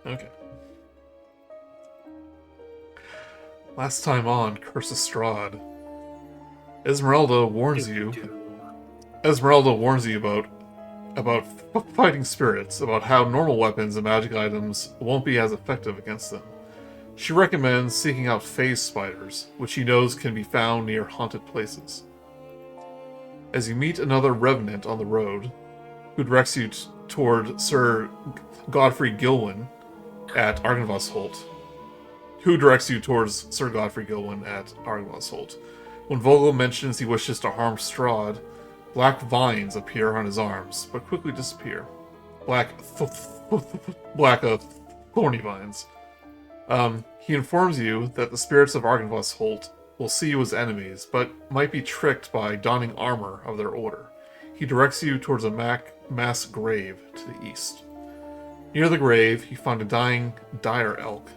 Okay. Last time on Curse of Strahd, Esmeralda warns you. Esmeralda warns you about fighting spirits, about how normal weapons and magic items won't be as effective against them. She recommends seeking out phase spiders, which she knows can be found near haunted places. As you meet another revenant on the road, who directs you toward Sir Godfrey Gilwyn at Argynvostholt. When Vogel mentions he wishes to harm Strahd, black vines appear on his arms, but quickly disappear. Black thorny vines. He informs you that the spirits of Argynvostholt will see you as enemies, but might be tricked by donning armor of their order. He directs you towards a mass grave to the east. Near the grave, you find a dying dire elk,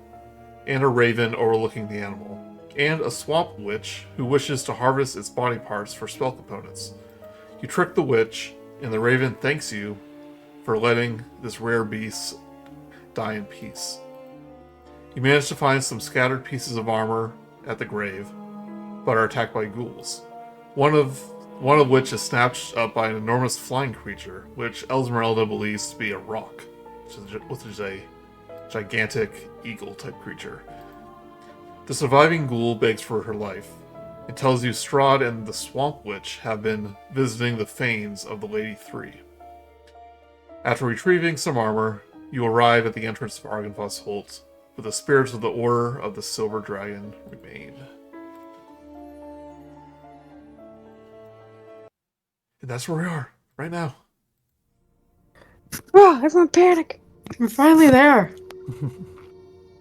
and a raven overlooking the animal, and a swamp witch who wishes to harvest its body parts for spell components. You trick the witch, and the raven thanks you for letting this rare beast die in peace. You manage to find some scattered pieces of armor at the grave, but are attacked by ghouls. One of which is snatched up by an enormous flying creature, which Esmeralda believes to be a rock, which is a gigantic eagle-type creature. The surviving ghoul begs for her life. It tells you Strahd and the Swamp Witch have been visiting the fanes of the Lady Three. After retrieving some armor, you arrive at the entrance of Argynvostholt, where the spirits of the Order of the Silver Dragon remain. And that's where we are, right now. Oh, everyone panic! We're finally there!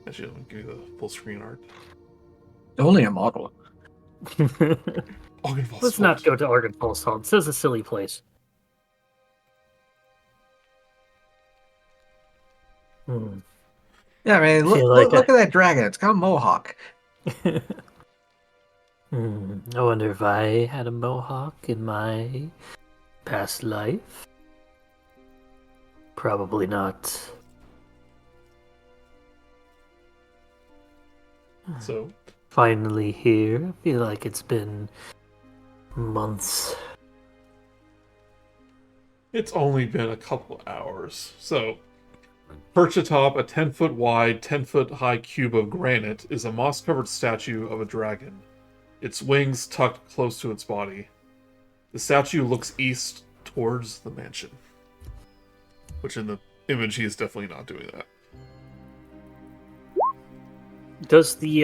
Actually, let me give you the full screen art. Only a model. Let's not go to Argynvostholt. This is a silly place. Yeah, I mean, look at that dragon. It's got a mohawk. I wonder if I had a mohawk in my past life. Probably not. So, finally here. I feel like it's been months. It's only been a couple hours. So, perched atop a 10-foot wide, 10-foot high cube of granite is a moss-covered statue of a dragon, its wings tucked close to its body. The statue looks east towards the mansion. Which in the image, he is definitely not doing that. Does the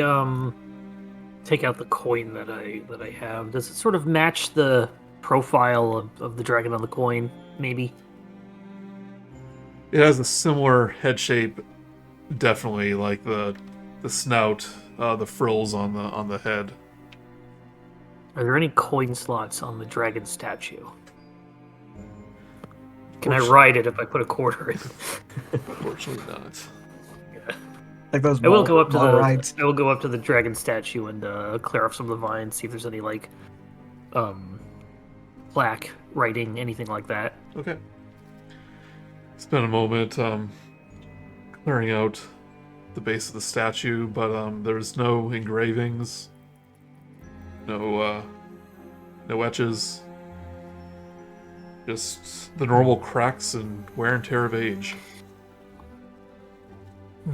take out the coin that I have? Does it sort of match the profile of the dragon on the coin? Maybe. It has a similar head shape, definitely, like the snout, the frills on the head. Are there any coin slots on the dragon statue? Can I ride it if I put a quarter in? Unfortunately not. Like those I will go up to rides. I will go up to the dragon statue and clear off some of the vines, see if there's any like plaque, writing, anything like that. Okay. Spend a moment clearing out the base of the statue, but there's no engravings, no etches, just the normal cracks and wear and tear of age. I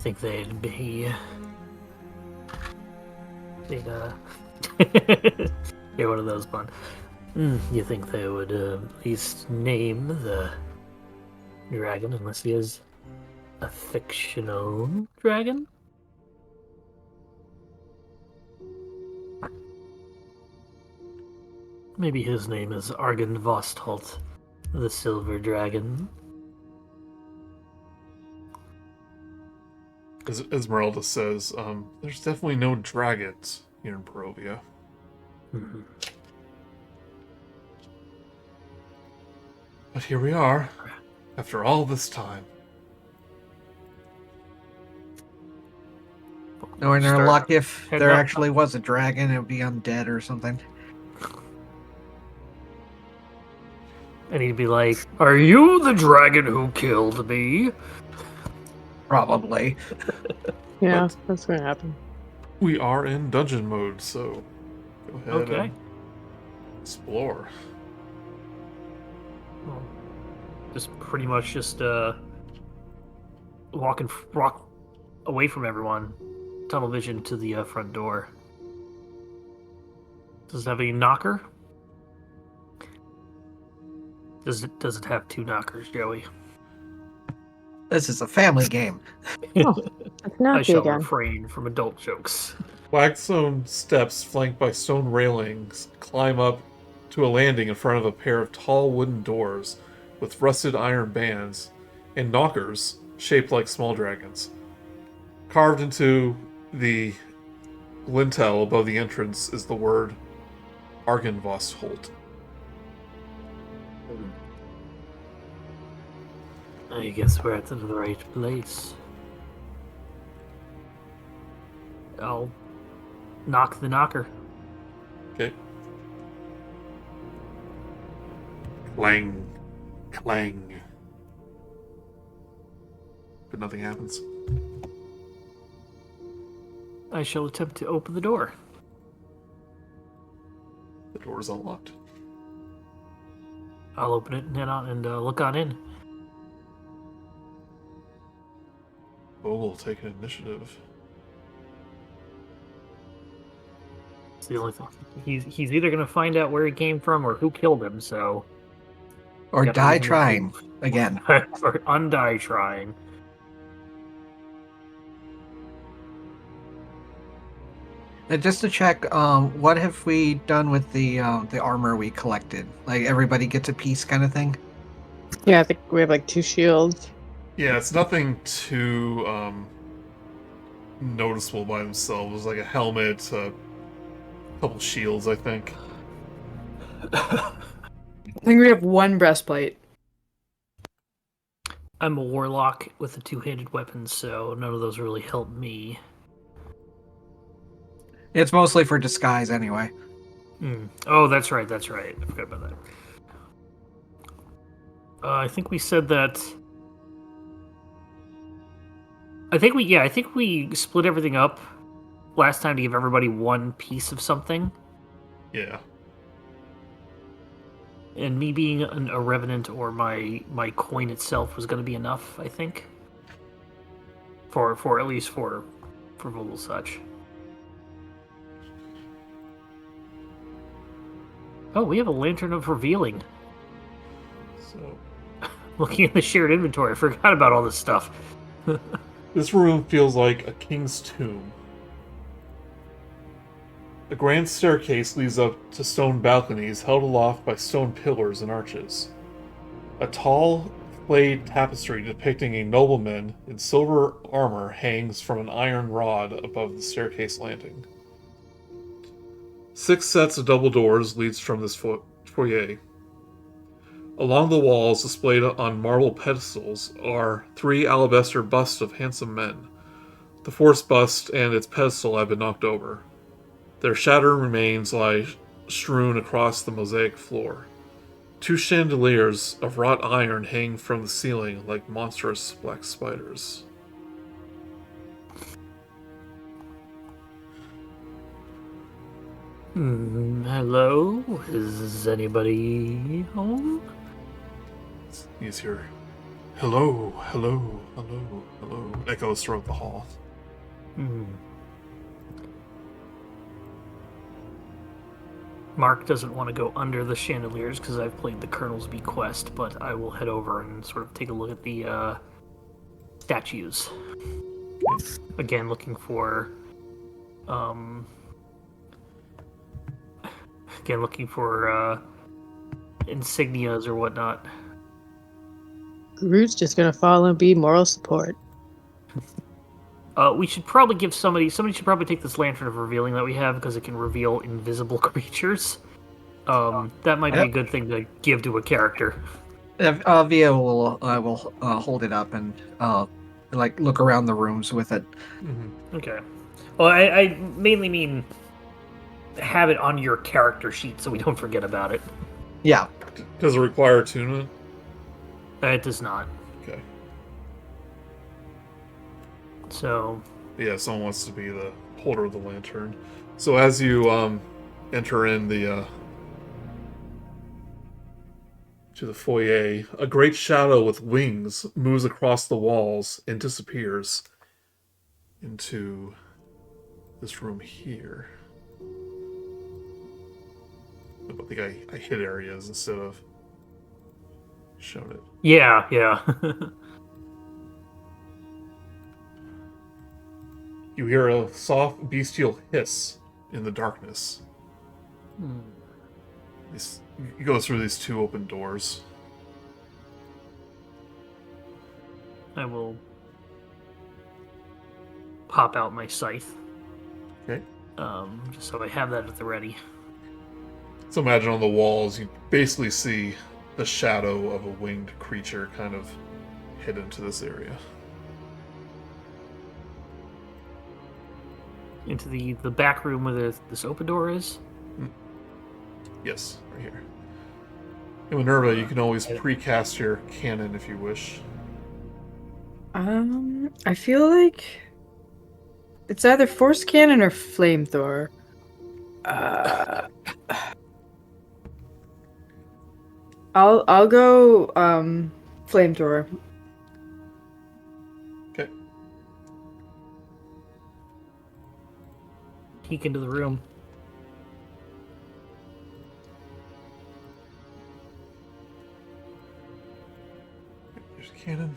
think they'd be... You're one of those, Bun. You think they would at least name the dragon, unless he is a fictional dragon? Maybe his name is Argynvostholt, the Silver Dragon. As Esmeralda says, there's definitely no dragons here in Barovia. But here we are, after all this time. Knowing our luck, if there actually was a dragon, it would be undead or something. And he'd be like, "Are you the dragon who killed me?" Probably. Yeah, But- that's gonna happen. We are in dungeon mode, so go ahead Okay. and explore. Well, just pretty much walk away from everyone. Tunnel vision to the front door. Does it have any knocker? Does it have 2 knockers, Joey? This is a family game. It's not I shall again. refrain from adult jokes. Flagstone steps flanked by stone railings climb up to a landing in front of a pair of tall wooden doors with rusted iron bands and knockers shaped like small dragons. Carved into the lintel above the entrance is the word Argynvostholt. I guess we're at the right place. I'll knock the knocker. Okay. Clang. Clang. But nothing happens. I shall attempt to open the door. The door is unlocked. I'll open it and head on and look on in. Vogel, take an initiative. It's the only thing. He's either gonna find out where he came from or who killed him. So Or Got to die leave him trying again. or undie trying. And just to check, what have we done with the armor we collected? Like everybody gets a piece, kind of thing. Yeah, I think we have like 2 shields. Yeah, it's nothing too noticeable by themselves. Like a helmet, a couple shields, I think. I think we have 1 breastplate. I'm a warlock with a 2-handed weapon, so none of those really help me. It's mostly for disguise anyway. Oh, that's right. I forgot about that. I think we said that. I think we split everything up last time to give everybody 1 piece of something. Yeah. And me being a revenant or my coin itself was going to be enough, I think. For at least for Vogelsuch. Oh, we have a Lantern of Revealing. So Looking at the shared inventory, I forgot about all this stuff. this room feels like a king's tomb. A grand staircase leads up to stone balconies held aloft by stone pillars and arches. A tall, flayed tapestry depicting a nobleman in silver armor hangs from an iron rod above the staircase landing. 6 sets of double doors leads from this foyer. Along the walls, displayed on marble pedestals, are 3 alabaster busts of handsome men. The 4th bust and its pedestal have been knocked over. Their shattered remains lie strewn across the mosaic floor. 2 chandeliers of wrought iron hang from the ceiling like monstrous black spiders. Hello? Is anybody home? He's here. Hello, hello, hello, hello. Echoes throughout the hall. Mark doesn't want to go under the chandeliers because I've played the Colonel's Bequest, but I will head over and sort of take a look at the statues. Again, looking for insignias or whatnot. Grude's just gonna follow and be moral support. We should probably give somebody should probably take this Lantern of Revealing that we have because it can reveal invisible creatures. That might be a good thing to give to a character. Via will hold it up and like look around the rooms with it. Mm-hmm. Okay. Well, I mainly mean have it on your character sheet so we don't forget about it. Yeah. Does it require attunement? It does not. Okay. So, Yeah, someone wants to be the holder of the lantern. So as you enter in the to the foyer, a great shadow with wings moves across the walls and disappears into this room here. I think I hid areas instead of showed it. yeah. You hear a soft bestial hiss in the darkness. You go through these two open doors. I will pop out my scythe. Okay. Just so I have that at the ready. So imagine on the walls, you basically see the shadow of a winged creature kind of hid into this area. Into the back room where this open door is? Yes, right here. And Minerva, you can always precast your cannon if you wish. I feel like it's either force cannon or flamethrower. I'll go flamethrower. Okay. Peek into the room. There's a cannon.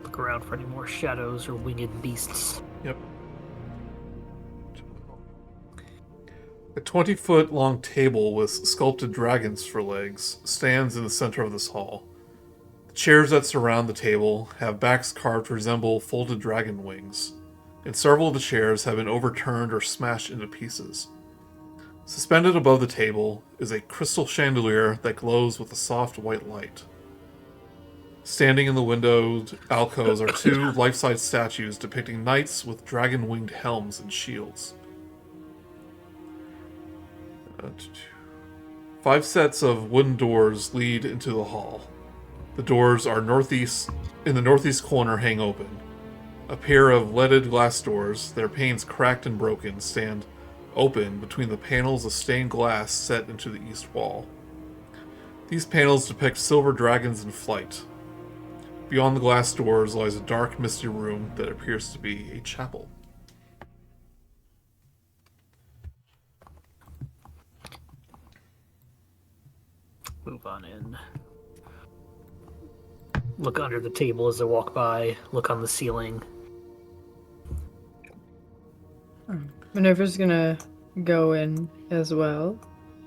Look around for any more shadows or winged beasts. Yep. A 20-foot long table with sculpted dragons for legs stands in the center of this hall. The chairs that surround the table have backs carved to resemble folded dragon wings, and several of the chairs have been overturned or smashed into pieces. Suspended above the table is a crystal chandelier that glows with a soft white light. Standing in the windowed alcoves are two life-size statues depicting knights with dragon-winged helms and shields. 5 sets of wooden doors lead into the hall. The doors are in the northeast corner hang open. A pair of leaded glass doors, their panes cracked and broken, stand open between the panels of stained glass set into the east wall. These panels depict silver dragons in flight. Beyond the glass doors lies a dark, misty room that appears to be a chapel. Move on in. Look under the table as I walk by. Look on the ceiling. Minerva's gonna go in as well.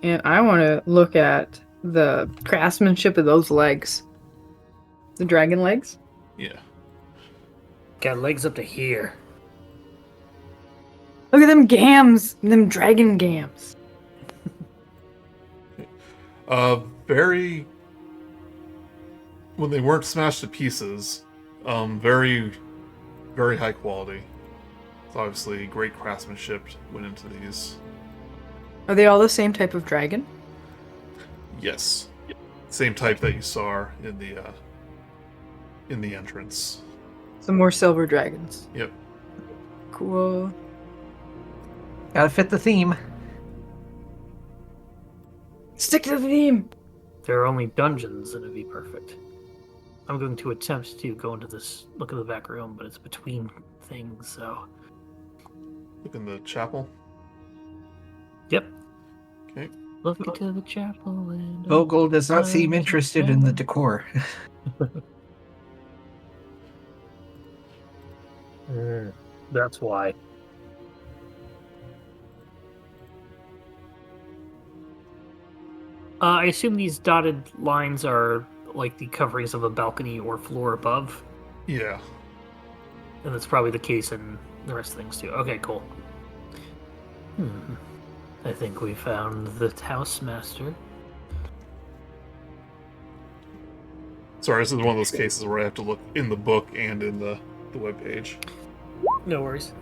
And I want to look at the craftsmanship of those legs. The dragon legs? Yeah. Got legs up to here. Look at them gams! Them dragon gams. Very... When they weren't smashed to pieces, very, very high quality. So obviously, great craftsmanship went into these. Are they all the same type of dragon? Yes. Same type that you saw in the entrance. Some more silver dragons. Yep. Cool. Gotta fit the theme. Stick to the theme! There are only dungeons, and it'd be perfect. I'm going to attempt to go into this, look at the back room, but it's between things, so... Look in the chapel. Yep. Okay. Look into the chapel and... Vogel does not seem interested in the decor. That's why. I assume these dotted lines are like the coverings of a balcony or floor above. Yeah. And that's probably the case in the rest of things too. Okay, cool. I think we found the house master. Sorry, this is one of those cases where I have to look in the book and in the webpage. No worries.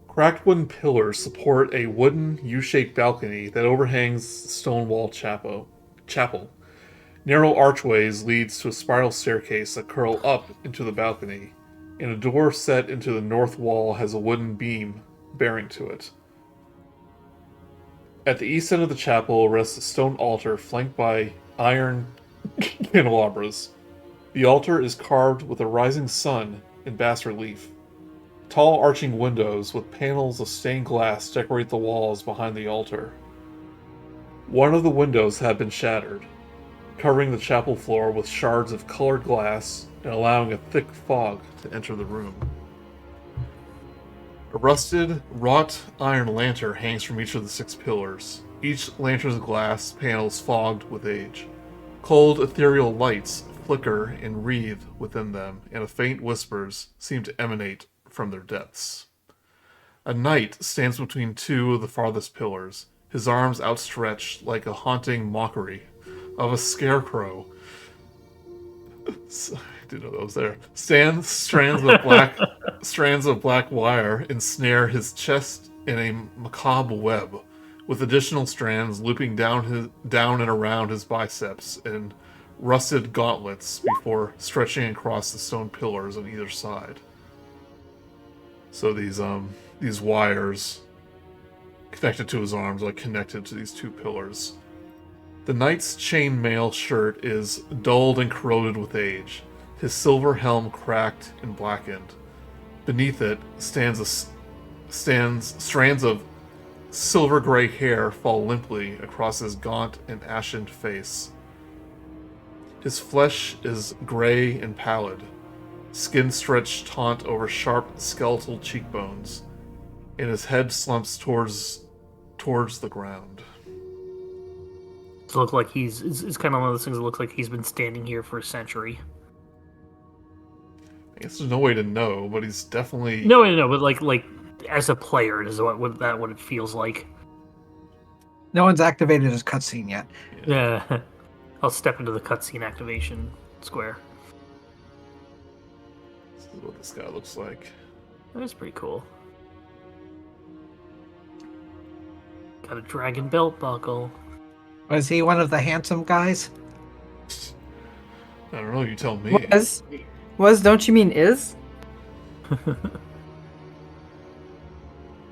Cracked wooden pillars support a wooden U-shaped balcony that overhangs the stone wall chapel. Narrow archways leads to a spiral staircase that curl up into the balcony, and a door set into the north wall has a wooden beam bearing to it. At the east end of the chapel rests a stone altar flanked by iron candelabras. The altar is carved with a rising sun in bas relief. Tall arching windows with panels of stained glass decorate the walls behind the altar. One of the windows had been shattered, covering the chapel floor with shards of colored glass and allowing a thick fog to enter the room. A rusted, wrought iron lantern hangs from each of the 6 pillars. Each lantern's glass panels fogged with age. Cold, ethereal lights flicker and wreathe within them, and faint whispers seem to emanate from their depths. A knight stands between 2 of the farthest pillars, his arms outstretched like a haunting mockery of a scarecrow. I didn't know that was there. Strands of black wire ensnare his chest in a macabre web, with additional strands looping down and around his biceps in rusted gauntlets before stretching across the stone pillars on either side. So these wires connected to his arms are connected to these 2 pillars. The knight's chainmail shirt is dulled and corroded with age, his silver helm cracked and blackened. Beneath it stands strands of silver gray hair fall limply across his gaunt and ashen face. His flesh is gray and pallid, skin stretched taut over sharp skeletal cheekbones, and his head slumps towards the ground. It looks like it's kind of one of those things that looks like he's been standing here for a century. I guess there's no way to know, but he's definitely... No, but like as a player, is what it feels like. No one's activated his cutscene yet. Yeah. I'll step into the cutscene activation square. This is what this guy looks like. That is pretty cool. Got a dragon belt buckle. Was he one of the handsome guys? I don't know, you tell me. Don't you mean is?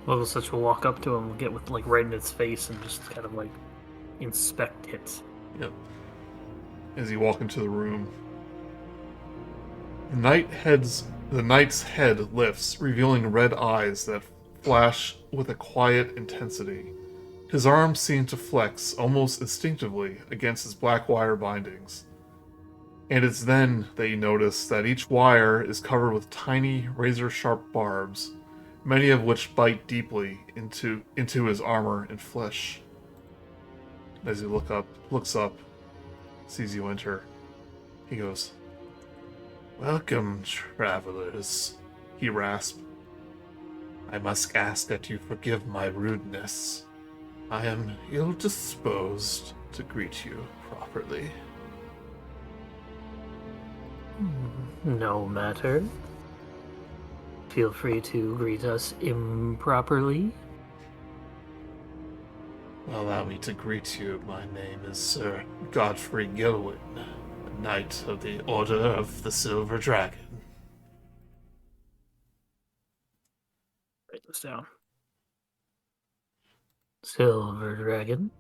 Vogelsuch will walk up to him, get with right in its face, and just kind of inspect it. Yep. As you walk into the room, the knight's head lifts, revealing red eyes that flash with a quiet intensity. His arms seem to flex almost instinctively against his black wire bindings. And it's then that you notice that each wire is covered with tiny, razor-sharp barbs, many of which bite deeply into his armor and flesh. As he looks up, sees you enter, he goes, "Welcome, travelers," he rasps. "I must ask that you forgive my rudeness. I am ill-disposed to greet you properly." No matter. Feel free to greet us improperly. Allow me to greet you. My name is Sir Godfrey Gilwyn, a knight of the Order of the Silver Dragon. Write this down. Silver Dragon.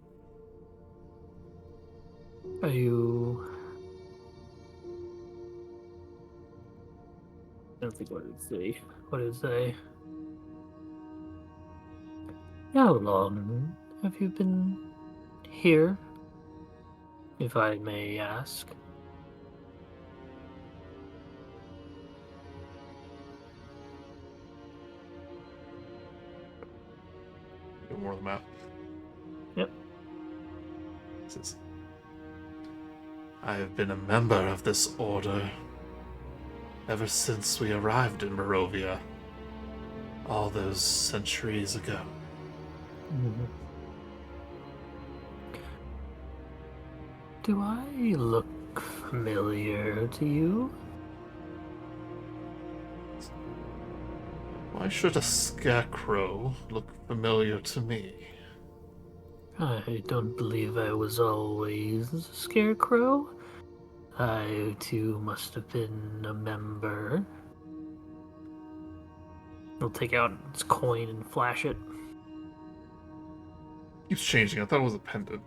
Are you... I don't think what it would say. What did it say? How long have you been here, if I may ask? Get more of the map. Yep. It says, I have been a member of this order ever since we arrived in Barovia, all those centuries ago. Do I look familiar to you? Why should a scarecrow look familiar to me? I don't believe I was always a scarecrow. I, too, must have been a member. He'll take out his coin and flash it. Keeps changing. I thought it was a pendant.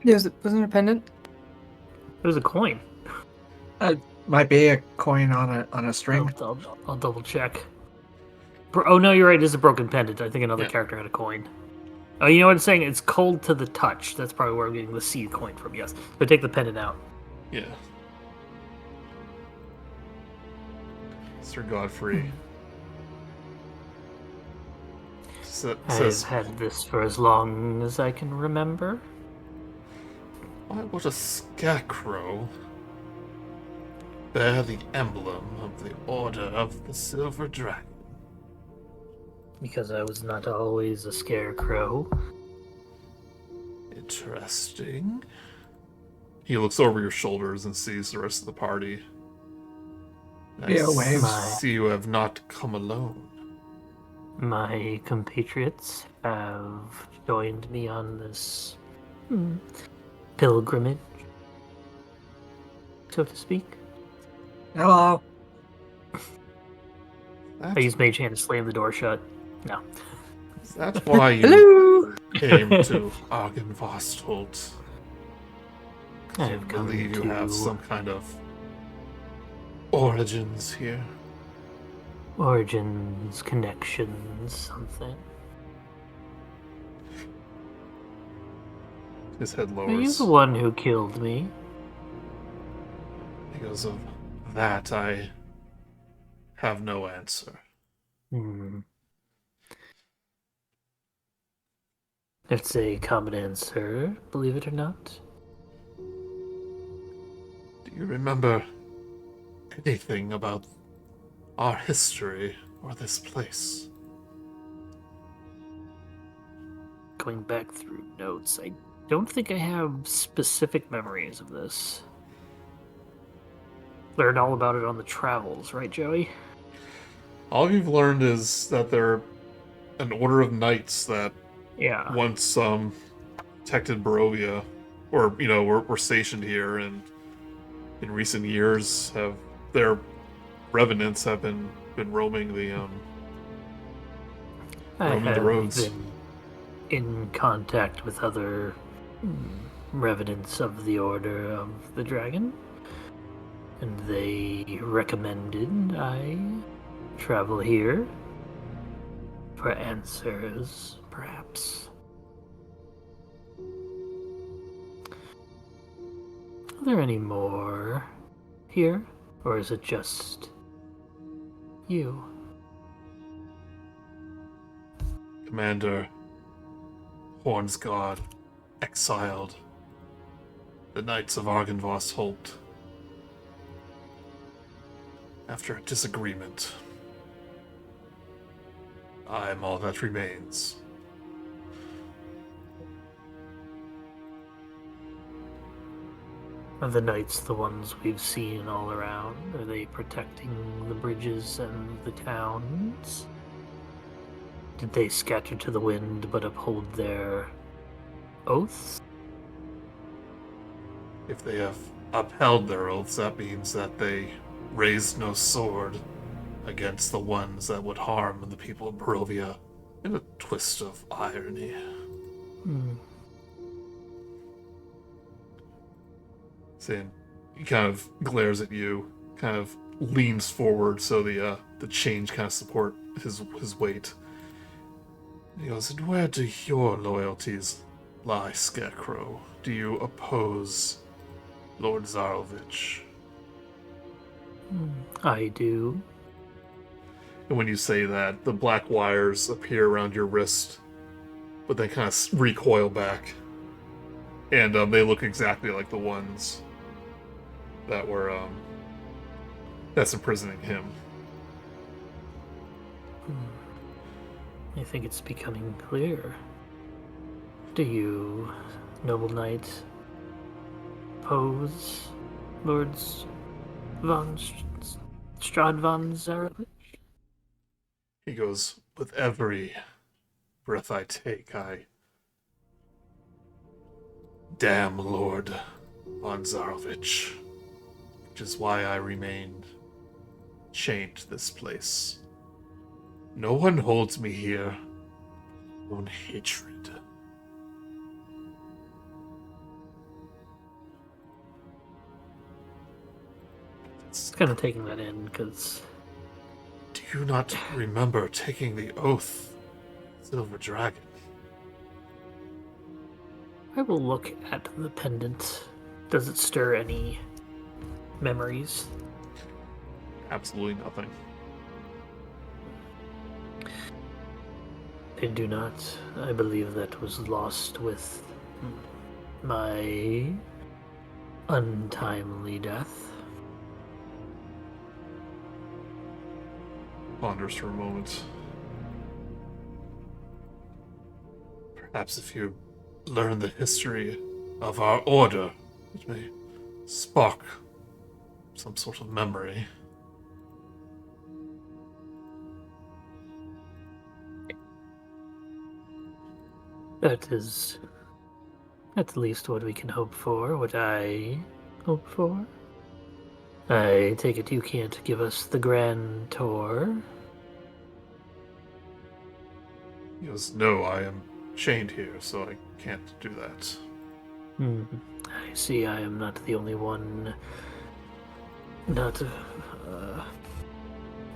Wasn't it a pendant? It was a coin. Might be a coin on a string. I'll double check. Oh no, you're right. It is a broken pendant. I think another Yeah. character had a coin. Oh, you know what it's saying? It's cold to the touch. That's probably where I'm getting the seed coin from. Yes, but take the pendant out. Yeah. Sir Godfrey. Says, I've had this for as long as I can remember. why would a scarecrow bear the emblem of the Order of the Silver Dragon? Because I was not always a scarecrow. Interesting. He looks over your shoulders and sees the rest of the party. Yeah, waves. see you have not come alone. My compatriots have joined me on this pilgrimage, so to speak. Hello. I use Mage Hand to slam the door shut. No. That's why you Hello. came to Argynvostholt. I I've come believe you to have some kind of origins here. origins, connections, something. His head Are you lowers. the one who killed me? Because of that, I have no answer. It's a common answer, believe it or not. Do you remember anything about our history or this place? Going back through notes, I don't think I have specific memories of this. Learned all about it on the travels, right, Joey? All you've learned is that they're an order of knights that Yeah. once protected Barovia, or were stationed here, and in recent years their revenants have been roaming the I roaming the have roads. been in contact with other revenants of the Order of the Dragon, and they recommended I travel here for answers, perhaps. Are there any more here, or is it just you? Commander Hornsguard exiled the Knights of Argynvostholt after a disagreement. I am all that remains. Are the knights the ones we've seen all around? Are they protecting the bridges and the towns? Did they scatter to the wind but uphold their oaths? If they have upheld their oaths, that means that they raised no sword against the ones that would harm the people of Barovia, in a twist of irony. Saying, he kind of glares at you, kind of leans forward so the chains kind of support his weight. He goes, and where do your loyalties lie, Scarecrow? Do you oppose Lord Zarovich? I do. And when you say that, the black wires appear around your wrist, but they kind of recoil back. And they look exactly like the ones that's imprisoning him. I think it's becoming clear. Do you, noble knight, oppose Lords von Strahd von Zarevich? He goes, with every breath I take, I damn Lord von Zarevich, which is why I remained chained to this place. No one holds me here. Own hatred. It's kind of taking that in, because... Do you not remember taking the oath, Silver Dragon? I will look at the pendant. Does it stir any memories? Absolutely nothing. I do not. I believe that was lost with my untimely death. Ponders for a moment. Perhaps if you learn the history of our order, it may spark some sort of memory. That is at least what we can hope for, what I hope for. I take it you can't give us the grand tour? He goes, no, I am chained here, so I can't do that. I see I am not the only one not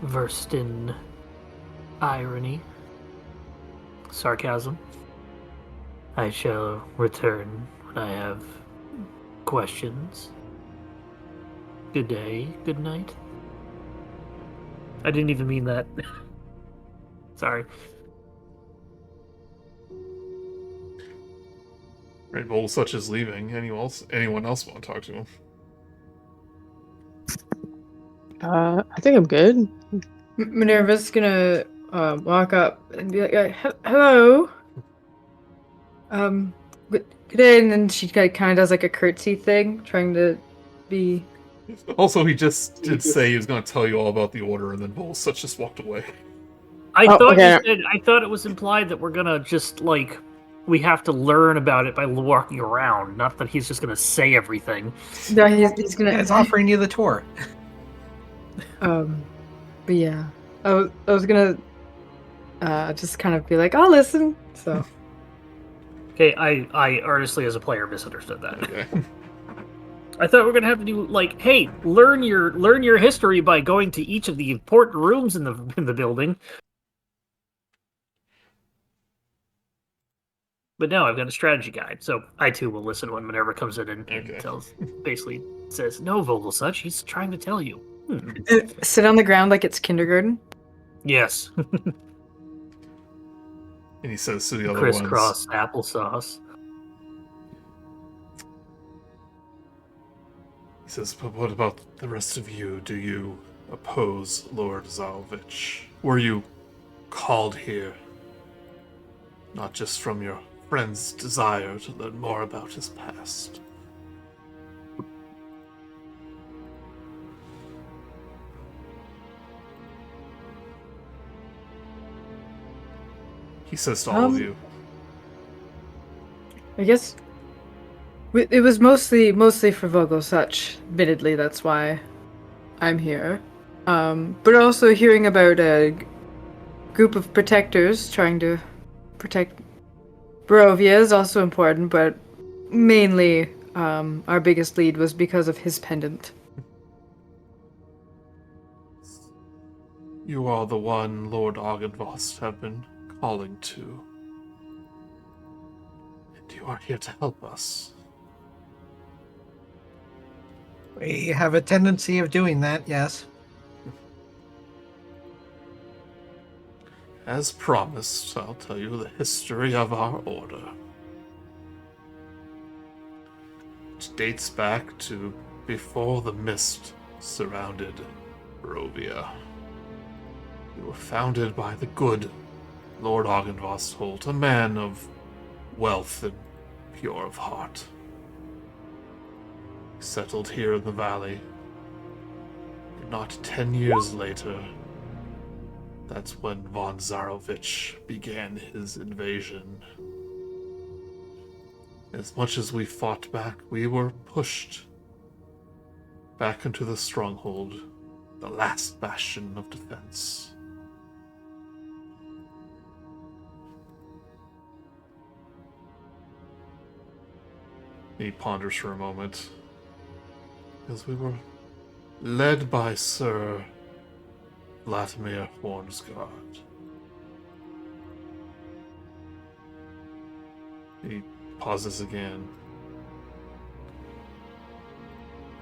versed in irony, sarcasm. I shall return when I have questions. Good day, good night. I didn't even mean that. Sorry. Right, Vogelsuch is leaving. Anyone else want to talk to him? I think I'm good. Minerva's gonna walk up and be like, "Hello, good day," and then she kind of does like a curtsy thing, trying to be. Also, he just did say he was going to tell you all about the order, and then Vogelsuch just walked away. I Oh, thought okay. you said. I thought it was implied that we're gonna just we have to learn about it by walking around, not that he's just gonna say everything. No, he's gonna. It's offering you the tour. But yeah, I was gonna just kind of be like, I'll listen. So Okay, I earnestly, as a player, misunderstood that. Okay. I thought we were gonna have to do hey, learn your history by going to each of the important rooms in the building. But no, I've got a strategy guide, so I too will listen when Minerva comes in and basically says, "No, Vogelsuch, he's trying to tell you." sit on the ground like it's kindergarten. Yes. And he says to the other Crisscross applesauce. He says, but what about the rest of you? Do you oppose Lord Zarevich? Were you called here not just from your friend's desire to learn more about his past? He says to all of you, I guess it was mostly for Vogelsuch. Admittedly, that's why I'm here. But also hearing about a group of protectors trying to protect Barovia is also important, but mainly our biggest lead was because of his pendant. you are the one Lord Argynvostholt have been calling to. And you are here to help us. We have a tendency of doing that, yes. As promised, I'll tell you the history of our order. It dates back to before the mist surrounded Barovia. We were founded by the good Lord Argynvostholt, a man of wealth and pure of heart. He settled here in the valley. And not 10 years later, that's when von Zarovich began his invasion. As much as we fought back, we were pushed back into the stronghold, the last bastion of defense. He ponders for a moment. Because we were led by Sir Vladimir Hornsguard. He pauses again.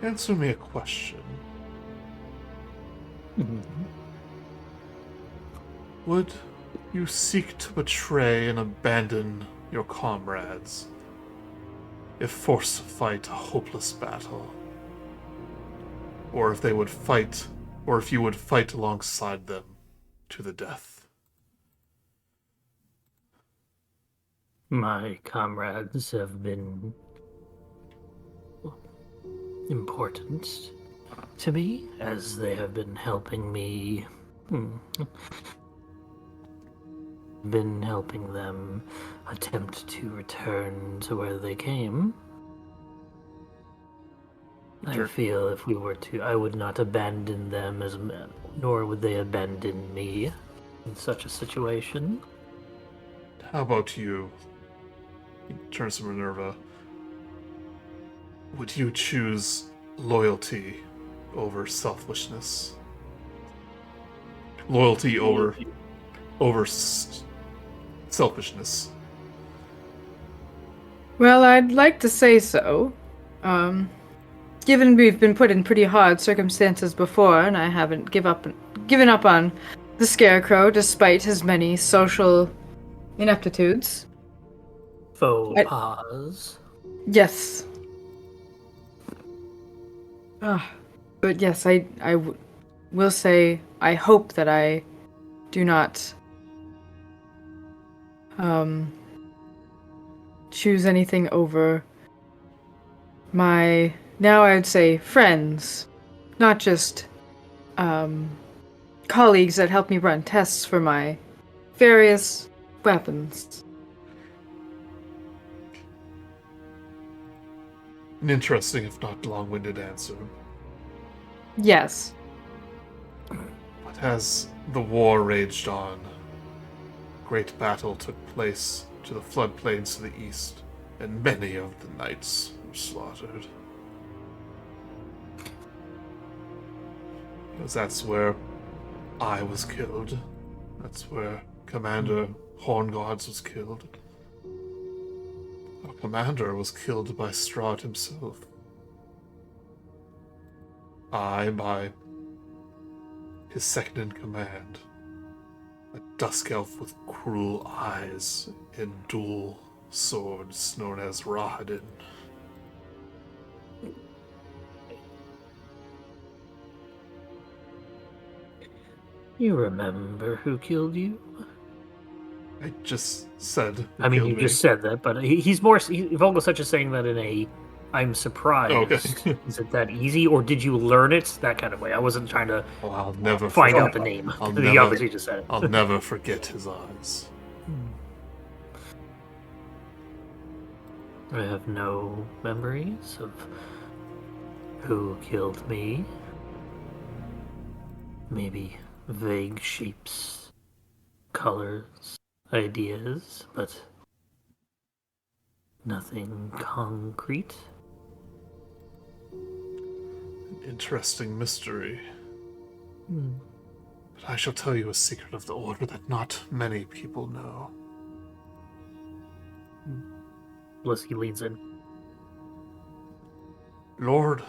Answer me a question. Would you seek to betray and abandon your comrades if forced to fight a hopeless battle? Or if they would fight, or if you would fight alongside them to the death? My comrades have been important to me, as they have been helping me. Been helping them attempt to return to where they came. Sure. I feel if we were to, I would not abandon them as men, nor would they abandon me in such a situation. How about you? He turns to Minerva. Would you choose loyalty over selfishness? Loyalty over selfishness. Well, I'd like to say so. Given we've been put in pretty hard circumstances before, and I haven't given up on the Scarecrow despite his many social ineptitudes. Faux pas. Yes. But yes, I will say I hope that I do not choose anything over my, now I would say, friends, not just colleagues that help me run tests for my various weapons. An interesting, if not long-winded answer. Yes. But as the war raged on, great battle took place to the floodplains to the east, and many of the knights were slaughtered. Because that's where I was killed. That's where Commander Hornguards was killed. Our commander was killed by Strahd himself. I by his second in command, a dusk elf with cruel eyes and dual swords known as Rahadin. You remember who killed you? I just said. I mean, you just said that, but he's more. Vogelsuch is saying that in a, I'm surprised. Okay. Is it that easy, or did you learn it that kind of way? I wasn't trying to Well, I'll never find forget. out the name. I'll He never- obviously just said it. I'll never forget his eyes. I have no memories of who killed me. Maybe vague shapes, colors, ideas, but nothing concrete. An interesting mystery. But I shall tell you a secret of the Order that not many people know. Blisky leads in. Lord,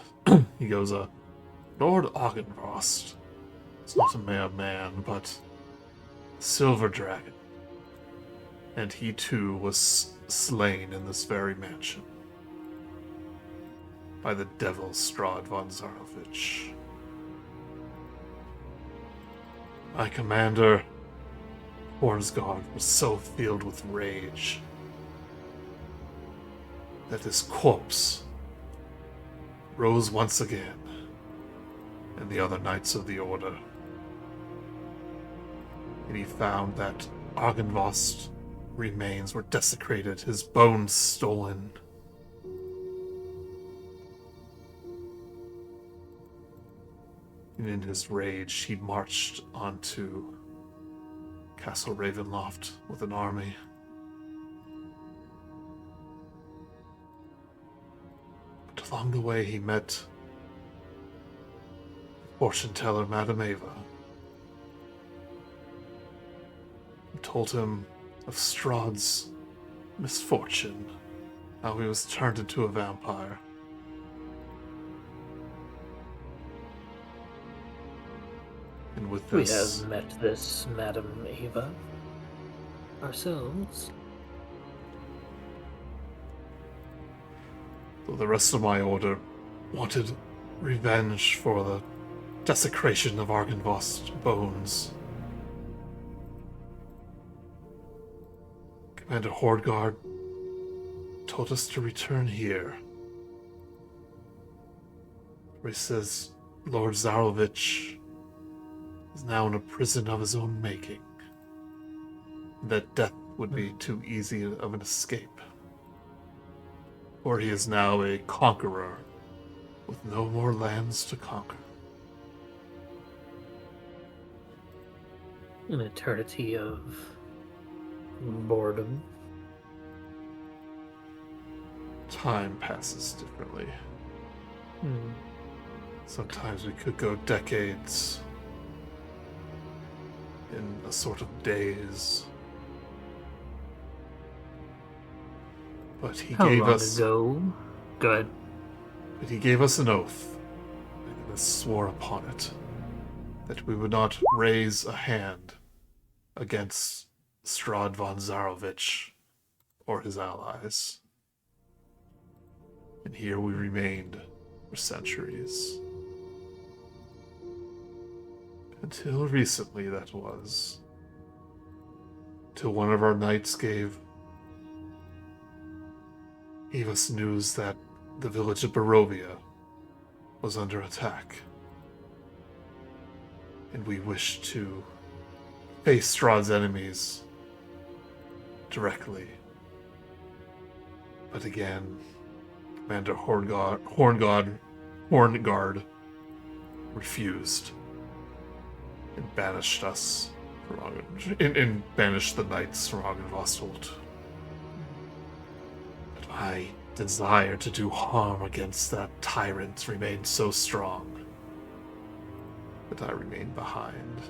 he goes, Lord Argynvost is not a mere man, but a silver dragon. And he too was slain in this very mansion. by the devil Strahd von Zarovich. My commander, Hornsguard, was so filled with rage that his corpse rose once again in the other Knights of the Order. And he found that Argynvostholt remains were desecrated, his bones stolen. And in his rage, he marched onto Castle Ravenloft with an army. But along the way, he met fortune teller Madame Ava, who told him of Strahd's misfortune, how he was turned into a vampire. And with We this, have met this Madame Ava ourselves. though the rest of my order wanted revenge for the desecration of Argynvost's bones, Commander Hornsguard told us to return here, where he says Lord Zarovich is now in a prison of his own making, that death would be too easy of an escape, for he is now a conqueror with no more lands to conquer. An eternity of boredom. Time passes differently. Sometimes we could go decades in a sort of daze. But he How gave long us ago? Go ahead. But he gave us an oath, and swore upon it, that we would not raise a hand against Strahd von Zarovich or his allies. And here we remained for centuries. Until recently, that was. Till one of our knights gave us news that the village of Barovia was under attack. And we wished to face Strahd's enemies directly. But again, Commander Horngard refused and banished us from and banished the knights from Argynvostholt. But my desire to do harm against that tyrant remained so strong that I remained behind.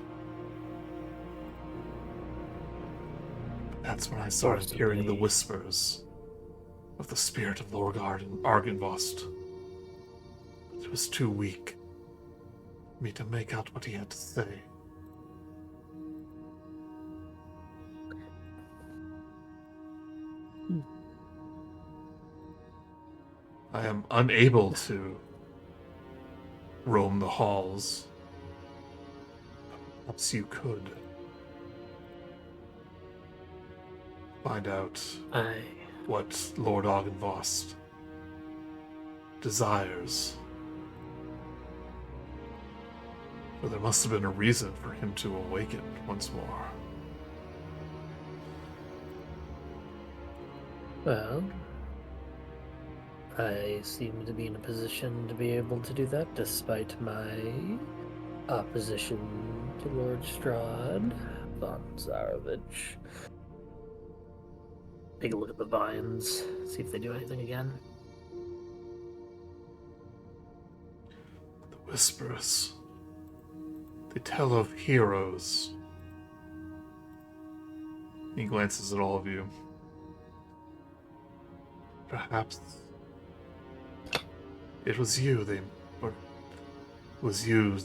But that's when I started hearing the whispers of the spirit of Lord Argynvost. It was too weak for me to make out what he had to say. I am unable to roam the halls. Perhaps you could find out what Lord Argynvost desires. For there must have been a reason for him to awaken once more. Well, I seem to be in a position to be able to do that despite my opposition to Lord Strahd von Zarovich. Take a look at the vines, see if they do anything again. The whispers, they tell of heroes. He glances at all of you. Perhaps it was you the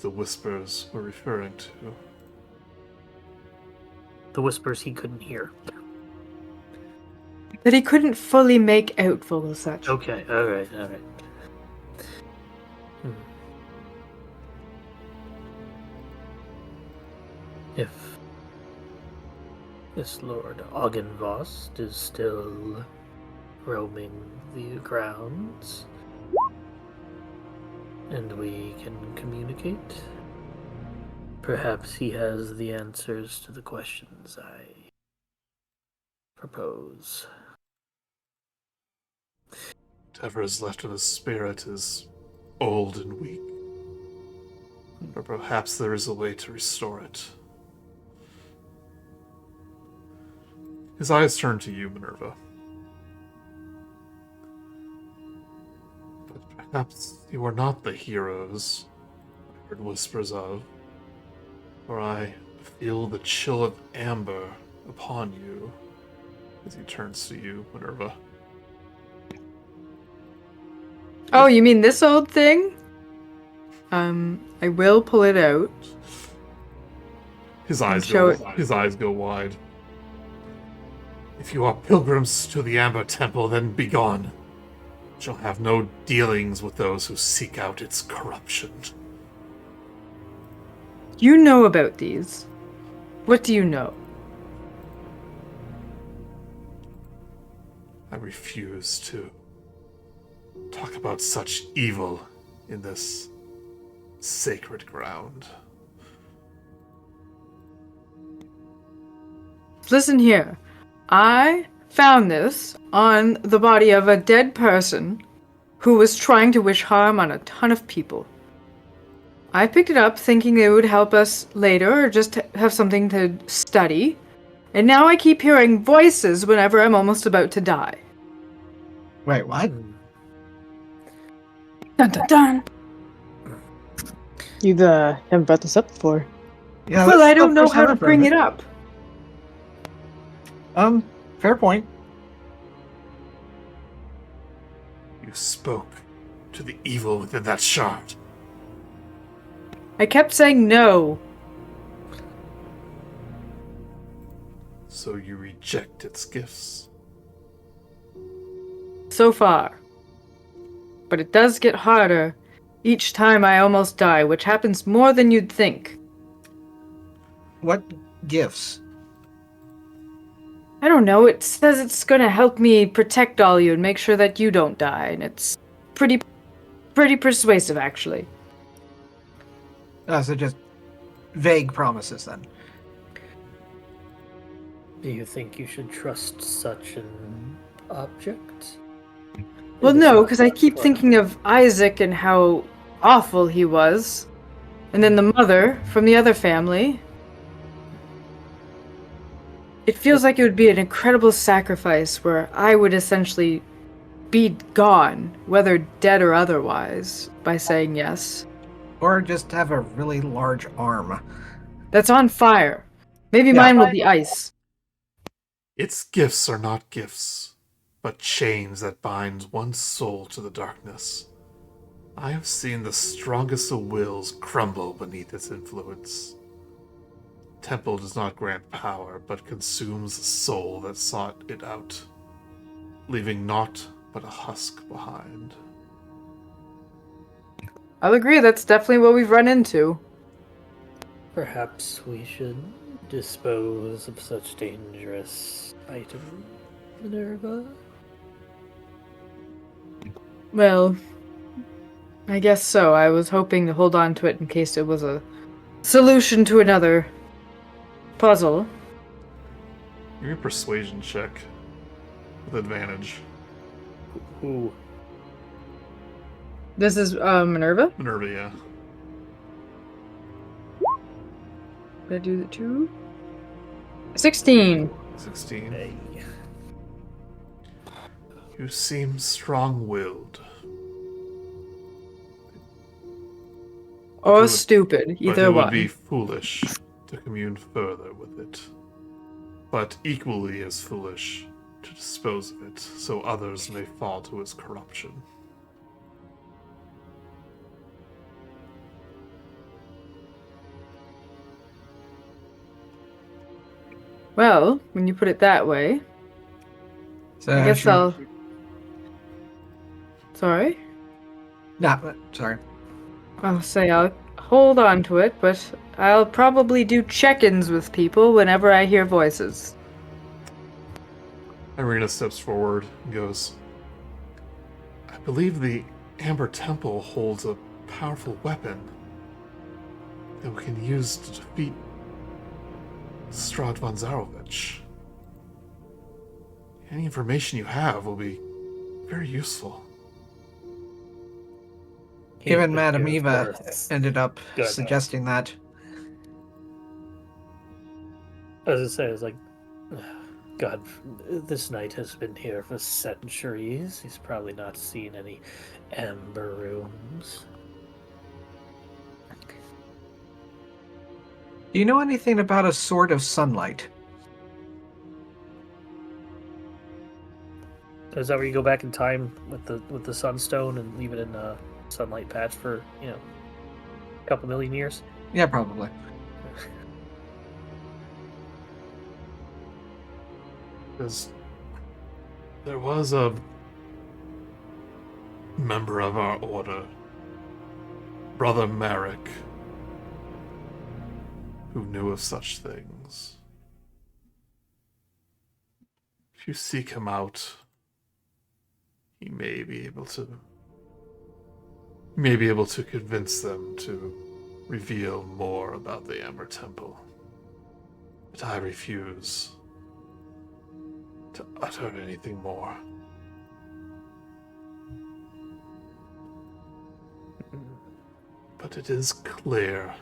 whispers were referring to. The whispers he couldn't hear. That he couldn't fully make out Vogelsuch. Okay, alright. If this Lord Argynvost is still roaming the grounds, and we can communicate, perhaps he has the answers to the questions I propose. Whatever is left of his spirit is old and weak. Or perhaps there is a way to restore it. His eyes turn to you, Minerva. But perhaps you are not the heroes I heard whispers of, for I feel the chill of amber upon you as he turns to you, Minerva. Oh, you mean this old thing? I will pull it out. His And eyes show go wide. If you are pilgrims to the Amber Temple, then begone. Shall have no dealings with those who seek out its corruption. You know about these. What do you know? I refuse to talk about such evil in this sacred ground. Listen here. I found this on the body of a dead person who was trying to wish harm on a ton of people. I picked it up thinking it would help us later or just to have something to study. And now I keep hearing voices whenever I'm almost about to die. Wait, what? Dun dun dun! You haven't brought this up before. Yeah, Well, this I is the don't know first how time to I've heard bring of it up. Fair point. You spoke to the evil within that shard. I kept saying no. So you reject its gifts. So far. But it does get harder each time I almost die, which happens more than you'd think. What gifts? I don't know, it says it's gonna help me protect all you and make sure that you don't die, and it's pretty persuasive, actually. So just vague promises then. Do you think you should trust such an object? Well, It is no, not because I keep what- thinking of Isaac and how awful he was. And then the mother from the other family. It feels like it would be an incredible sacrifice where I would essentially be gone, whether dead or otherwise, by saying yes. Or just have a really large arm. That's on fire. Maybe Yeah. mine will be ice. Its gifts are not gifts, but chains that bind one's soul to the darkness. I have seen the strongest of wills crumble beneath its influence. Temple does not grant power, but consumes the soul that sought it out, leaving naught but a husk behind. I'll agree, that's definitely what we've run into. Perhaps we should dispose of such dangerous item, Minerva? Well, I guess so. I was hoping to hold on to it in case it was a solution to another puzzle. Give me a persuasion check with advantage. Ooh, This is Minerva. Minerva, yeah. Did I do the 2? 16. 16. hey. You seem strong-willed. Or would- stupid. But Either it would one. be foolish to commune further with it. But equally as foolish to dispose of it, so others may fall to its corruption. Well, when you put it that way, So I guess should- I'll... Sorry? Nah, sorry. I'll say I'll hold on to it, but I'll probably do check-ins with people whenever I hear voices. Irina steps forward and goes, I believe the Amber Temple holds a powerful weapon that we can use to defeat Strahd von Zarovich. Any information you have will be very useful. Even He's Madame been here Eva for ended up good. suggesting that. As I say, it's like, God, this knight has been here for centuries. He's probably not seen any amber rooms. Do you know anything about a sword of sunlight? Is that where you go back in time with the sunstone and leave it in a sunlight patch for, a couple million years? Yeah, probably. Because there was a member of our order, Brother Merrick, who knew of such things. If you seek him out, he may be able to convince them to reveal more about the Amber Temple. But I refuse to utter anything more. But it is clear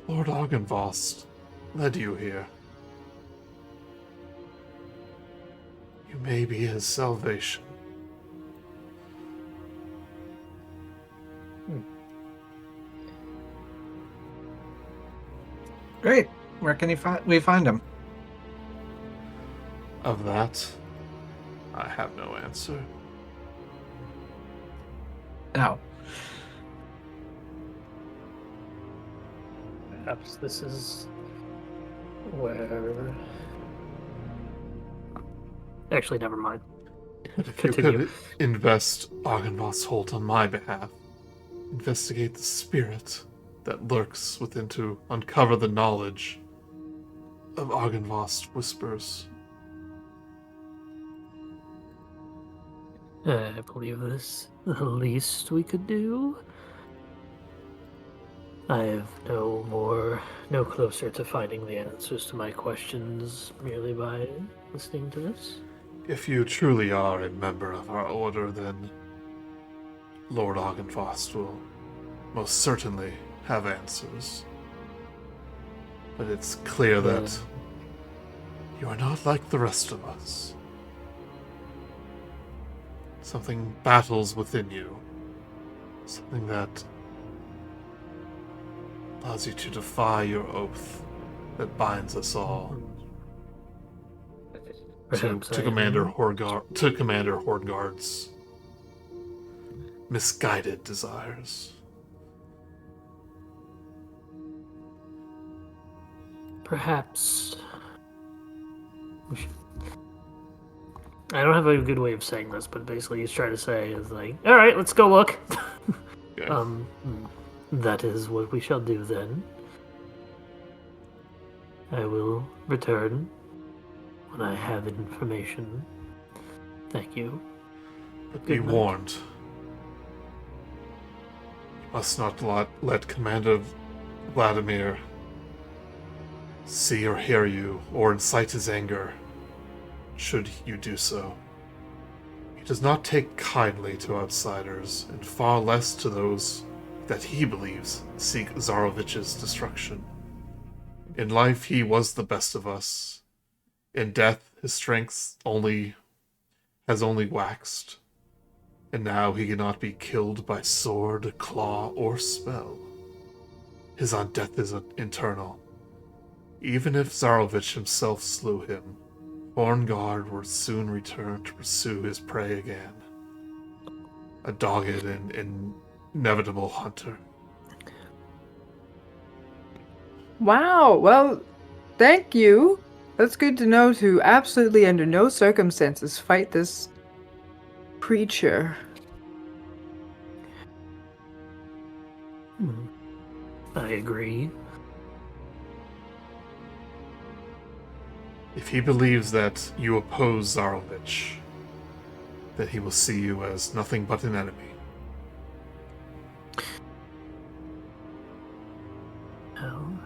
Lord Argynvostholt led you here. You may be his salvation. Great. Where can we find him? Of that, I have no answer. No. Perhaps this is where... Actually, never mind. But if you Continue. could invest Argynvostholt on my behalf, investigate the spirit that lurks within to uncover the knowledge of Argynvost whispers. I believe this is the least we could do. I have no closer to finding the answers to my questions merely by listening to this. If you truly are a member of our order, then Lord Argynvost will most certainly have answers. But it's clear that you are not like the rest of us. Something battles within you. Something that allows you to defy your oath that binds us all. Perhaps To I Commander am- Horngard's misguided desires. Perhaps we should... I don't have a good way of saying this, but basically he's trying to say is like, all right, let's go look. Okay. That is what we shall do then. I will return when I have information. Thank you. But be Good night. warned. You must not let Commander Vladimir see or hear you, or incite his anger, should you do so. He does not take kindly to outsiders, and far less to those that he believes seek Zarovich's destruction. In life, he was the best of us. In death, his strength has only waxed, and now he cannot be killed by sword, claw, or spell. His undeath is eternal. Even if Zarovich himself slew him, Horngard would soon return to pursue his prey again. A dogged and inevitable hunter. Wow, well, thank you. That's good to know to absolutely under no circumstances fight this creature. Hmm. I agree. If he believes that you oppose Zarovich, that he will see you as nothing but an enemy. Well,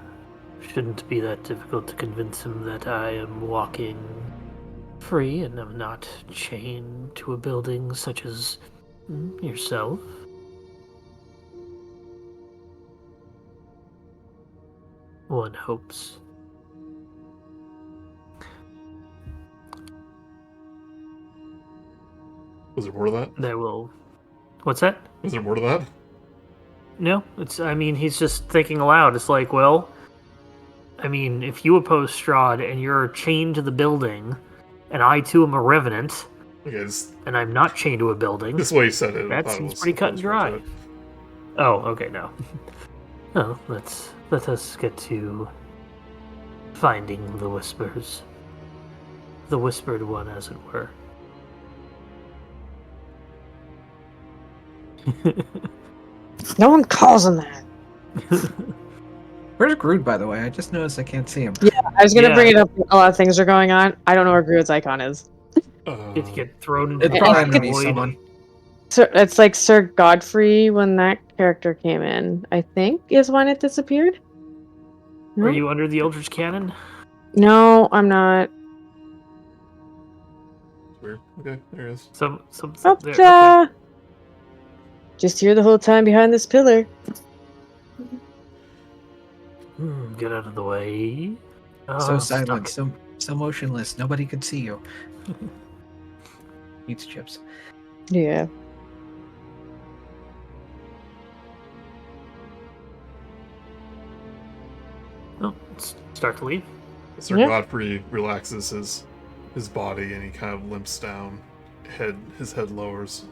shouldn't be that difficult to convince him that I am walking free and am not chained to a building such as yourself. One hopes. Was there more to that? There will... What's that? Was there more to that? No, he's just thinking aloud. It's like, well, if you oppose Strahd and you're chained to the building, and I too am a revenant, Okay, and I'm not chained to a building, this way you said it. I that thought it seems was- pretty cut and was more to dry. it. Oh, okay, no. No, let us get to finding the whispers. The whispered one, as it were. No one calls him that. Where's Grude, by the way? I just noticed I can't see him. I was gonna Yeah. bring it up. A lot of things are going on. I don't know where Grude's icon is. Get thrown into It'd the probably black be void. someone. So it's like Sir Godfrey when that character came in. I think is when it disappeared. Are No? you under the Eldritch Cannon? No, I'm not. Weird. Okay, there it is. Some Oh, there, okay. Just here the whole time behind this pillar. Get out of the way. So Oh, silent, stuck. so motionless. Nobody could see you. Eats chips. Yeah. Oh, let's start to leave. Sir Yeah. Godfrey relaxes his body and he kind of limps down. His head lowers.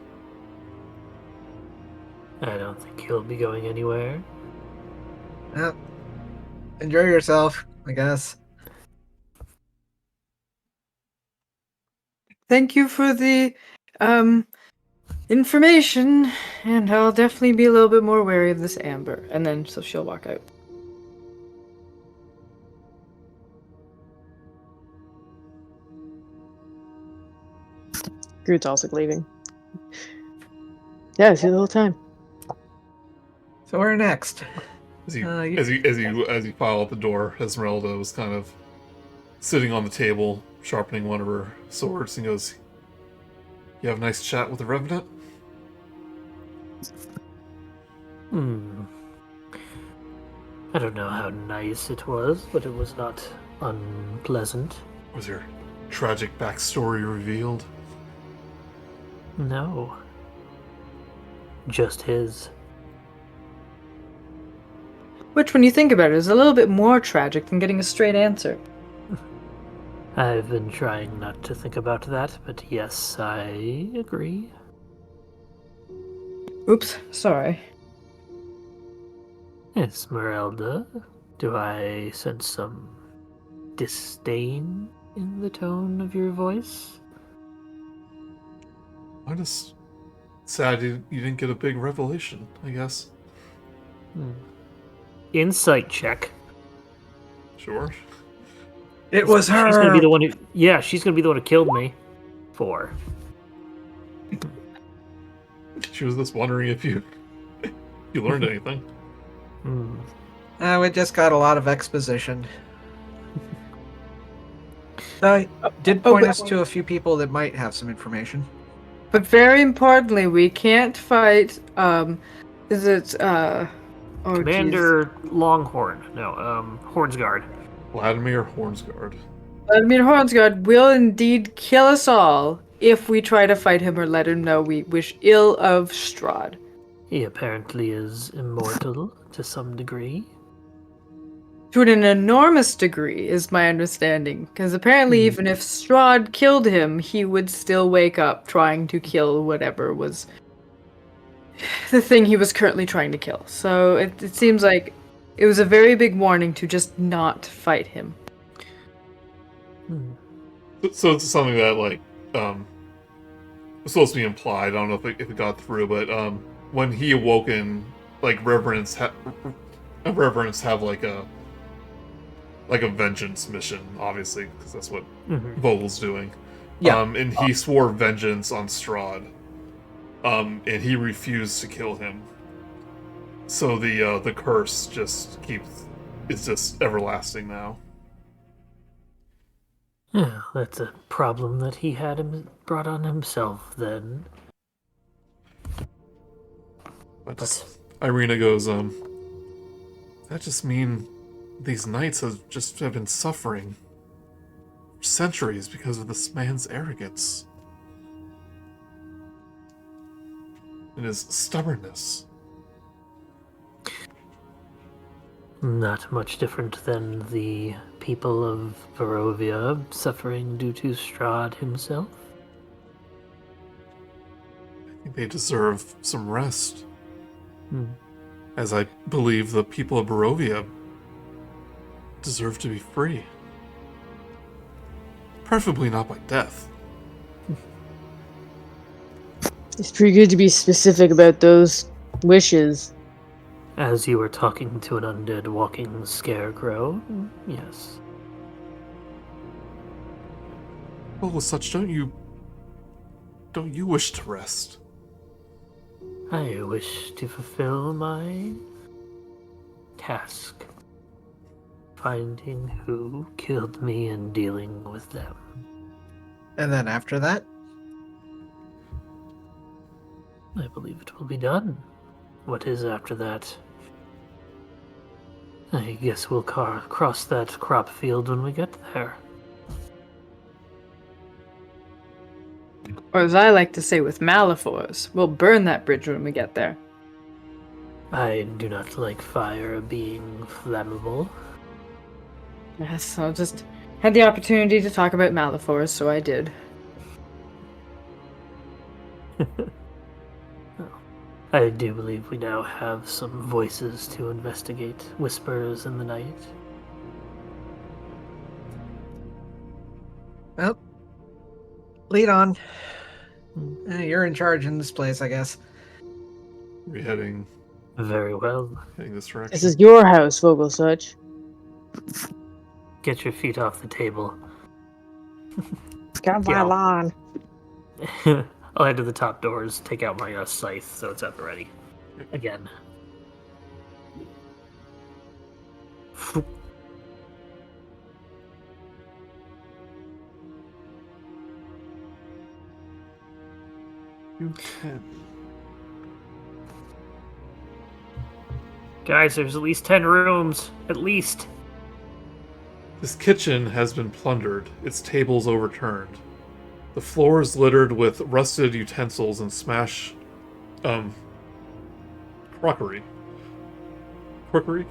I don't think he'll be going anywhere. Well, enjoy yourself, I guess. Thank you for the information, and I'll definitely be a little bit more wary of this amber. And then so she'll walk out. Grude's also leaving. Yeah, it's here the whole time. So where next? As you You- as you file out the door, Esmeralda was kind of sitting on the table, sharpening one of her swords, and goes, "You have a nice chat with the Revenant?" I don't know how nice it was, but it was not unpleasant. Was your tragic backstory revealed? No. Just his. Which, when you think about it, is a little bit more tragic than getting a straight answer. I've been trying not to think about that, but yes, I agree. Oops, sorry. Esmeralda, do I sense some disdain in the tone of your voice? I'm just sad you didn't get a big revelation, I guess. Insight check. Sure. It was her. She's gonna be the one who. Yeah, she's gonna be the one who killed me. 4. She was just wondering if you learned anything. We just got a lot of exposition. Did point us to a few people that might have some information. But very importantly, we can't fight, is it, Commander Longhorn. No, Hornsguard. Vladimir Hornsguard. Vladimir Hornsguard will indeed kill us all if we try to fight him or let him know we wish ill of Strahd. He apparently is immortal to some degree. To an enormous degree, is my understanding. Because apparently, even if Strahd killed him, he would still wake up trying to kill whatever was the thing he was currently trying to kill. So it seems like it was a very big warning to just not fight him. So it's something that, like, was supposed to be implied. I don't know if it got through, but when he awoken, like, reverends have like a vengeance mission, obviously, because that's what Vogel's doing. Yeah. And he swore vengeance on Strahd. And he refused to kill him. So the curse is just everlasting now. Yeah, that's a problem that he had brought on himself then. But Irina goes, that just mean these knights have been suffering for centuries because of this man's arrogance and his stubbornness. Not much different than the people of Barovia suffering due to Strahd himself. I think they deserve some rest. As I believe the people of Barovia deserve to be free. Preferably not by death. It's pretty good to be specific about those wishes. As you were talking to an undead walking scarecrow, yes. Well, as such, don't you wish to rest? I wish to fulfill my task. Finding who killed me and dealing with them. And then after that? I believe it will be done. What is after that? I guess we'll cross that crop field when we get there. Or as I like to say with Malifaux, we'll burn that bridge when we get there. I do not like fire being flammable. Yes, I just had the opportunity to talk about Malifaux, so I did. I do believe we now have some voices to investigate. Whispers in the night. Well, lead on. You're in charge in this place, I guess. We're heading Very well. this direction. This is your house, Vogelsuch. Get your feet off the table. Got my Yeah. lawn. I'll head to the top doors, take out my scythe so it's at the ready. Again. You can. Guys, there's at least 10 rooms. At least. This kitchen has been plundered, its tables overturned. The floor is littered with rusted utensils and smashed, crockery. Crockery?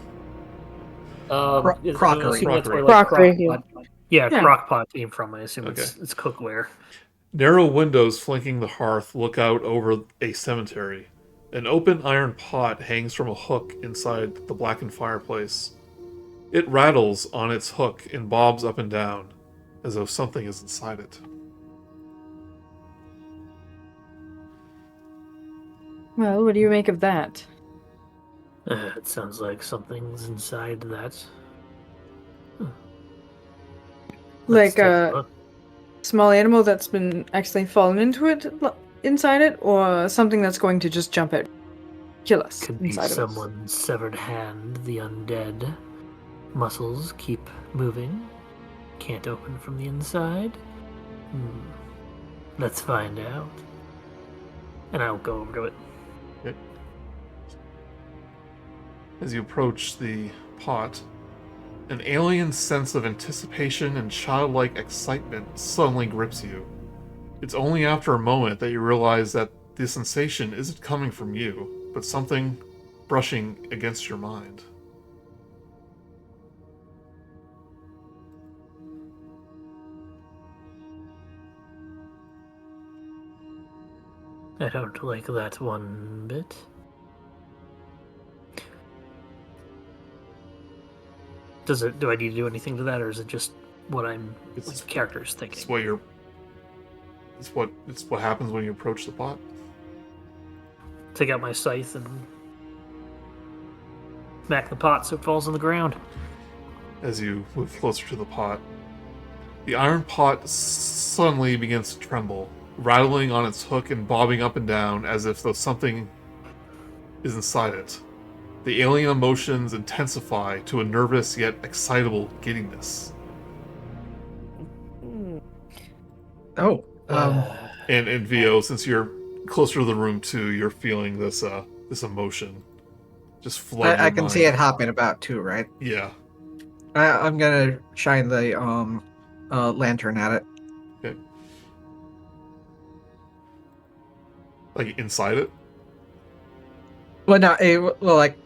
Crockery. Crockery, yeah. Yeah, Yeah. crockpot came from. I assume Okay. it's cookware. Narrow windows flanking the hearth look out over a cemetery. An open iron pot hangs from a hook inside the blackened fireplace. It rattles on its hook and bobs up and down, as though something is inside it. Well, what do you make of that? It sounds like something's inside that. Like take a look. small animal that's been actually fallen into it, inside it, or something that's going to just jump out, kill us Could be inside of us? someone's severed hand. The undead muscles keep moving. Can't open from the inside. Let's find out. And I'll go over to it. As you approach the pot, an alien sense of anticipation and childlike excitement suddenly grips you. It's only after a moment that you realize that the sensation isn't coming from you, but something brushing against your mind. I don't like that one bit. Do I need to do anything to that, or is it just what I'm It's- the character's thinking? It's what happens when you approach the pot. Take out my scythe and Smack the pot so it falls on the ground. As you move closer to the pot, the iron pot suddenly begins to tremble, rattling on its hook and bobbing up and down as if though something is inside it. The alien emotions intensify to a nervous yet excitable giddiness. Oh, And VO, since you're closer to the room too, you're feeling this this emotion just flood your I can mind. see it hopping about too, right? Yeah. I'm gonna shine the lantern at it. Okay. Like inside it? Well, no, like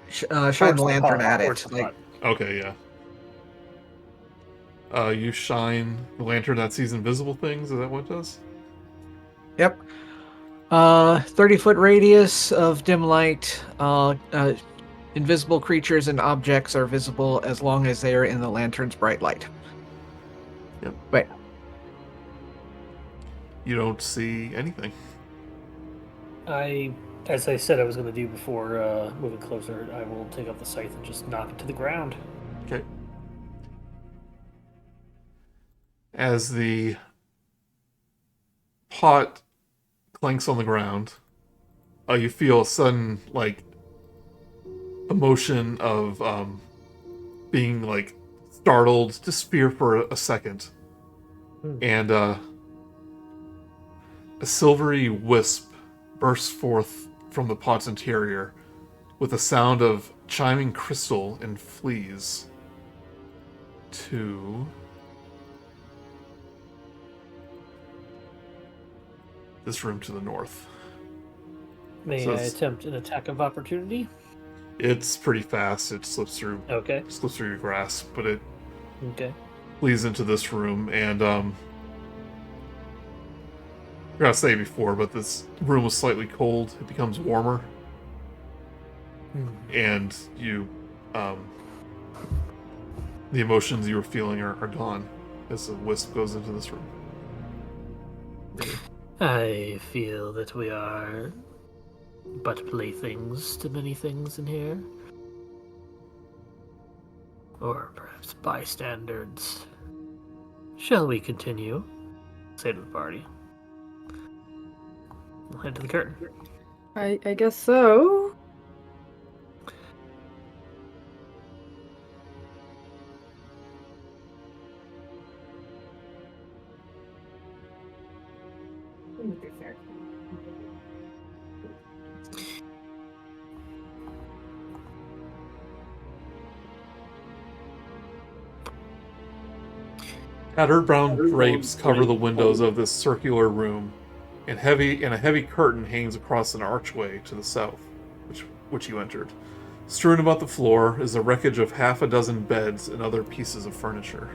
shine Towards the the lantern pot, at towards it. the Like, pot. Okay, yeah. You shine the lantern that sees invisible things. Is that what it does? yep. 30-foot radius of dim light. Invisible creatures and objects are visible as long as they are in the lantern's bright light. Yep. Wait. You don't see anything. As I said I was going to do before moving closer, I will take up the scythe and just knock it to the ground. Okay. As the pot clanks on the ground, you feel a sudden, like, emotion of being, like, startled, just fear for a second. And a silvery wisp bursts forth from the pot's interior with a sound of chiming crystal and flees to this room to the north. May So I it's- attempt an attack of opportunity? It's pretty fast. It slips through Okay. your grasp, but it Okay. flees into this room. And I forgot to say before, but this room was slightly cold. It becomes warmer, and you, the emotions you were feeling are gone as the wisp goes into this room. I feel that we are but playthings to many things in here. Or perhaps bystanders. Shall we continue? Say to the party. We'll head to the curtain. I guess so. Tattered brown drapes cover the windows of this circular room, and a heavy curtain hangs across an archway to the south, which you entered. Strewn about the floor is the wreckage of half a dozen beds and other pieces of furniture.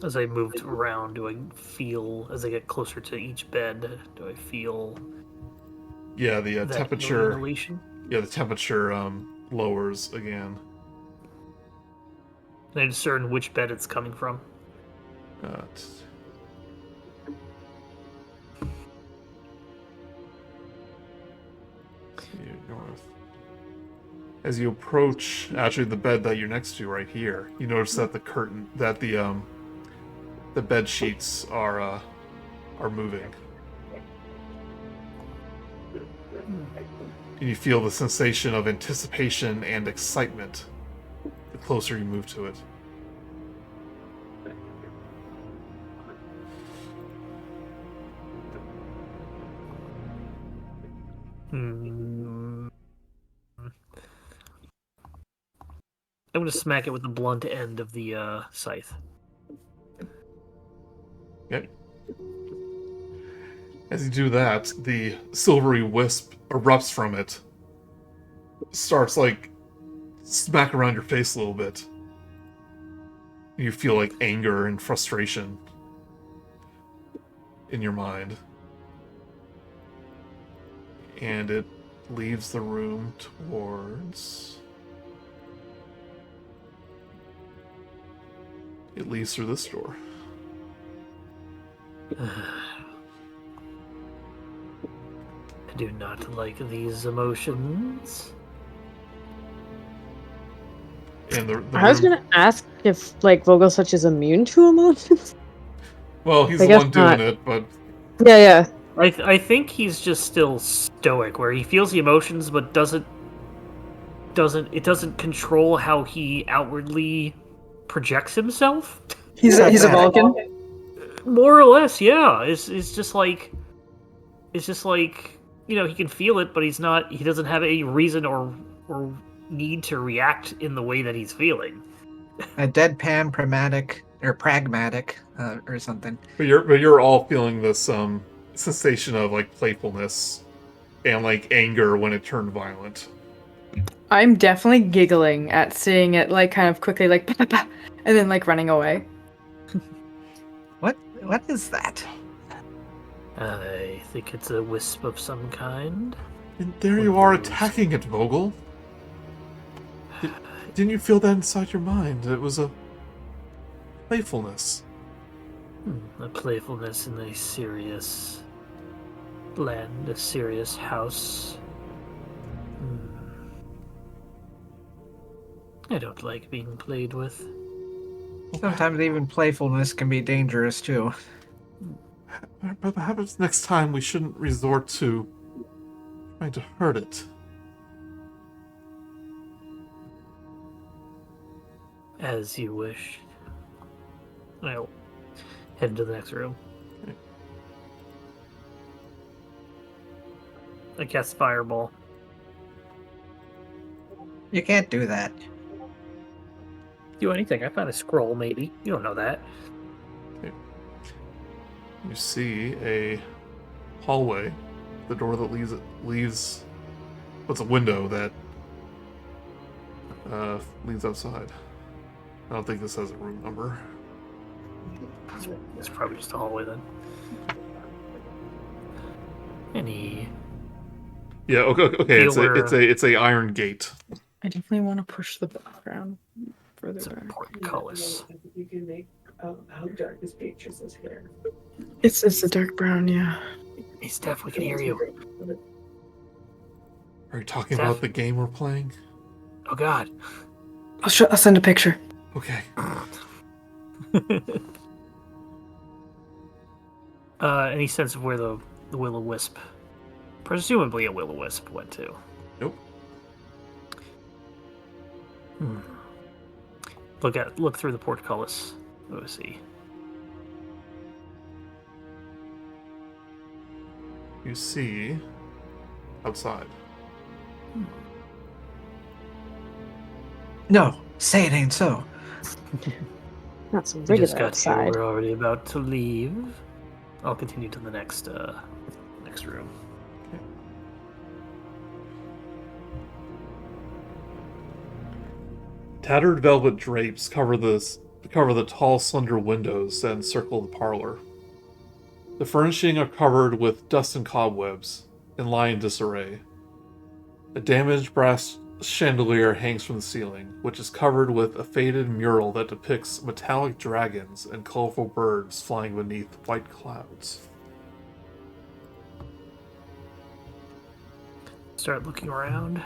As I moved around, do I feel, as I get closer to each bed, do I feel Yeah, the that temperature. elation? Yeah, the temperature lowers again. Can I discern which bed it's coming from? T- North. As you approach, actually, the bed that you're next to right here, you notice that the bed sheets are moving. And you feel the sensation of anticipation and excitement the closer you move to it. I'm going to smack it with the blunt end of the scythe. Okay. As you do that, the silvery wisp erupts from it. Starts, like, smack around your face a little bit. You feel, like, anger and frustration in your mind. And it leaves the room towards... It leads through this door. I do not like these emotions. And the I was room. gonna ask if like Vogelsuch is immune to emotions. Well, he's I the guess one doing not. it, but Yeah. I think he's just still stoic, where he feels the emotions but doesn't control how he outwardly projects himself. He's a Pragmatic. Vulcan. More or less, yeah. It's just like he can feel it, but he doesn't have any reason or need to react in the way that he's feeling. A deadpan, pragmatic, or something. you're all feeling this sensation of like playfulness and like anger when it turned violent. I'm definitely giggling at seeing it, like, kind of quickly, like, "Bah, bah, bah," and then, like, running away. What is that? I think it's a wisp of some kind. And there One you of are those. attacking it, Vogel. Didn't you feel that inside your mind? It was a playfulness. A playfulness in a serious land, a serious house. I don't like being played with. Sometimes even playfulness can be dangerous too. But perhaps next time we shouldn't resort to trying to hurt it. As you wish. I'll head into the next room. Okay. I cast Fireball. You can't do that. Do anything. I found a scroll, maybe. You don't know that. You see a hallway, the door that leads. What's a window that leads outside. I don't think this has a room number. It's probably just a hallway then. Any Yeah. Okay. Feel It's a iron gate. I definitely want to push the background further it's a back. portcullis. You can make how dark this picture is here. It's a dark brown, yeah. Hey Steph, we can hear you. Are you talking Steph? about the game we're playing? Oh god. I'll send a picture. Okay. Any sense of where the will-o-wisp, presumably a will-o-wisp, went to? Nope. Look through the portcullis. Let's see. You see outside. No, say it ain't so. Not some We regular just got outside. here. We're already about to leave. I'll continue to the next room. Tattered velvet drapes cover the tall, slender windows that encircle the parlor. The furnishing are covered with dust and cobwebs and lie in disarray. A damaged brass chandelier hangs from the ceiling, which is covered with a faded mural that depicts metallic dragons and colorful birds flying beneath white clouds. Start looking around.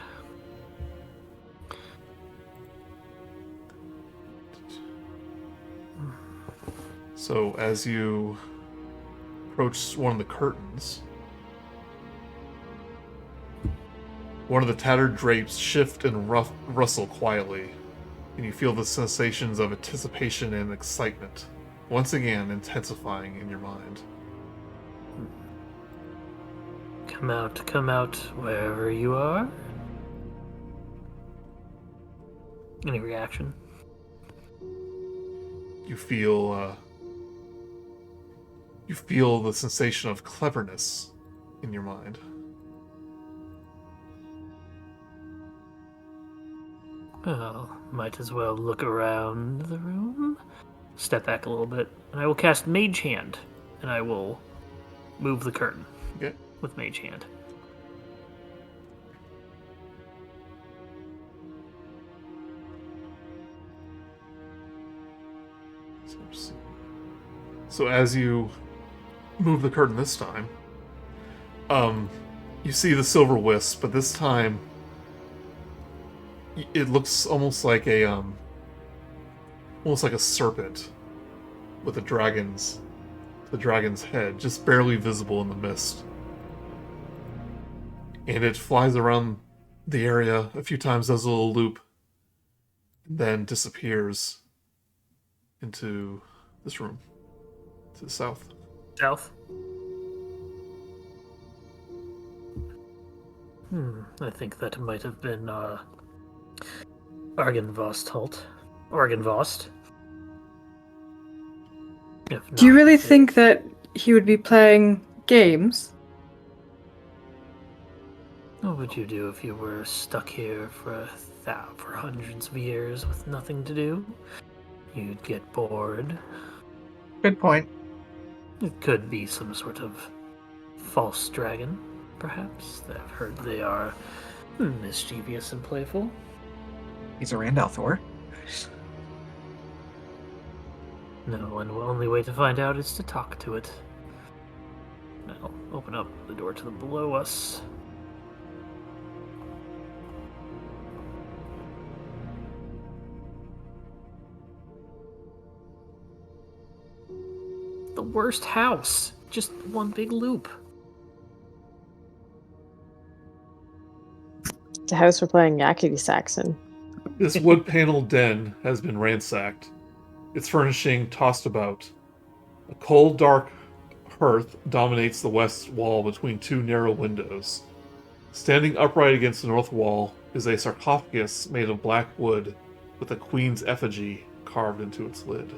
So as you approach one of the curtains, one of the tattered drapes shift and rustle quietly, and you feel the sensations of anticipation and excitement, once again intensifying in your mind. Come out, wherever you are. Any reaction? You feel the sensation of cleverness in your mind. Well, might as well look around the room. Step back a little bit, and I will cast Mage Hand, and I will move the curtain Okay. with Mage Hand. So as you move the curtain this time, You see the silver wisp, but this time it looks almost like a serpent with the dragon's head, just barely visible in the mist. And it flies around the area a few times, does a little loop, and then disappears into this room to the south. South? I think that might have been Argynvostholt. Argynvost. Do you really think that he would be playing games? What would you do if you were stuck here for hundreds of years with nothing to do? You'd get bored. Good point. It could be some sort of false dragon, perhaps. I've heard they are mischievous and playful. He's a Randalthor. No, and the only way to find out is to talk to it. Now, open up the door to the below us. The worst house. Just one big loop. It's a house we're playing Yakety Saxon. This wood-paneled den has been ransacked, its furnishing tossed about. A cold, dark hearth dominates the west wall between two narrow windows. Standing upright against the north wall is a sarcophagus made of black wood with a queen's effigy carved into its lid.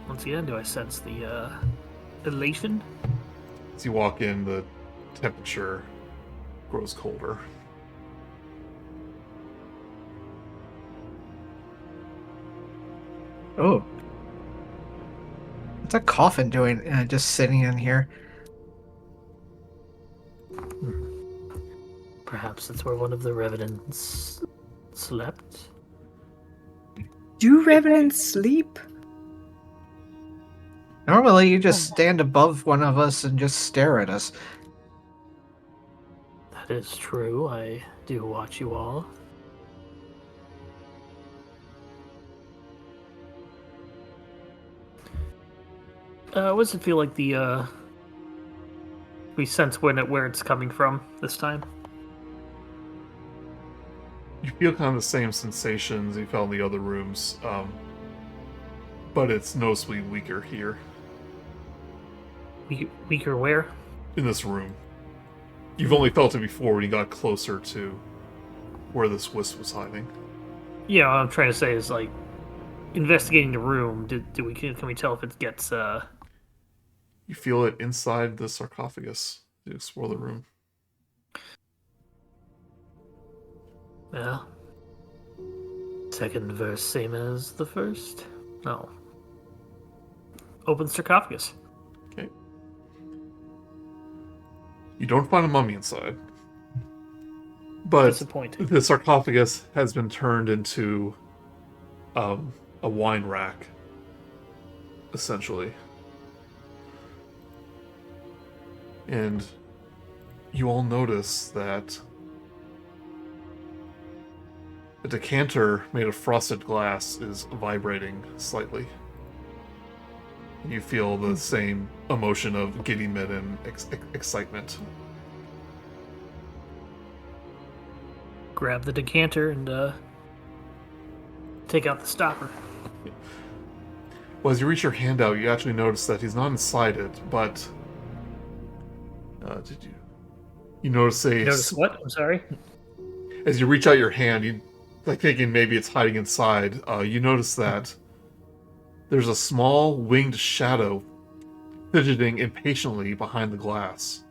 Once again, do I sense the elation? As you walk in, the temperature grows colder. Oh. What's that coffin doing just sitting in here? Perhaps that's where one of the revenants slept? Do revenants sleep? Normally you just stand above one of us and just stare at us. That is true. I do watch you all. What does it feel like we sense where it's coming from this time? You feel kind of the same sensations you felt in the other rooms, but it's noticeably weaker here. Weaker where? In this room. You've only felt it before when you got closer to where this wisp was hiding. Yeah, what I'm trying to say is, like, investigating the room, can we tell if it gets, You feel it inside the sarcophagus. You explore the room. Well, second verse same as the first? No. Open sarcophagus. Okay. You don't find a mummy inside. But Disappointing. the sarcophagus has been turned into a wine rack, essentially. And you all notice that the decanter made of frosted glass is vibrating slightly. You feel the same emotion of giddiness and excitement. Grab the decanter and take out the stopper. Well, as you reach your hand out, you actually notice that he's not inside it, but did you? You notice Notice what? I'm sorry. As you reach out your hand, you like thinking maybe it's hiding inside. You notice that there's a small winged shadow fidgeting impatiently behind the glass,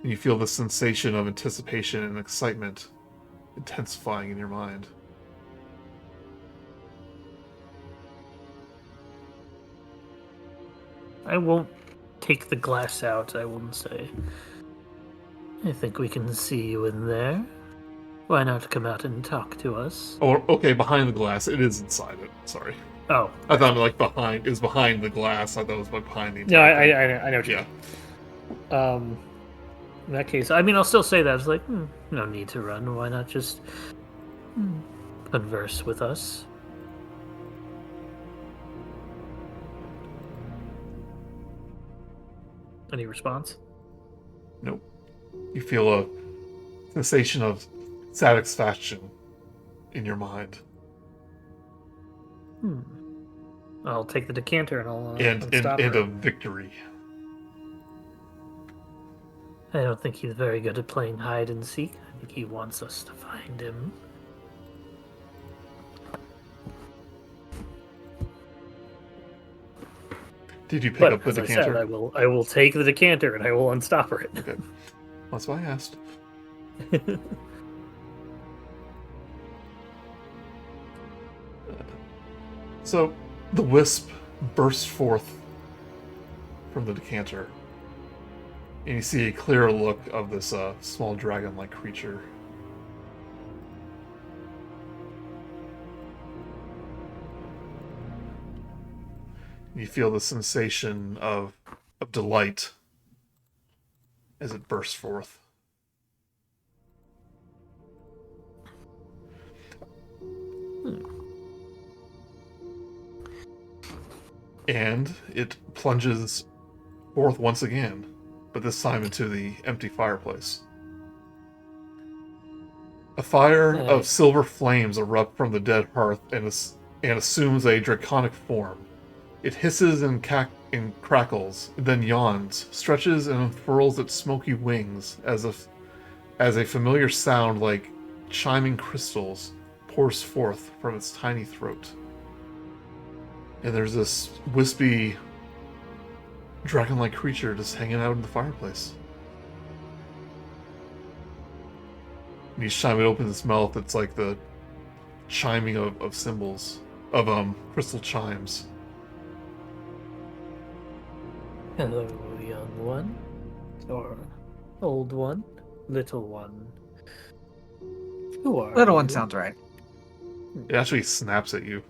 and you feel the sensation of anticipation and excitement intensifying in your mind. I won't take the glass out, I wouldn't say. I think we can see you in there. Why not come out and talk to us? Oh, okay, behind the glass. It is inside it. Sorry. Oh, I thought like behind is behind the glass. I thought it was like behind the. no, Entire thing. I know what you Yeah. mean. In that case, I mean, I'll still say that. It's like, no need to run. Why not just converse with us? Any response? Nope. You feel a sensation of satisfaction in your mind, I'll take the decanter and I'll and unstop and her. a victory. I don't think he's very good at playing hide and seek. I think he wants us to find him. Did you pick But up the as I decanter? said, I will take the decanter and I will unstop it. Okay. That's why I asked. So, the wisp bursts forth from the decanter, and you see a clearer look of this small dragon-like creature. You feel the sensation of delight as it bursts forth. And it plunges forth once again, but this time into the empty fireplace. A fire of silver flames erupt from the dead hearth and assumes a draconic form. It hisses and crackles, then yawns, stretches and unfurls its smoky wings as a familiar sound like chiming crystals pours forth from its tiny throat. And there's this wispy, dragon-like creature just hanging out in the fireplace. And each time it opens its mouth, it's like the chiming of cymbals, of crystal chimes. Hello, young one. Or old one. Little one. Who are Little one you? sounds right. It actually snaps at you.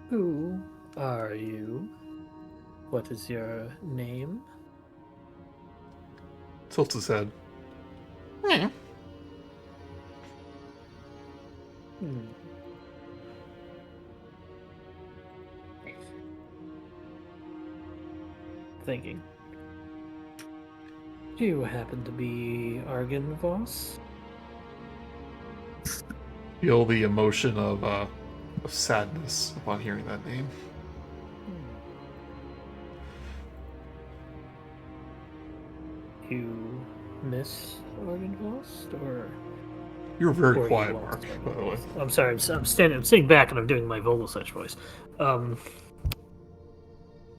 Who are you? What is your name? Tilts his head. Thinking. Do you happen to be Argynvostholt? Feel the emotion of sadness upon hearing that name. You miss Argynvostholt, or You're very or quiet, you lost Mark, by the way. Argynvostholt? I'm sorry. I'm sitting back and I'm doing my Vogelsuch voice. And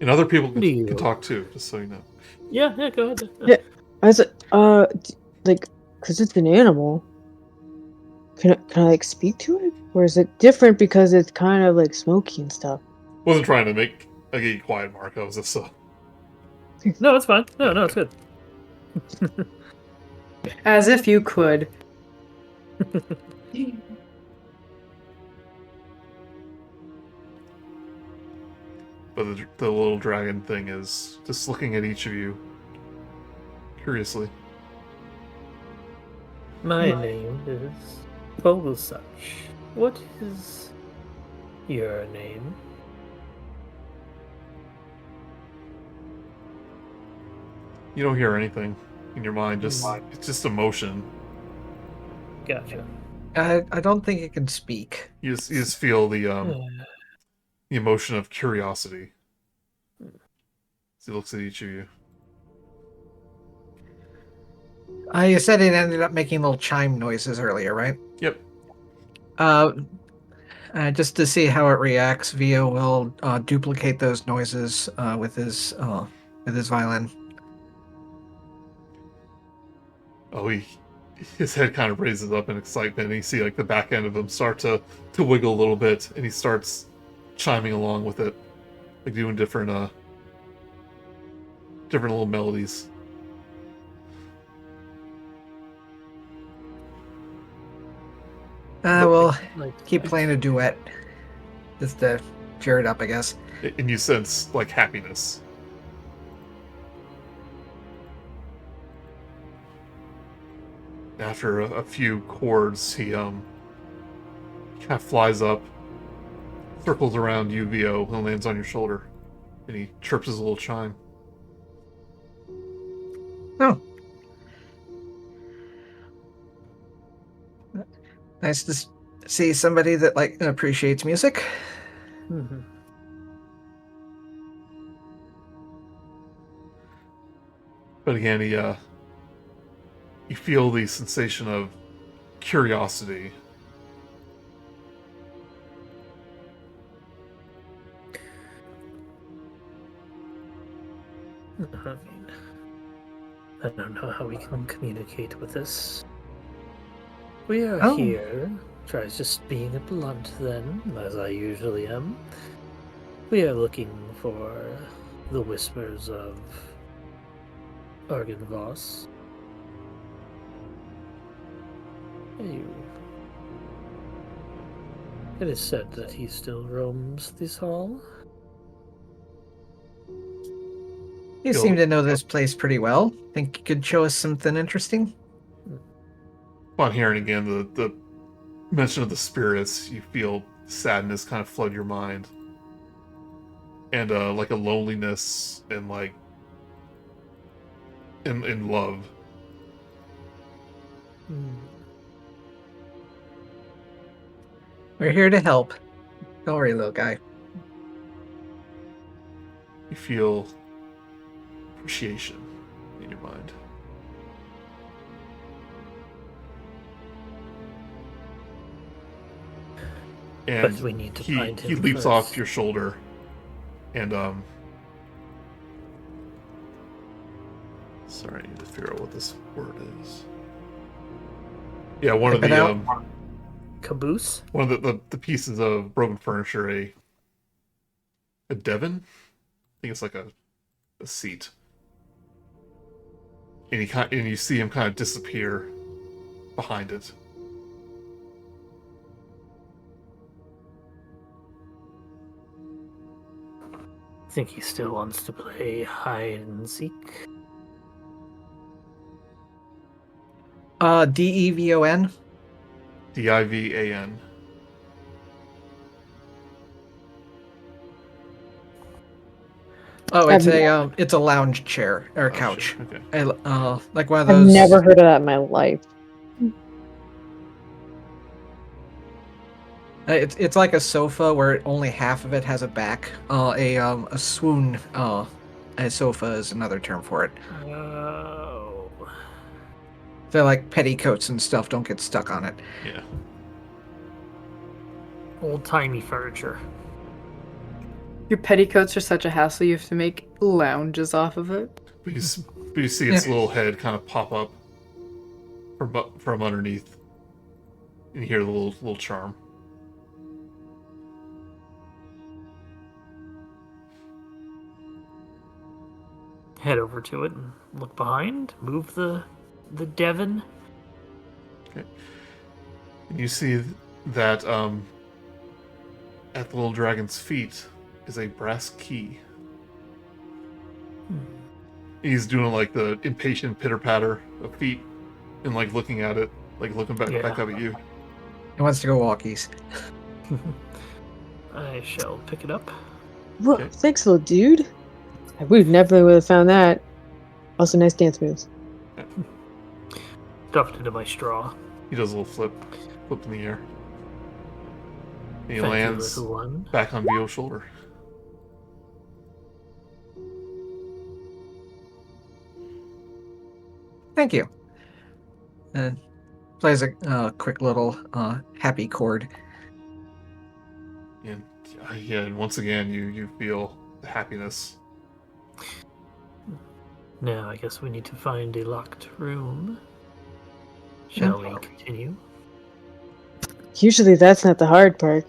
other people Do can you- talk too, just so you know. Yeah, go ahead. Yeah. I said, like, because it's an animal. Can I like speak to it, or is it different because it's kind of like smoky and stuff? Wasn't trying to make a quiet, Mark. I was just No, it's fine. No, it's good. As if you could. But the little dragon thing is just looking at each of you curiously. My name is Vogelsuch. What is your name? You don't hear anything in your mind. Just it's just emotion. Gotcha. I don't think it can speak. You just feel the emotion of curiosity. As he looks at each of you. You said it ended up making little chime noises earlier, right? Yep. Just to see how it reacts, Vio will duplicate those noises with his violin. Oh, his head kind of raises up in excitement, and you see like the back end of him start to wiggle a little bit, and he starts chiming along with it, like doing different little melodies. We'll Like, keep playing a duet. Just to cheer it up, I guess. And you sense like happiness. After a few chords, he kind of flies up, circles around you, Vio, and lands on your shoulder. And he chirps his little chime. Oh. Nice to see somebody that appreciates music. mhm. But again, you feel the sensation of curiosity. I mean, I don't know how we can communicate with this. We are Oh. here. Try just being blunt then, as I usually am. We are looking for the whispers of Argynvostholt. It is said that he still roams this hall. You seem to know this place pretty well. Think you could show us something interesting? Upon hearing again the mention of the spirits, you feel sadness kind of flood your mind. And like a loneliness and like in love. We're here to help. Don't worry, little guy. You feel appreciation in your mind. And But we need to he find him leaps first. off your shoulder and sorry, I need to figure out what this word is. Yeah, one of Type it the out. Caboose? one of the pieces of broken furniture, a Devon? I think it's like a seat. And you see him kind of disappear behind it. I think he still wants to play hide and seek. Devon. Divan. Oh, it's a lounge chair or a couch. Sure. Okay. Like one of I've those. never heard of that in my life. It's like a sofa where only half of it has a back. A swoon. A sofa is another term for it. Oh. They're like petticoats and stuff. Don't get stuck on it. Yeah. Old-timey furniture. Your petticoats are such a hassle, you have to make lounges off of it. But you see its little head kind of pop up from underneath. And you hear the little charm. Head over to it and look behind. Move the Devon. Okay. And you see that at the little dragon's feet is a brass key. He's doing like the impatient pitter patter of feet and like looking at it, like looking back up at you. He wants to go walkies. I shall pick it up. Whoa, Okay. thanks, little dude. We never would have found that. Also, nice dance moves. Stuffed into my straw. He does a little flip in the air. And he Thank you, lands little one. back on Vio's shoulder. Thank you. And plays a quick little happy chord. And yeah, and once again you feel the happiness. Now I guess we need to find a locked room. Shall we continue? Usually that's not the hard part.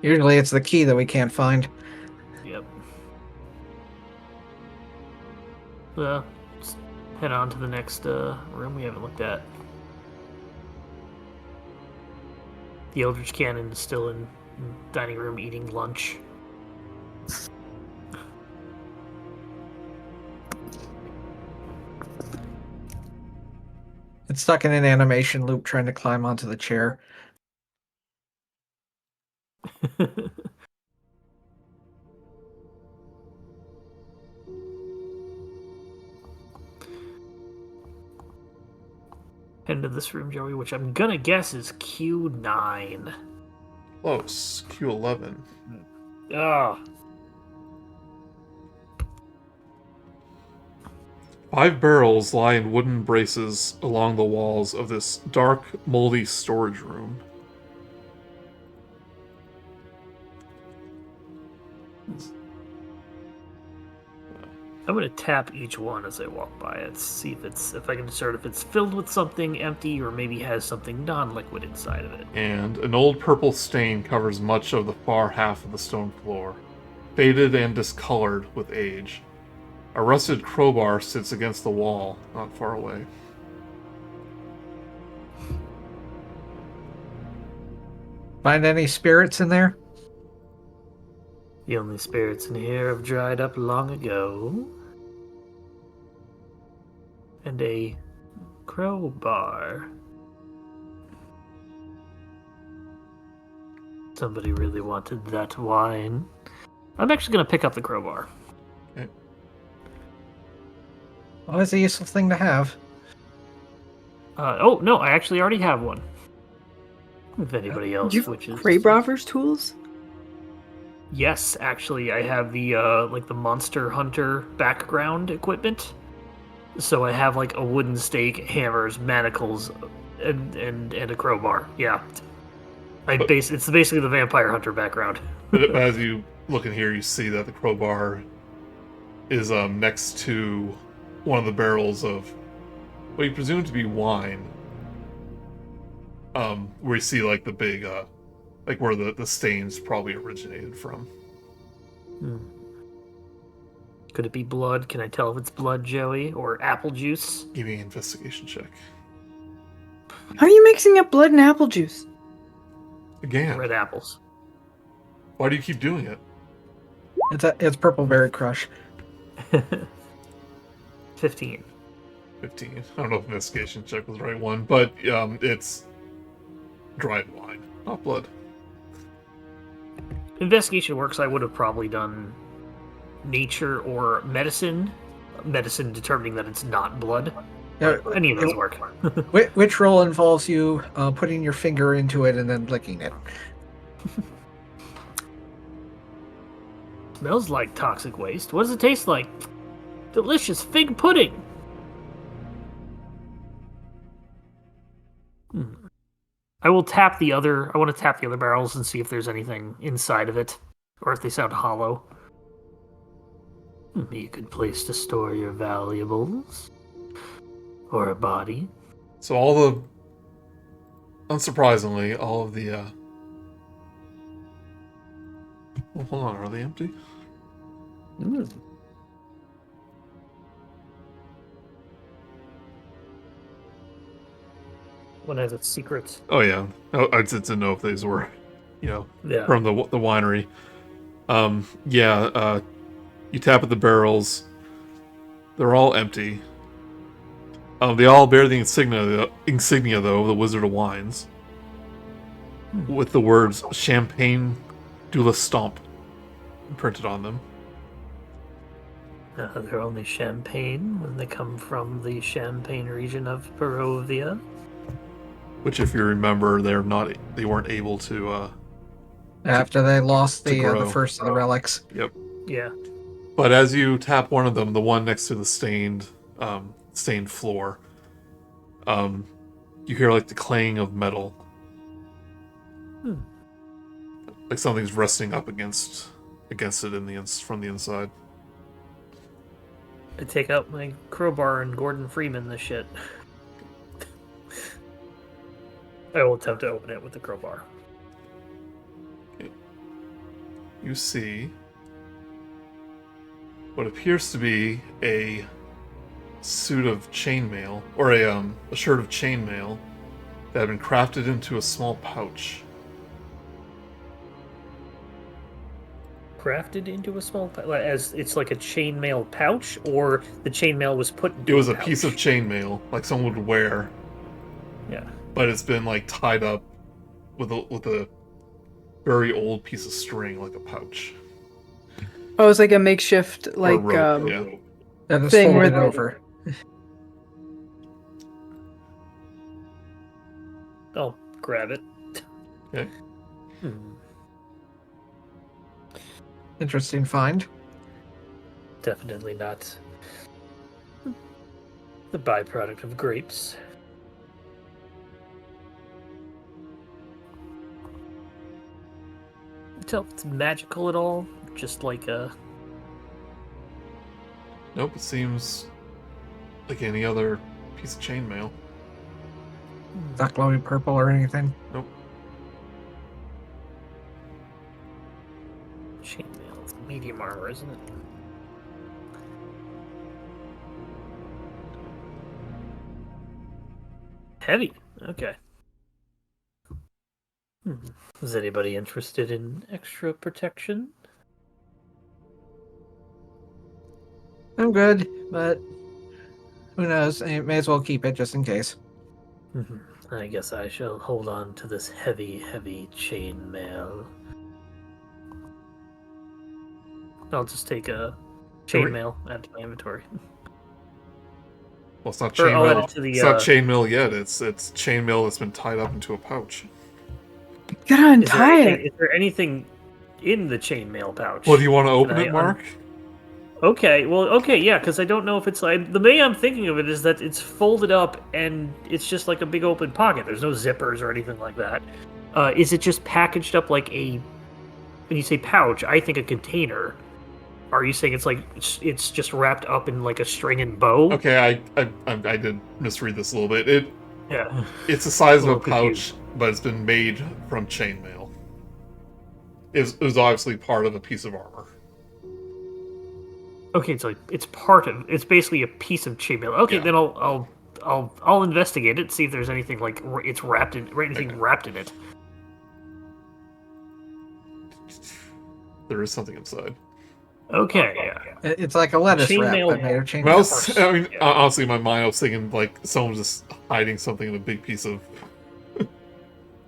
Usually it's the key that we can't find. Yep. Well, let's head on to the next room we haven't looked at. The Eldritch Cannon is still in dining room eating lunch. It's stuck in an animation loop trying to climb onto the chair. Head into this room, Joey, which I'm gonna guess is Q9. Close. Q11. Ah, 5 barrels lie in wooden braces along the walls of this dark, moldy storage room. I'm gonna tap each one as I walk by it, see if I can discern if it's filled with something empty or maybe has something non-liquid inside of it. And an old purple stain covers much of the far half of the stone floor, faded and discolored with age. A rusted crowbar sits against the wall, not far away. Find any spirits in there? The only spirits in here have dried up long ago. And a crowbar. Somebody really wanted that wine. I'm actually going to pick up the crowbar. Well, it's a useful thing to have. Oh, no, I actually already have one. If anybody else You have wishes. Greybrother's tools? Yes, actually, I have the like the Monster Hunter background equipment. So I have like a wooden stake, hammers, manacles, and a crowbar. Yeah, it's basically the Vampire Hunter background. But as you look in here, you see that the crowbar is next to one of the barrels of what you presume to be wine. Where you see like the big, like where the stains probably originated from. Could it be blood? Can I tell if it's blood, Joey, or apple juice? Give me an investigation check. How are you mixing up blood and apple juice? Again, Red apples. why do you keep doing it? It's Purple Berry Crush. 15. 15. I don't know if investigation check was the right one, but it's dried wine, not blood. Investigation works. I would have probably done nature or medicine. Medicine determining that it's not blood. Yeah, Any of those work. which roll involves you putting your finger into it and then licking it? Smells like toxic waste. What does it taste like? Delicious fig pudding. I will tap the other. I want to tap the other barrels and see if there's anything inside of it, or if they sound hollow. Be a good place to store your valuables, or a body. So unsurprisingly, all of the well, hold on, are they empty? One has its secrets. Oh yeah, I just didn't know if these were, Yeah. from the winery. You tap at the barrels. They're all empty. They all bear the insignia though, of the Wizard of Wines, with the words "Champagne du la Stomp" printed on them. They're only champagne when they come from the Champagne region of Barovia. Which, if you remember, they weren't able to. After they lost to the grow. first of the relics. Yep. Yeah. But as you tap one of them, the one next to the stained floor, you hear like the clang of metal, like something's resting up against it from the inside. I take out my crowbar and Gordon Freeman this shit. I will attempt to open it with the crowbar. You see what appears to be a suit of chainmail, or a shirt of chainmail that had been crafted into a small pouch. Crafted into a small pouch? As it's like a chainmail pouch, or the chainmail was put into It was a pouch? piece of chainmail, like someone would wear, Yeah. but it's been like tied up with a very old piece of string, like a pouch. Oh, it's like a makeshift, Or a like, rope, yeah. And it's thing folded where- over. I'll grab it. Okay. Interesting find. Definitely not the byproduct of grapes. Tell if it's magical at all. Just like a. Nope, it seems like any other piece of chainmail. Not glowing purple or anything. Nope. Chainmail. It's medium armor, isn't it? Heavy. Okay. Is anybody interested in extra protection? I'm good, but who knows? I may as well keep it just in case. I guess I shall hold on to this heavy, heavy chainmail. I'll just take a chainmail out of my inventory. Well, it's not Or I'll add chainmail. it to the, It's not chainmail yet. It's chainmail that's been tied up into a pouch. gotta untie it. Is there anything in the chainmail pouch? Well, do you want to open I it, Mark? Okay, well, okay, yeah, because I don't know if it's like... The way I'm thinking of it is that it's folded up and it's just like a big open pocket. There's no zippers or anything like that. Is it just packaged up like a... When you say pouch, I think a container. Are you saying it's like it's just wrapped up in like a string and bow? Okay, I did misread this a little bit. Yeah. It's the size of a little pouch, confused. but it's been made from chainmail. It was obviously part of a piece of armor. Okay, it's like it's part of. It's basically a piece of chainmail. Okay, Yeah. then I'll investigate it. See if there's anything like it's wrapped in, or anything Okay. wrapped in it. There is something inside. Okay, yeah. It's like a lettuce wrap, Chainmail- but made of chainmail. Well, course. I mean, Yeah. honestly, in my mind, I was thinking like someone just hiding something in a big piece of.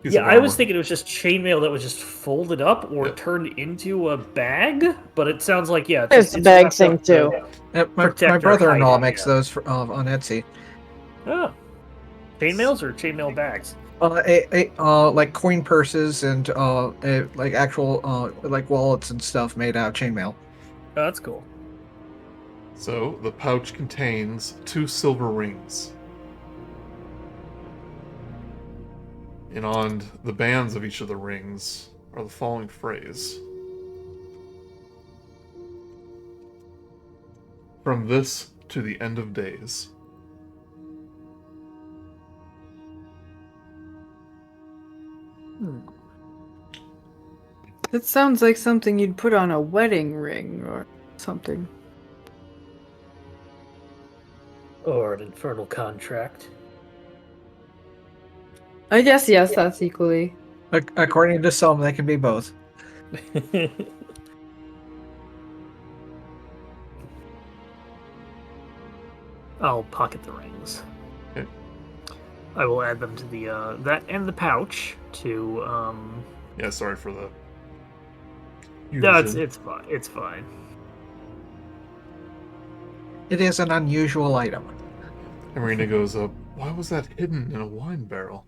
Yeah, of I was armor. thinking it was just chainmail that was just folded up or Yeah. turned into a bag, but it sounds like yeah, It's a bag wrapped thing, up to- too. Yep, my Protect or brother-in-law hide it, makes yeah. those on Etsy. Oh, chainmails or chainmail bags? Like coin purses and like actual like wallets and stuff made out of chainmail. Oh, that's cool. So the pouch contains 2 silver rings. And on the bands of each of the rings are the following phrase: "From this to the end of days." That sounds like something you'd put on a wedding ring or something. Or an infernal contract. I guess yes, that's equally. According to some, they can be both. I'll pocket the rings. Okay. I will add them to the that and the pouch to Yeah, sorry for the. No, confusion. it's fine. It's fine. It is an unusual item. And Marina goes up. Why was that hidden in a wine barrel?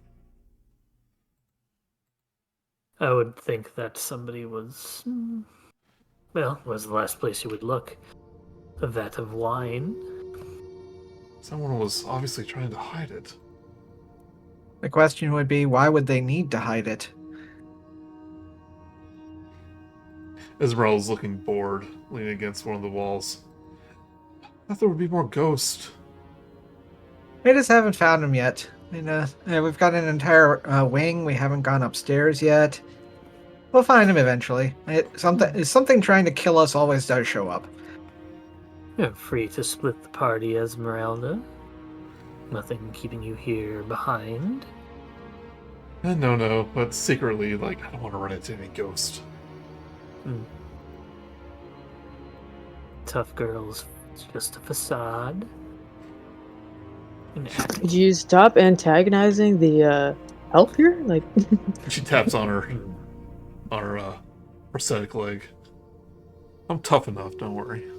I would think that somebody was well, was the last place you would look. A vat of wine. Someone was obviously trying to hide it. The question would be, why would they need to hide it? Esmeralda's looking bored, leaning against one of the walls. I thought there would be more ghosts. We just haven't found them yet. We've got an entire wing. We haven't gone upstairs yet. We'll find them eventually. Something trying to kill us always does show up. You're free to split the party, Esmeralda. Nothing keeping you here behind. No, but secretly, I don't want to run into any ghost. Tough girls, it's just a facade. Could you stop antagonizing the elf here? She taps on her prosthetic leg. I'm tough enough, don't worry.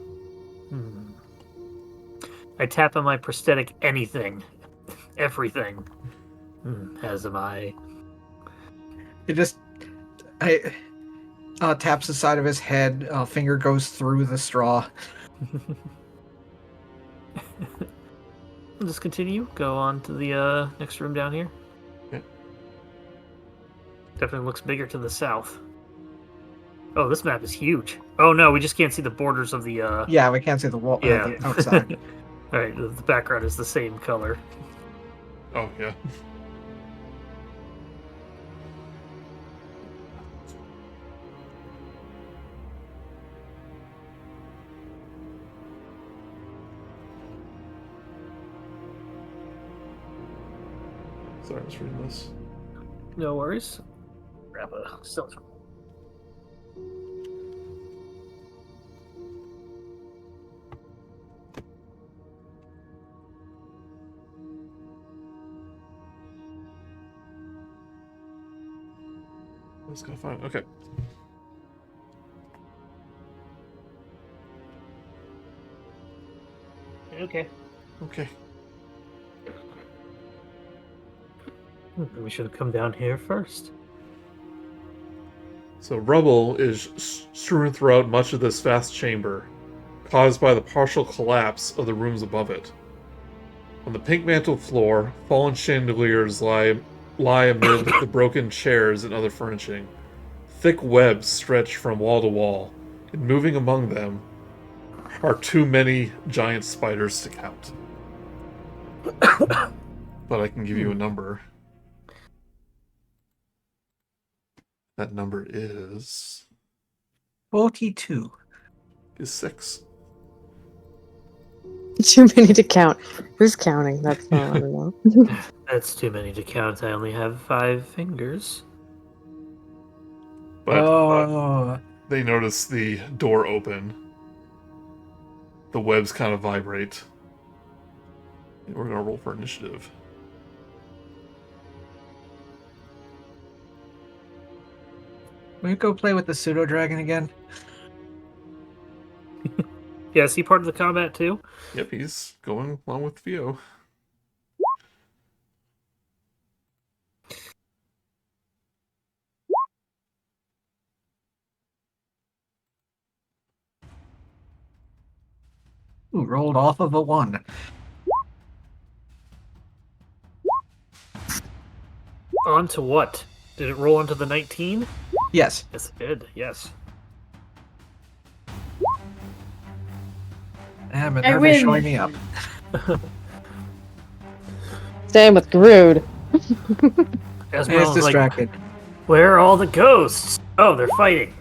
I tap on my prosthetic anything. Everything. As am I. It just taps the side of his head. Finger goes through the straw. We'll just continue. Go on to the next room down here. Yeah. Definitely looks bigger to the south. Oh, this map is huge. Oh no, we just can't see the borders of the... Yeah, we can't see the wall. Yeah. The outside. Alright, the background is the same color. Oh, yeah. Sorry, I was reading this. No worries. Grab a silver. Let's go find. Okay. Okay. Okay. We should have come down here first. So rubble is strewn throughout much of this vast chamber, caused by the partial collapse of the rooms above it. On the pink mantled floor, fallen chandeliers lie amid the broken chairs and other furnishing. Thick webs stretch from wall to wall, and moving among them are too many giant spiders to count. But I can give you a number. That number is 42. 6. Too many to count. Who's counting? That's not I don't know. That's too many to count. I only have 5 fingers. But they notice the door open. The webs kind of vibrate. And we're going to roll for initiative. Will you go play with the pseudo dragon again? Yeah, is he part of the combat too? Yep, he's going along with Theo. Ooh, rolled off of a 1. On to what? Did it roll onto the 19? Yes. Yes, it did. Yes. And Minerva's win. showing me up. Same with Grude. He's Esmeralda's like, distracted. where are all the ghosts? Oh, they're fighting.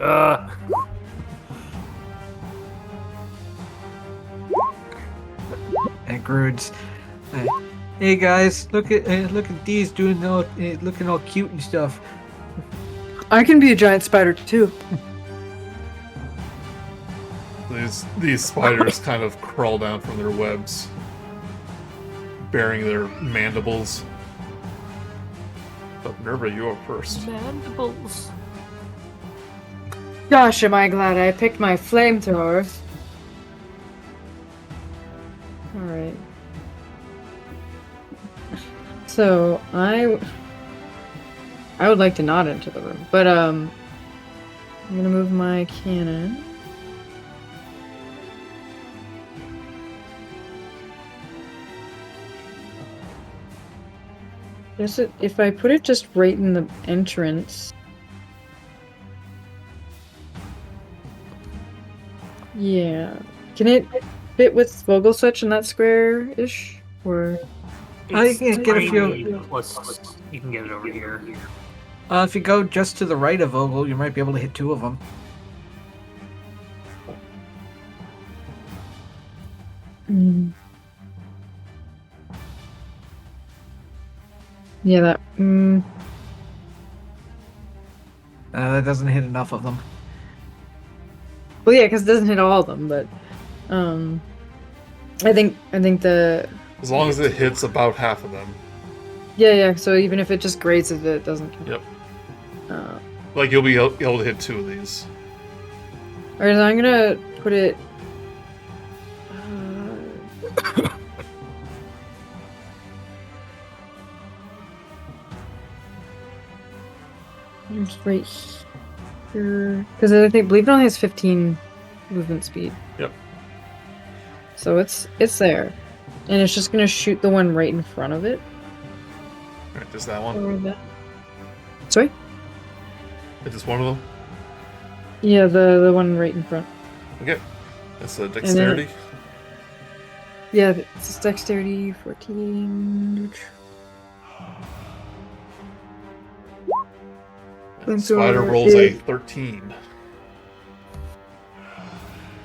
And Grude's, hey guys, look at these doing all, looking all cute and stuff. I can be a giant spider too. These spiders kind of crawl down from their webs, bearing their mandibles. But Minerva, you are first. Mandibles. Gosh, am I glad I picked my flamethrower. Alright. So, I would like to not enter the room, but I'm gonna move my cannon. If I put it just right in the entrance. Yeah. Can it fit with Vogelsuch in that square-ish? Or... I can get a few. Tiny plus, you can get it over here. If you go just to the right of Vogel, you might be able to hit 2 of them. Mm. Yeah, that. That doesn't hit enough of them. Well, yeah, because it doesn't hit all of them, but I think the As long as it hits about half of them. yeah. So even if it just grazes it, it doesn't count. Yep. Uh, Like, you'll be able to hit 2 of these. Alright, so I'm gonna put it. It's right here. Because I believe it only has 15 movement speed. Yep. So it's there. And it's just gonna shoot the one right in front of it. Alright, just that one. Or that. Sorry? Hit just one of them. Yeah, the one right in front. Okay. That's a dexterity. Yeah, it's dexterity 14. Spider rolls a 13.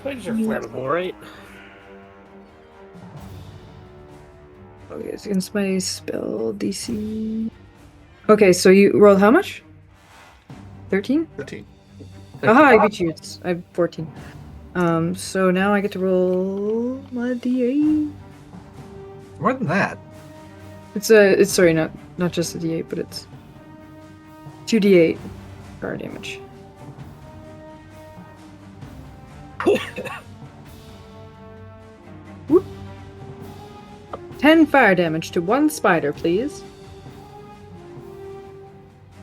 Spiders are flammable, right? Okay, it's against my spell DC. Okay, so you rolled how much? 13? 13. Aha, I beat you. I have 14. So now I get to roll my D8. More than that. It's sorry, not just a D8, but it's 2d8 fire damage. Whoop. 10 fire damage to one spider, please.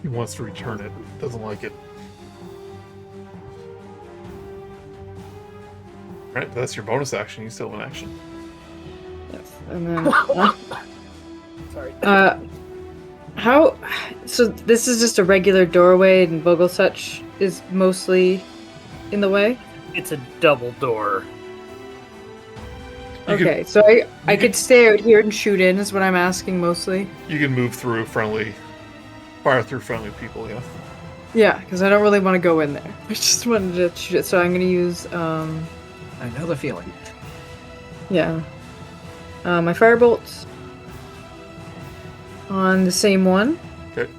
He wants to return it. Doesn't like it. Alright, that's your bonus action. You still have an action. Yes, and then Sorry. how? So this is just a regular doorway, and Vogelsuch is mostly in the way. It's a double door. You Okay, so I could stay out here and shoot in, is what I'm asking mostly. You can move through fire through friendly people, yeah. Yeah, because I don't really want to go in there. I just wanted to shoot it, so I'm going to use, I know the feeling. yeah, my firebolts on the same one. Okay.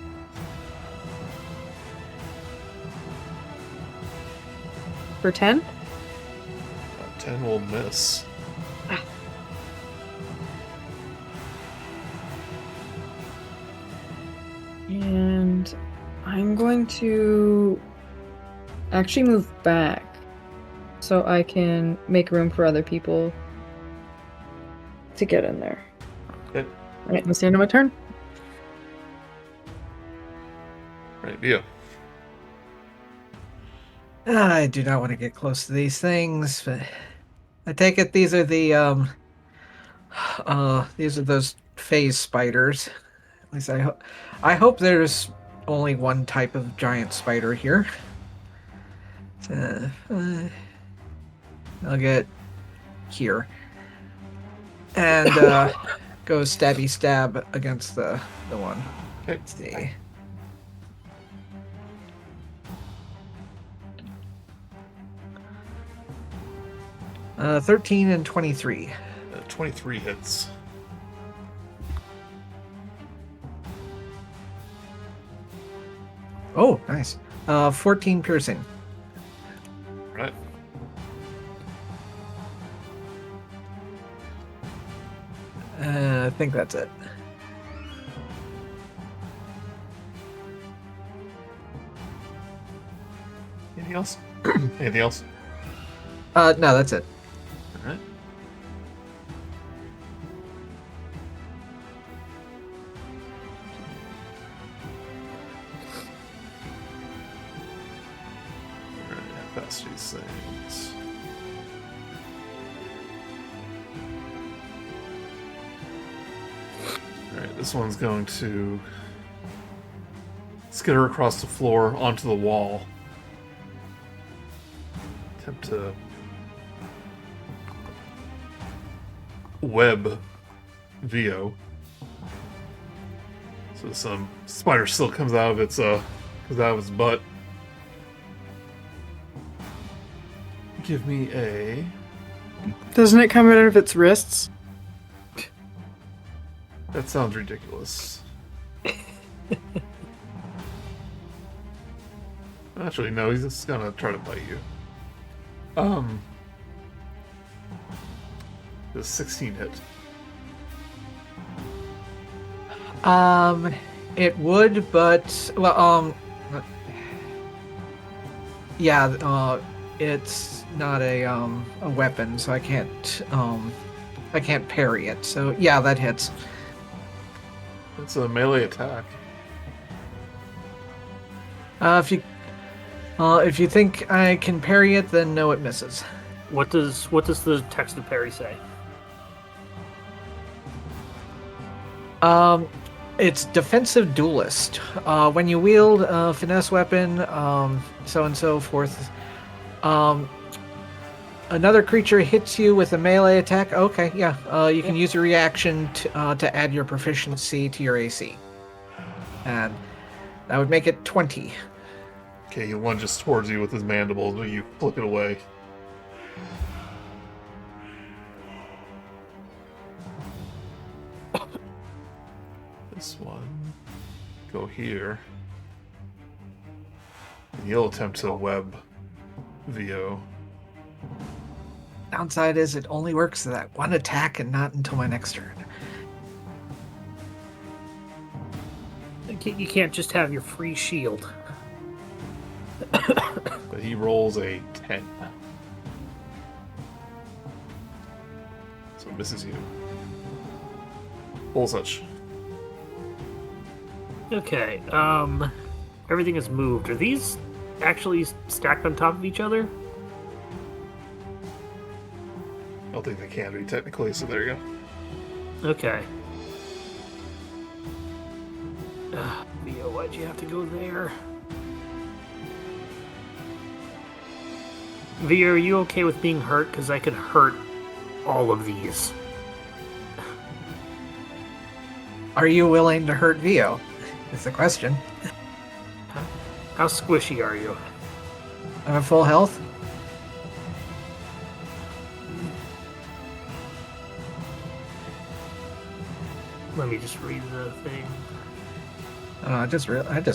For 10. 10 will miss. And I'm going to actually move back so I can make room for other people to get in there. Okay. Alright, that's the end of my turn. Right, Via. I do not want to get close to these things, but I take it these are the these are those phase spiders. At least I hope there's only one type of giant spider here. I'll get here and go stabby stab against the one. Okay. Let's see. Uh, 13 and 23. 23 hits. Oh, nice. 14 piercing. Right. I think that's it. Anything else? Anything else? No, that's it. Alright. Alright, how fast are these things? Alright, this one's going to skitter across the floor onto the wall. Attempt to web Vio. So some spider silk comes out of its butt. Give me a Doesn't it come out of its wrists? That sounds ridiculous. Actually, no, he's just gonna try to bite you. The 16 hit. It would, but well, yeah, it's not a weapon, so I can't parry it. So yeah, that hits. It's a melee attack. If you think I can parry it, then no, it misses. What does the text of parry say? It's defensive duelist. When you wield a finesse weapon, so and so forth, another creature hits you with a melee attack. Okay, yeah. You can use a reaction to add your proficiency to your AC, and that would make it 20. Okay, he lunges towards you with his mandibles, but you flick it away. This one. Go here. And he'll attempt to web VO. Downside is it only works to that one attack and not until my next turn. You can't just have your free shield. But he rolls a 10. So it misses you. Vogelsuch. Okay, everything is moved. Are these actually stacked on top of each other? I don't think they can be technically, so there you go. Okay. Theo, why'd you have to go there? Via, are you okay with being hurt? Because I could hurt all of these. Are you willing to hurt Vio? Is the question. How squishy are you? I'm at full health. Let me just read the thing. I just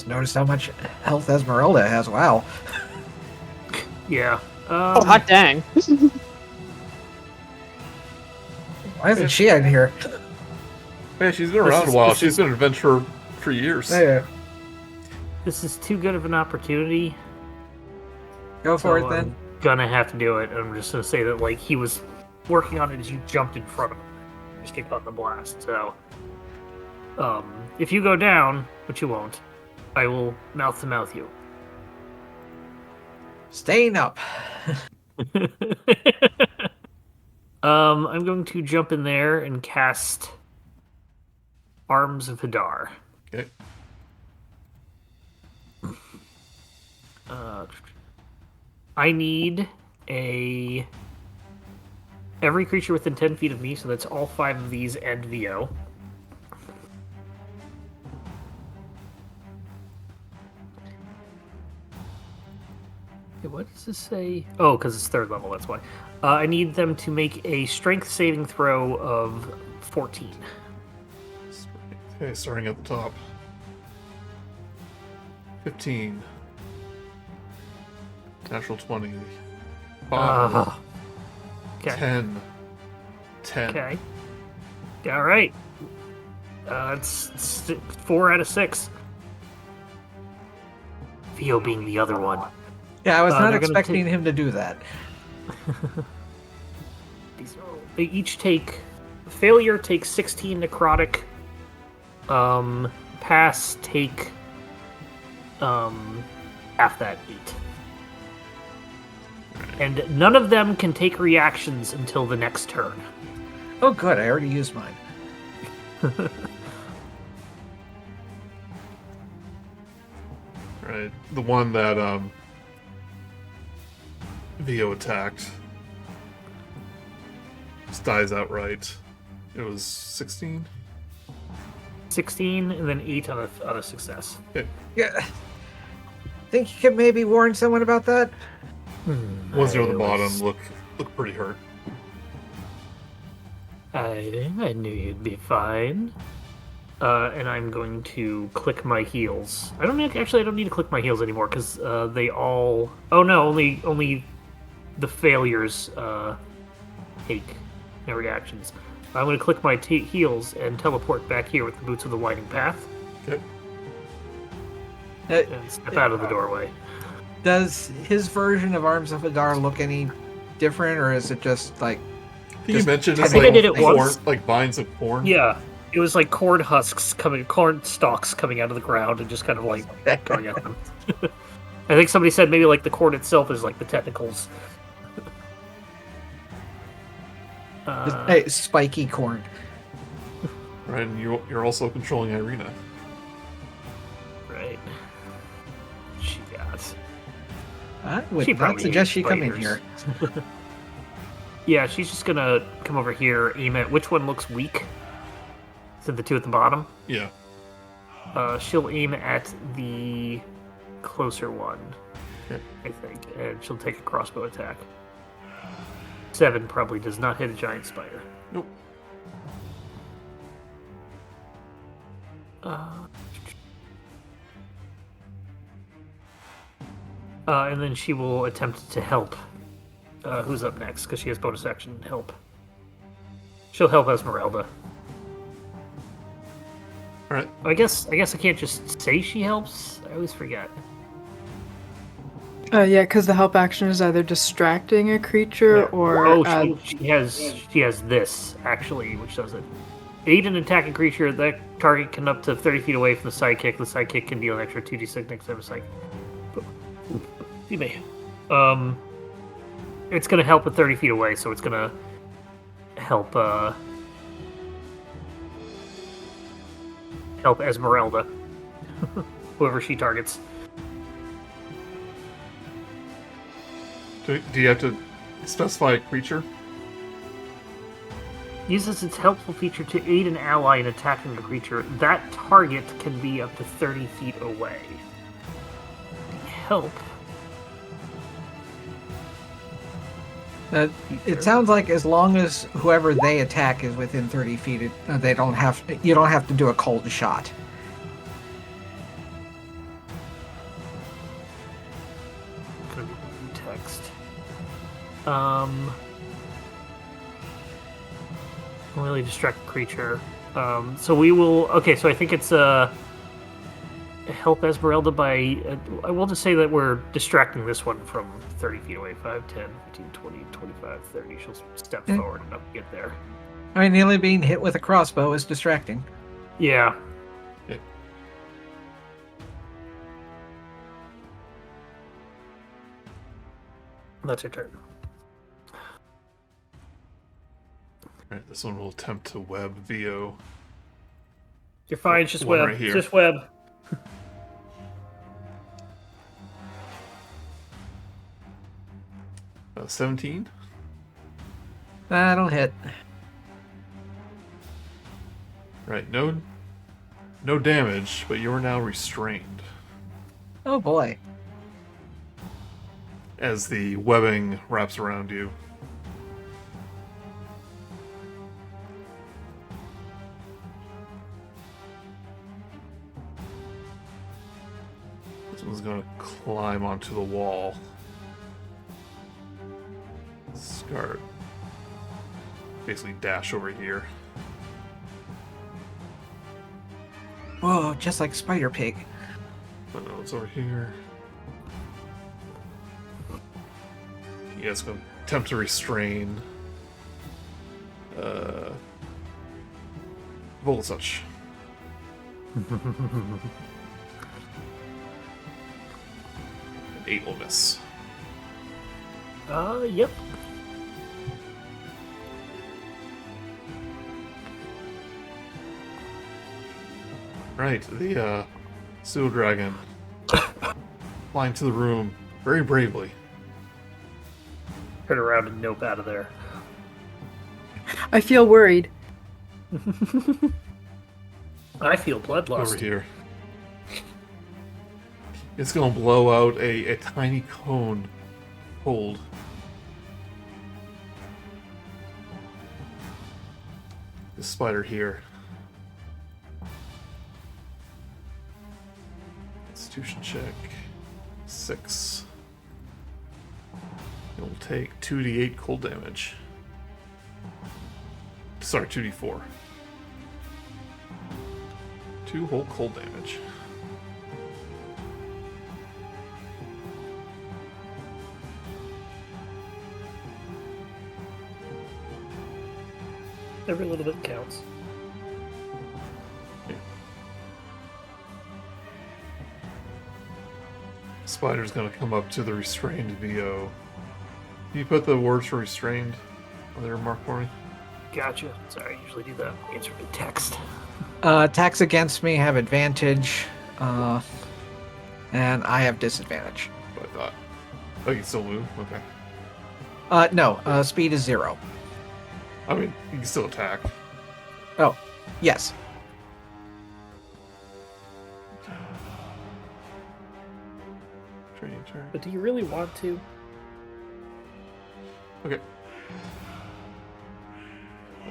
noticed how much health Esmeralda has. Wow. Yeah. Oh, hot dang. Why isn't she in here? Man, she's been around a while. She's been an adventurer for years. Yeah. This is too good of an opportunity. Go for so it then. I'm gonna have to do it. I'm just gonna say that like he was working on it as you jumped in front of him. Just get caught in the blast. So, if you go down, which you won't, I will mouth to mouth you. Staying up. I'm going to jump in there and cast Arms of Hadar. Okay. I need every creature within 10 feet of me, so that's all 5 of these and VO. Okay, what does this say? Oh, because it's 3rd level, that's why. I need them to make a strength saving throw of 14. Okay, starting at the top. 15. Natural 20. 5. Okay. 10. 10. Okay. All right. It's 4 out of 6. Theo being the other one. Yeah, I was not they're gonna expecting him to do that. They each take... Failure takes 16 necrotic. Pass take... half that 8. And none of them can take reactions until the next turn. Oh, good. I already used mine. Right. The one that VO attacked just dies outright. It was 16? 16 and then 8 on a success. Okay. Yeah. Think you could maybe warn someone about that? Ones near the bottom look pretty hurt. I knew you'd be fine. And I'm going to click my heels. I don't need to click my heels anymore because they all. Oh no, only the failures take no reactions. I'm going to click my heels and teleport back here with the Boots of the Winding Path Okay. and step out of the doorway. Does his version of Arms of Hadar look any different, or is it just like? I think you Just mentioned it's I think I like, did it corn, once. like vines of corn. Yeah, it was like corn stalks coming out of the ground and just kind of like going at them. I think somebody said maybe like the corn itself is like the tentacles. Hey, spiky corn. Right, and you're also controlling Irina. Right. She got. I would She not probably suggest she hates come in spiders. here. Yeah, she's just gonna come over here, aim at which one looks weak. So the two at the bottom. Yeah. She'll aim at the closer one, Okay. I think, and she'll take a crossbow attack. 7 probably does not hit a giant spider. Nope. And then she will attempt to help. Who's up next? Because she has bonus action help. She'll help Esmeralda. All right. I guess I can't just say she helps. I always forget. Yeah, because the help action is either distracting a creature or she has this actually, which does it. Aid an attacking creature. That target can up to 30 feet away from the sidekick. The sidekick can deal an extra 2d6 next time a psychic. Excuse me. It's gonna help at 30 feet away, so it's gonna help help Esmeralda, whoever she targets. Do you have to specify a creature? Uses its helpful feature to aid an ally in attacking a creature. That target can be up to 30 feet away. Help. It sounds like as long as whoever they attack is within 30 feet, you don't have to do a cold shot. Text. Really distract the creature. So we will. Okay, so I think it's help Esmeralda by. I will just say that we're distracting this one from 30 feet away. 5, 10, 15, 20, 25, 30. She'll step forward and get there. I mean, nearly being hit with a crossbow is distracting. Yeah. Okay. That's your turn. All right, this one will attempt to web VO. You're fine. It's just One web. right here. It's just web. 17. I don't hit. Right, no damage, but you are now restrained Oh boy. as the webbing wraps around you. This one's gonna climb onto the wall. Start. Basically dash over here. Whoa, just like Spider Pig. Oh no, it's over here. Yeah, it's gonna attempt to restrain Vogelsuch. An 8 will miss. Yep. Right, the Seal Dragon flying to the room very bravely. Turn around and nope out of there. I feel worried. I feel bloodlust. Over here. It's gonna blow out a tiny cone cold. spider here. Constitution check. 6. It will take 2d8 cold damage. Sorry, 2d4. 2 whole cold damage. Every little bit counts. Spider's gonna come up to the restrained VO. Can you put the words for restrained on there, Mark, for me? Gotcha. Sorry, I usually do that. Answer in text. Attacks against me have advantage, and I have disadvantage. What I thought. Oh, you can still move? Okay. No, speed is 0. I mean, you can still attack. Oh, yes. Training turn. But do you really want to? Okay.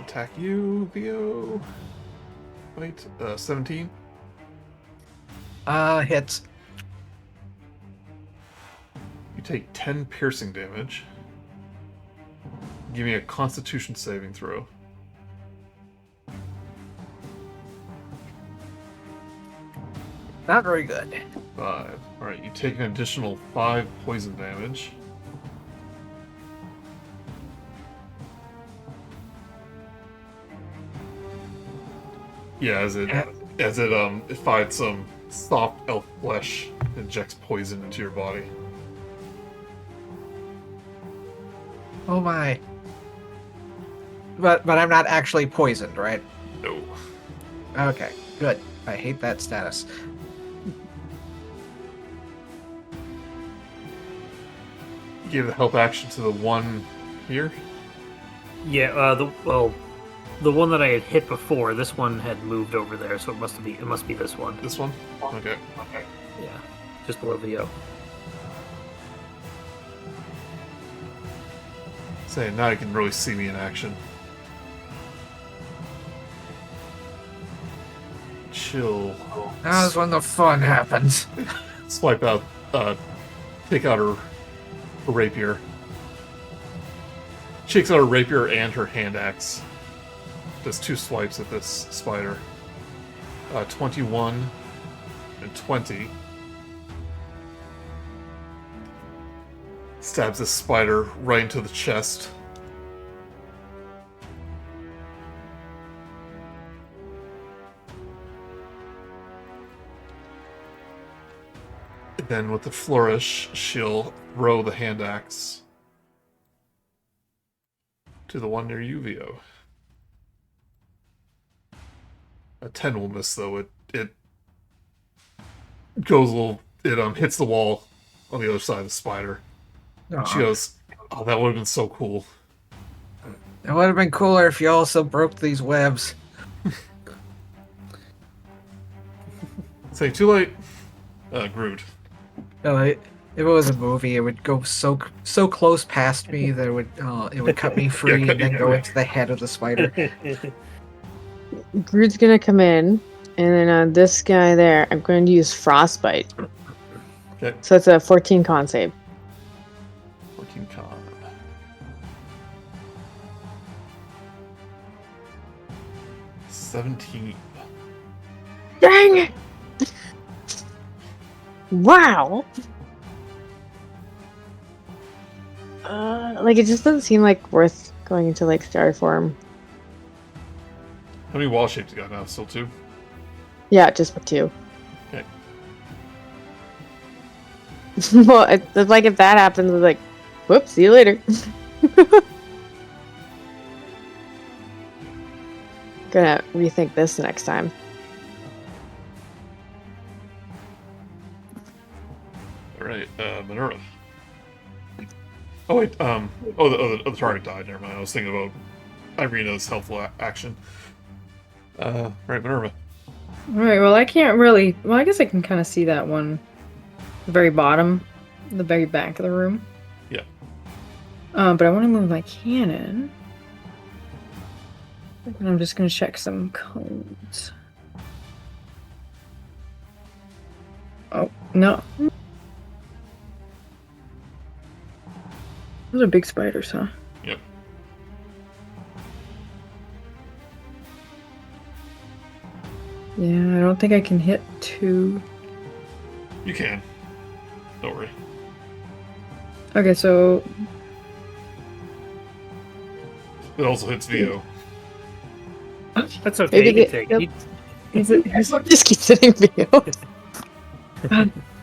Attack you, VO. Wait, 17. Hits. You take 10 piercing damage. Give me a Constitution saving throw. Not very good. 5. Alright, you take an additional 5 poison damage. Yeah, as it finds some soft elf flesh, injects poison into your body. Oh my. But I'm not actually poisoned, right? No. Okay, good. I hate that status. You gave the help action to the one here. Yeah. The one that I had hit before. This one had moved over there, so it must be this one. This one? Okay. Yeah. Just below VO. Say, now you can really see me in action. Chill. That's when the fun happens. Swipe out, take out her rapier. She takes out her rapier and her hand axe. Does 2 swipes at this spider. 21 and 20. Stabs this spider right into the chest. Then with the flourish, she'll throw the hand axe to the one near you, VO. A 10 will miss, though. It goes a little... It hits the wall on the other side of the spider. And she goes, oh, that would have been so cool. It would have been cooler if you also broke these webs. Say, too late. Grude. If it was a movie, it would go so close past me that it would cut me free and then go into the head of the spider. Grude's gonna come in, and then on this guy there, I'm going to use Frostbite. Okay. So it's a 14 con save. 14 con. $17. Dang it! Wow! Like, it just doesn't seem like worth going into, like, star form. How many wall shapes you got now? Still 2? Yeah, just with 2. Okay. Well, it's like if that happens, it's like, whoops, see you later. Gonna rethink this next time. Alright, Minerva. Oh, wait, the target died. Never mind. I was thinking about Irina's helpful action. Right, Minerva. Alright, well, I can't really... Well, I guess I can kind of see that one. The very bottom. The very back of the room. Yeah. But I want to move my cannon. And I'm just gonna check some codes. Oh, no. Those are big spiders, huh? Yep. Yeah, I don't think I can hit 2. You can. Don't worry. Okay, so It also hits VO. That's okay. Maybe You can take yep. it. Just keep sitting VO.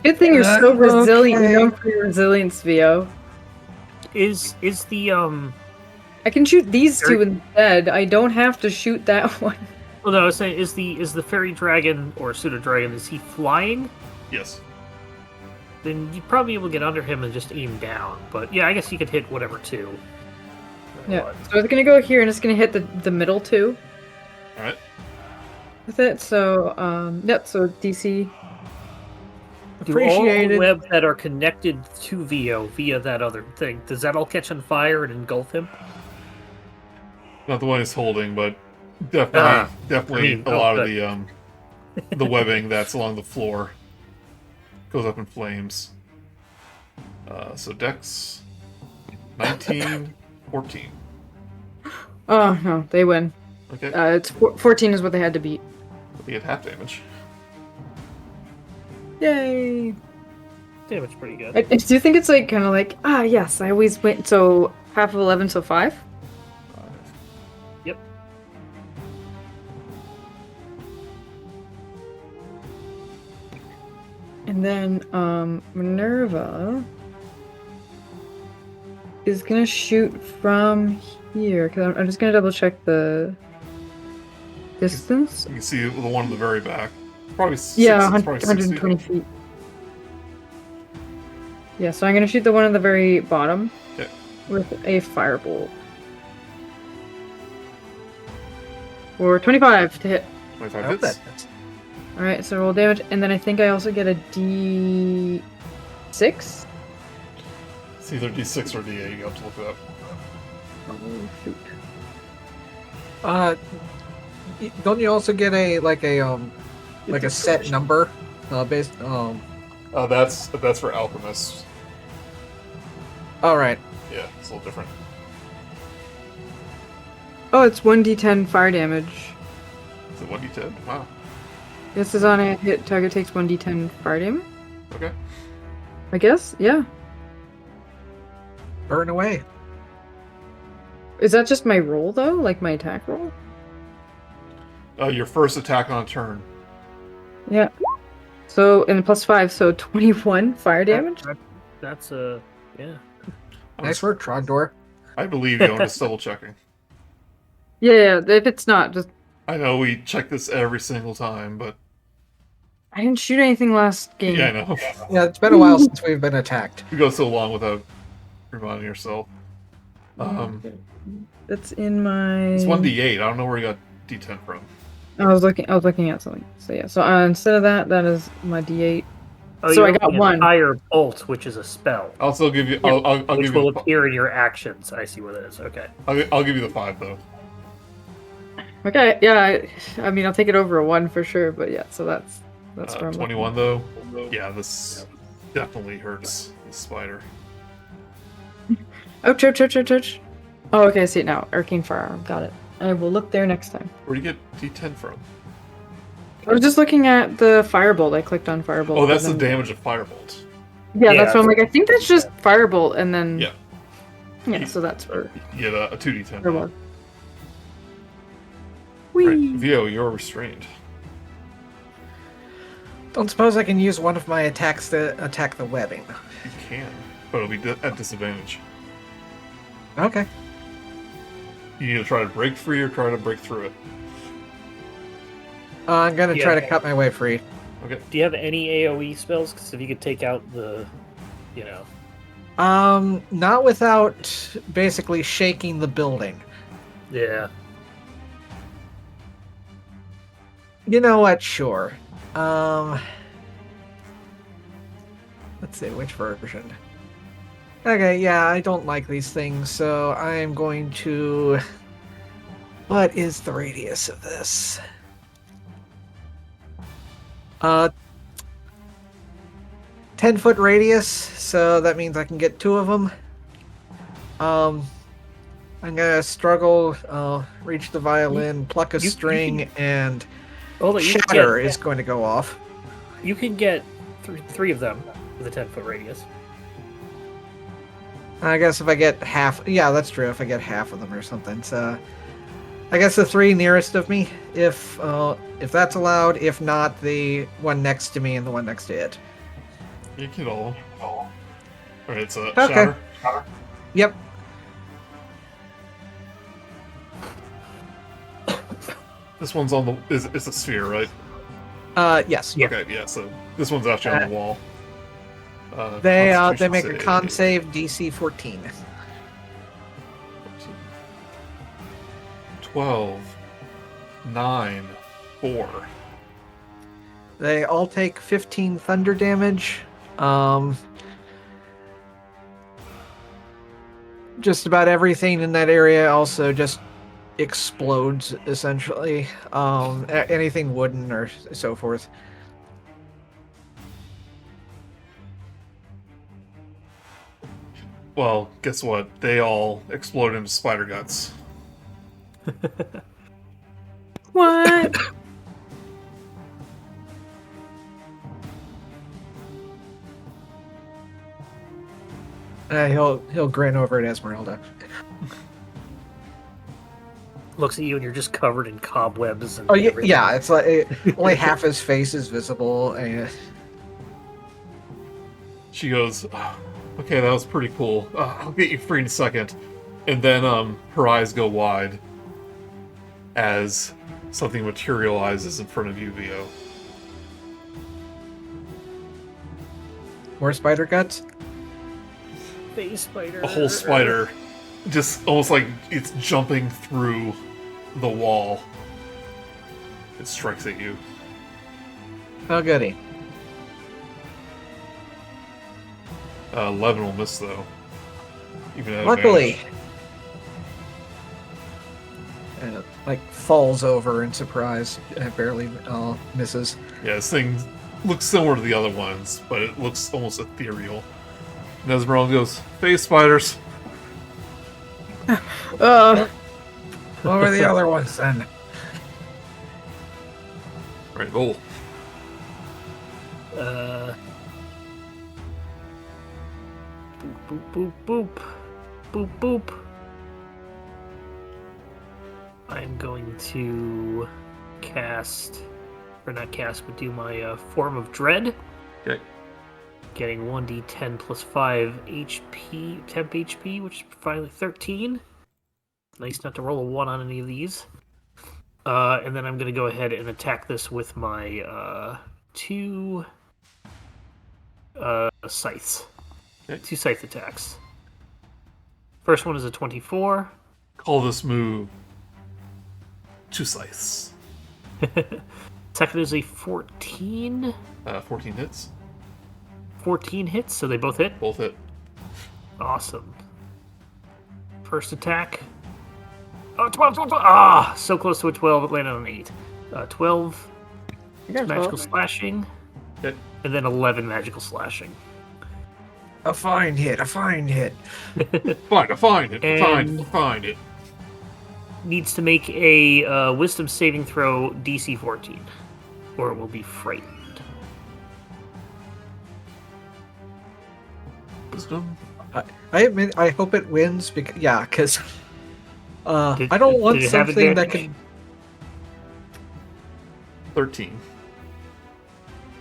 Good thing you're so resilient. You're known for your resilience, VO. Is the I can shoot these two instead. I don't have to shoot that one. Well, no, I was saying, is the fairy dragon or pseudo dragon, is he flying? Yes. Then you'd probably be able to get under him and just aim down. But yeah, I guess you could hit whatever two. Yeah. So it's gonna go here and it's gonna hit the middle two. All right. With it. So yep. So DC. Do all the Appreciated. webs that are connected to VO via that other thing, does that all catch on fire and engulf him? Not the one he's holding, but definitely a lot of the webbing that's along the floor goes up in flames. So Dex 19, 14. Oh no, they win. Okay. It's 14 is what they had to beat. He had half damage. Yay! Damage pretty good. I do think it's like kind of like yes, I always went so half of 11, so 5. Yep. And then Minerva is gonna shoot from here because I'm just gonna double check the distance. You can see the one in the very back. Probably Yeah, it's probably 120 feet. Yeah, so I'm gonna shoot the one at the very bottom Okay. with a firebolt. For 25 to hit. 25 I hope hits. that- Alright, so roll damage, and then I think I also get a D6? It's either D6 or D8. You have to look it up. Oh, shoot. Don't you also get a set number based? That's for alchemists. All right. Yeah, it's a little different. Oh, it's 1d10 fire damage. Is it 1d10? Wow. This is on a hit. Target takes 1d10 fire damage? Okay. I guess? Yeah. Burn away. Is that just my roll, though? Like my attack roll? Your first attack on a turn. Yeah. So, and plus 5, so 21 fire damage? That's yeah. Nice work, Trogdor. I believe you. I'm just double checking. Yeah, if it's not, just... I know we check this every single time, but I didn't shoot anything last game. yeah, I know. Yeah, it's been a while since we've been attacked. You go so long without reminding yourself. That's in my... It's 1d8. I don't know where you got d10 from. I was looking at something. So yeah, so instead of that, that is my d8. Oh, So I you're got looking at one. Fire bolt, which is a spell, I'll still give you. I'll which give will you. appear in your actions. I see what it is. Okay. I'll give you the 5 though. Okay, yeah, I mean, I'll take it over a 1 for sure, but yeah, so that's where I'm 21 though. Yeah, this definitely hurts the spider. Oh, ouch. Oh, okay, I see it now. Arcane Firearm, got it. I will look there next time. Where do you get d10 from? I was just looking at the Firebolt. I clicked on Firebolt. Oh, that's the and then- damage of firebolt. Yeah, Yeah, that's what I'm like. I think that's just Firebolt, and then... Yeah. Yeah, so that's where... You get a 2d10. Firebolt. Right. Whee! Vio, you're restrained. Don't suppose I can use one of my attacks to attack the webbing. You can, but it'll be at disadvantage. Okay. You need to try to break free or try to break through it. I'm gonna Yeah. try to cut my way free. Okay. Do you have any AOE spells? Because if you could take out the, Not without basically shaking the building. yeah. You know what? Sure. Let's see, which version? Okay, yeah, I don't like these things, so I'm going to... What is the radius of this? 10-foot radius, so that means I can get 2 of them. I'm gonna struggle, reach the violin, pluck a string, and shatter is going to go off. You can get 3 of them with a 10-foot radius. I guess if I get half, yeah, that's true. If I get half of them or something, so I guess the 3 nearest of me, if that's allowed. If not, the one next to me and the one next to it. You can all. Alright, it's a Okay. shatter. Yep. This one's on the is a sphere, right? Yes. Yeah. Okay, yeah. So this one's actually on the wall. They Constitution make a save. con save, DC 14. 12, 9, 4. They all take 15 thunder damage. Just about everything in that area also just explodes, essentially. Anything wooden or so forth. Well, guess what? They all explode into spider guts. What? He'll grin over at Esmeralda. Looks at you and you're just covered in cobwebs and Oh yeah, everything. yeah. It's like only half his face is visible. And She goes, "Ah, okay, that was pretty cool. I'll get you free in a second." And then her eyes go wide as something materializes in front of you, Vio. more spider guts. Face spider. A whole spider, just almost like it's jumping through the wall. It strikes at you. Oh goody. 11 will miss, though. Even at Luckily, advantage. and it, like falls over in surprise. It barely misses. Yeah, this thing looks similar to the other ones, but it looks almost ethereal. And Esmeralda goes, "Face spiders." What were the other ones then? Right, roll. Boop, boop, boop. Boop, boop. I'm going to cast, or not cast, but do my Form of Dread. Okay. Getting 1d10 plus 5 HP, temp HP, which is finally 13. Nice not to roll a 1 on any of these. And then I'm going to go ahead and attack this with my 2 scythes. Okay. 2 scythe attacks. First one is a 24. Call this move 2 slice. Second is a 14. 14 hits. 14 hits, so they both hit. Both hit. Awesome. First attack. Oh, 12, 12, 12. Ah, so close to a 12, it landed on an 8. 12 magical slashing, Hit. and then 11 magical slashing. A fine hit. A fine hit. Find it. And- Find it. Needs to make a wisdom saving throw DC 14, or it will be frightened. Wisdom. I admit, I hope it wins because because I don't want did it have something that advantage? can. 13.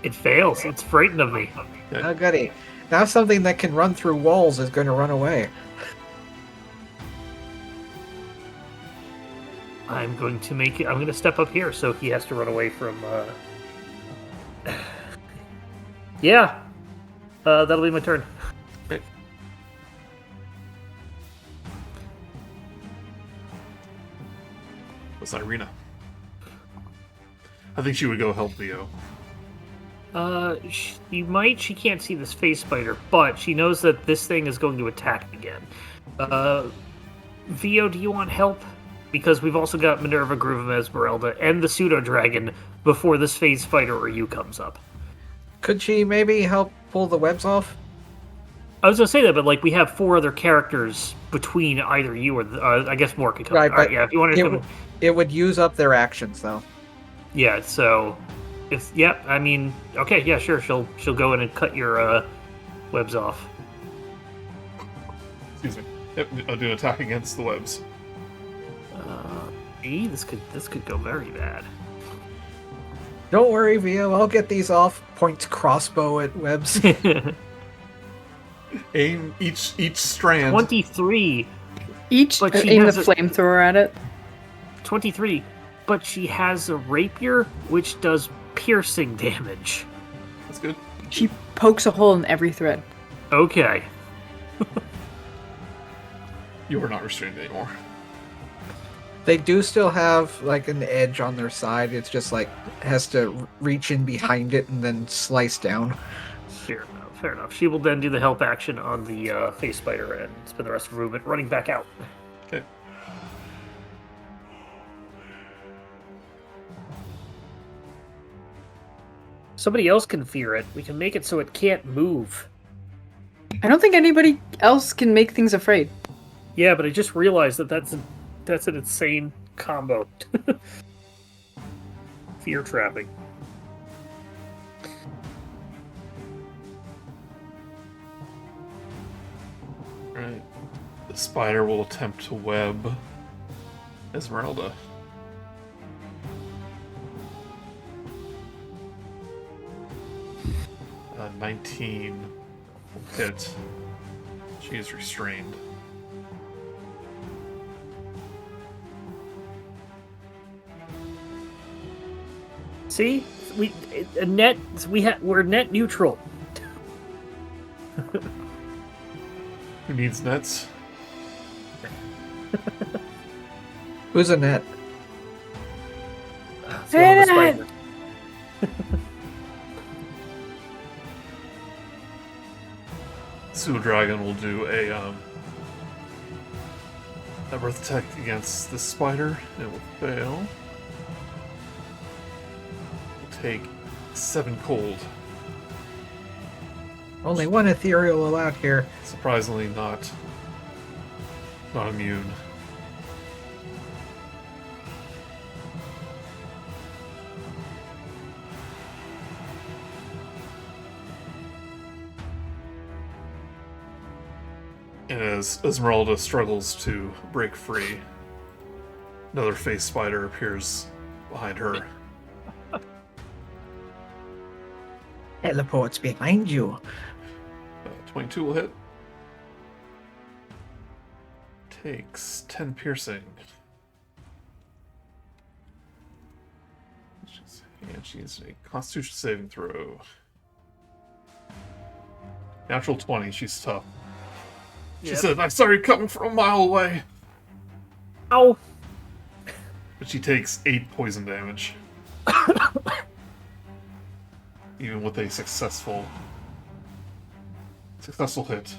It fails. It's frightened of me. Oh goody! Now something that can run through walls is going to run away. I'm going to make it. I'm going to step up here, so he has to run away from. Yeah, that'll be my turn. Okay. What's Irina? I think she would go help Leo. She might. She can't see this face spider, but she knows that this thing is going to attack again. Vio, do you want help? because we've also got Minerva, Groove, Esmeralda, and the pseudo-dragon before this phase fighter or you comes up. Could she maybe help pull the webs off? I was gonna say that, but like we have 4 other characters between either you or I guess more could come. Right, All right, but yeah. If you want to come, it would use up their actions, though. yeah. So, I mean, okay, yeah, sure. She'll go in and cut your webs off. Excuse me. Yep, I'll do an attack against the webs. This could go very bad. Don't worry, Vio. I'll get these off. Points crossbow at webs. Aim each strand. 23. Each But she aim the has a- flamethrower at it. 23. But she has a rapier, which does piercing damage. That's good. She pokes a hole in every thread. Okay. You are not restrained anymore. They do still have like an edge on their side. It's just like has to reach in behind it and then slice down. Fair enough. She will then do the help action on the face spider and spend the rest of her movement running back out. Okay. Somebody else can fear it. We can make it so it can't move. I don't think anybody else can make things afraid. Yeah, but I just realized that's an insane combo. Fear trapping. Right. The spider will attempt to web Esmeralda. Uh, 19 will hit. She is restrained. See, we're net neutral. Who needs nets? Who's a net? It's one of the spiders. Sewer Dragon will do a breath attack against this spider. It will fail. Will take 7 cold. Only one ethereal allowed here. Surprisingly, not immune. And as Esmeralda struggles to break free, another face spider appears behind her. Teleports behind you. 22 will hit. Takes 10 piercing. And she's a Constitution saving throw. Natural 20, she's tough. She said, "I'm sorry, coming from a mile away." Ow! But she takes 8 poison damage. Even with a successful hit.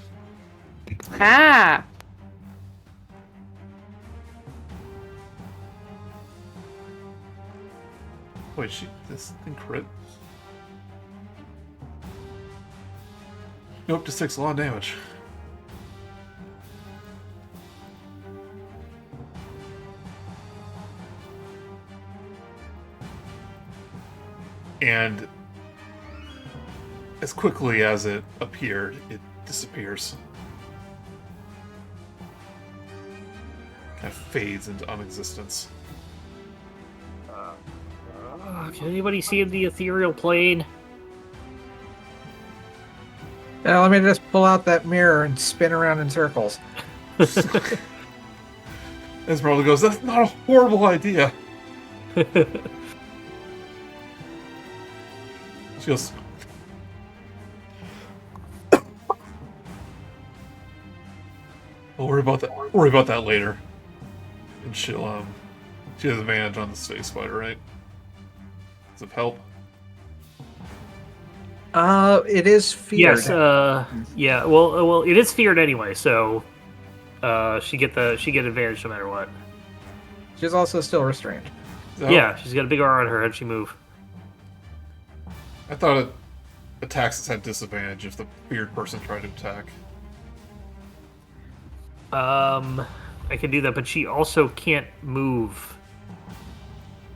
Ah! Wait, this thing crit? Go up to 6, a lot of damage. And as quickly as it appeared, it disappears. Kind of fades into unexistence. Can anybody see the ethereal plane? Yeah, let me just pull out that mirror and spin around in circles. Esmeralda goes, "That's not a horrible idea." She goes, "We'll worry about that. Worry about that later." And she has advantage on the space spider, right? Does it help? It is feared. Yes. Yeah. Well, it is feared anyway, so she get advantage no matter what. She's also still restrained. So, Yeah, she's got a big R on her. How'd she move? I thought attacks had disadvantage if the weird person tried to attack. I can do that, but she also can't move.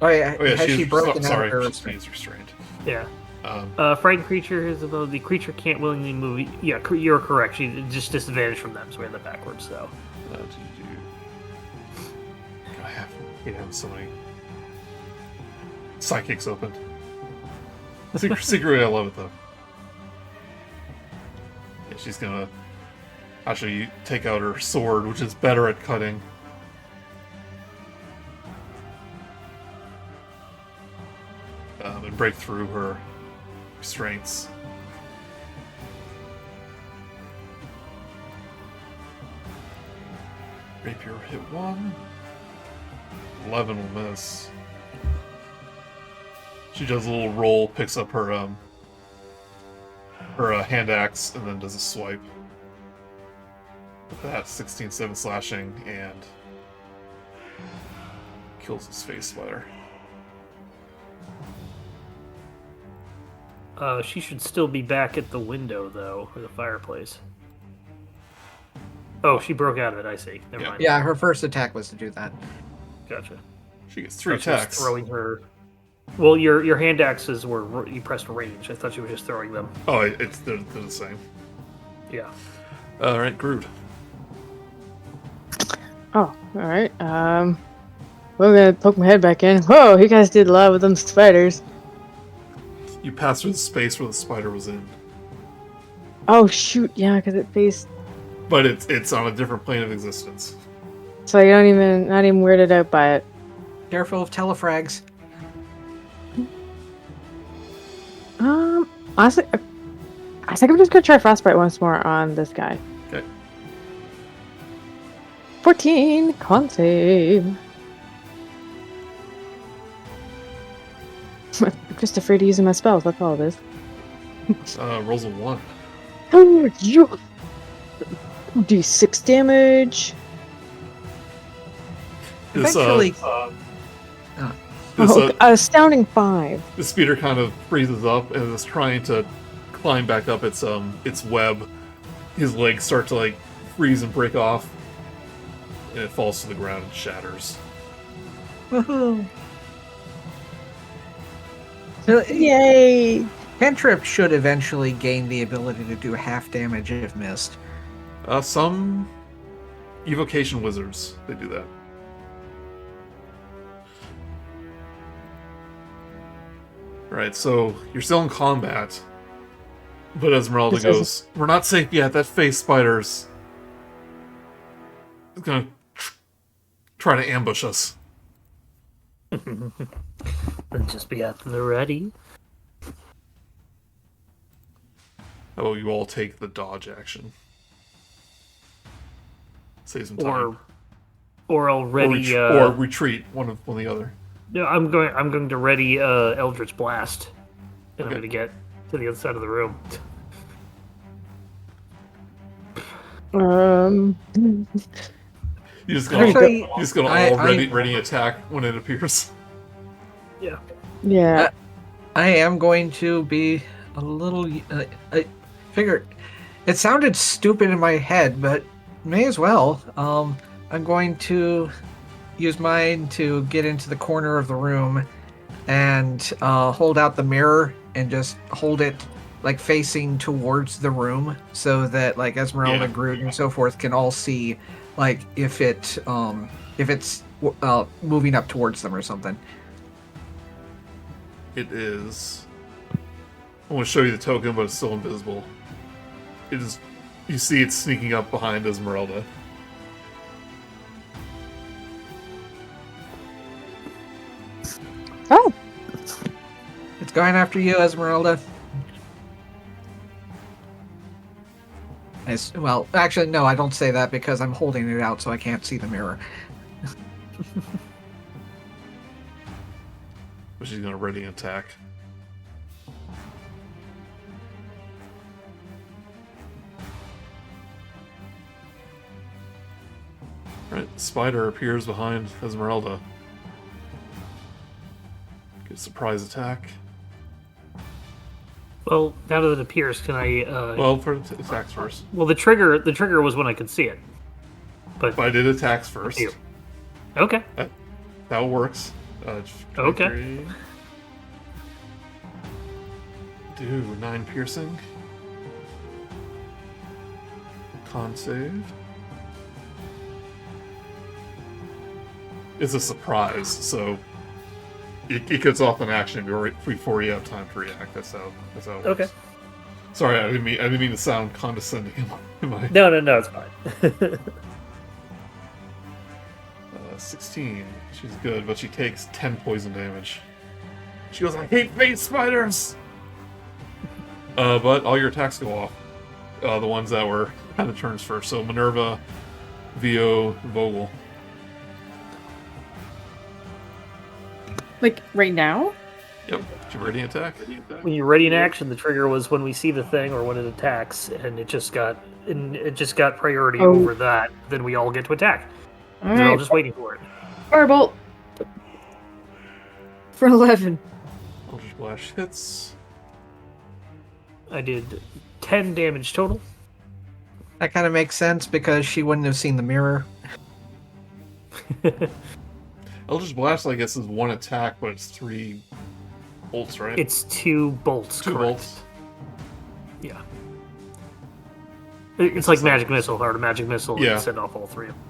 Oh yeah, Oh yeah, has she broken out sorry, of her she's restraint? restrained. Yeah. Um, Frightened creature is about the creature can't willingly move. Yeah, you're correct. She just disadvantage from them, so we have that backwards, though. I have so many sidekicks open. Secretly, I love it though. Yeah, she's gonna actually take out her sword, which is better at cutting. And break through her restraints. Rapier hit 1. 11 will miss. She does a little roll, picks up her hand axe, and then does a swipe. With that, 16-7 slashing, and kills his face spider. She should still be back at the window, though, or the fireplace. Oh, she broke out of it, I see. Never Yeah. mind. Yeah, her first attack was to do that. Gotcha. She gets 3 I thought she was attacks. throwing her... Well, your hand axes were... You pressed range. I thought you were just throwing them. Oh, they're the same. Yeah. Alright, Grude. Oh, alright. Well, I'm gonna poke my head back in. Whoa, you guys did a lot with them spiders. You pass through the space where the spider was in. Oh, shoot, yeah, because it faced... But it's on a different plane of existence. So I not even weirded out by it. Careful of telefrags. Honestly, I think I'm just gonna try frostbite once more on this guy. Okay. 14, con save. I'm just afraid of using my spells. That's all it is. Rolls a 1. Oh, you. D6 damage. This, Eventually, this, Astounding 5. the speeder kind of freezes up and is trying to climb back up its web. His legs start to like freeze and break off, and it falls to the ground and shatters. woohoo. So, Yay! Cantrip should eventually gain the ability to do half damage if missed. Some evocation wizards, they do that. Right, so you're still in combat, but Esmeralda This goes, "We're not safe yet. That face spider's gonna try to ambush us." Then just be at the ready. Oh, you all take the dodge action. Save some time. Or already... or retreat, one or the other. No, I'm going to ready Eldritch Blast. And Okay. I'm going to get to the other side of the room. You're just gonna, Actually, you're just gonna I- all ready attack when it appears. Yeah. Yeah. I am going to be a little... I figured... It sounded stupid in my head, but may as well. I'm going to use mine to get into the corner of the room and hold out the mirror and just hold it like facing towards the room so that like Esmeralda, Yeah. Grude, and so forth can all see like if it's moving up towards them or something. It is. I want to show you the token, but it's still invisible. It is. You see it sneaking up behind Esmeralda. Oh, It's going after you, Esmeralda. Well, actually, no, I don't say that because I'm holding it out so I can't see the mirror. But she's gonna ready an attack. Right, spider appears behind Esmeralda. Surprise attack. Well, now that it appears, can I? Well, for attacks first. Well, the trigger was when I could see it. But I did attacks first. you. Okay. That works. Okay. 23. Do 9 piercing. Con save. It's a surprise, so it gets off an action before you have time to react. That's how it works. Okay. Sorry, I didn't mean to sound condescending in my No, it's fine. 16. She's good, but she takes 10 poison damage. She goes, I hate face spiders! But all your attacks go off. The ones that were kind of turns first. So Minerva, Vio, Vogel. Like, right now? Yep. Did you ready attack? When you're ready in action, the trigger was when we see the thing or when it attacks, and it just got priority over that. Then we all get to attack. They're all Alright. just waiting for it. Firebolt! For 11. Eldritch Blast hits. I did 10 damage total. That kind of makes sense because she wouldn't have seen the mirror. Eldritch Blast, I guess, is 1 attack, but it's 3 bolts, right? It's 2 bolts. 2 correct. bolts. Yeah. It's like magic missile, or a magic missile, Yeah. and send off all 3 of them.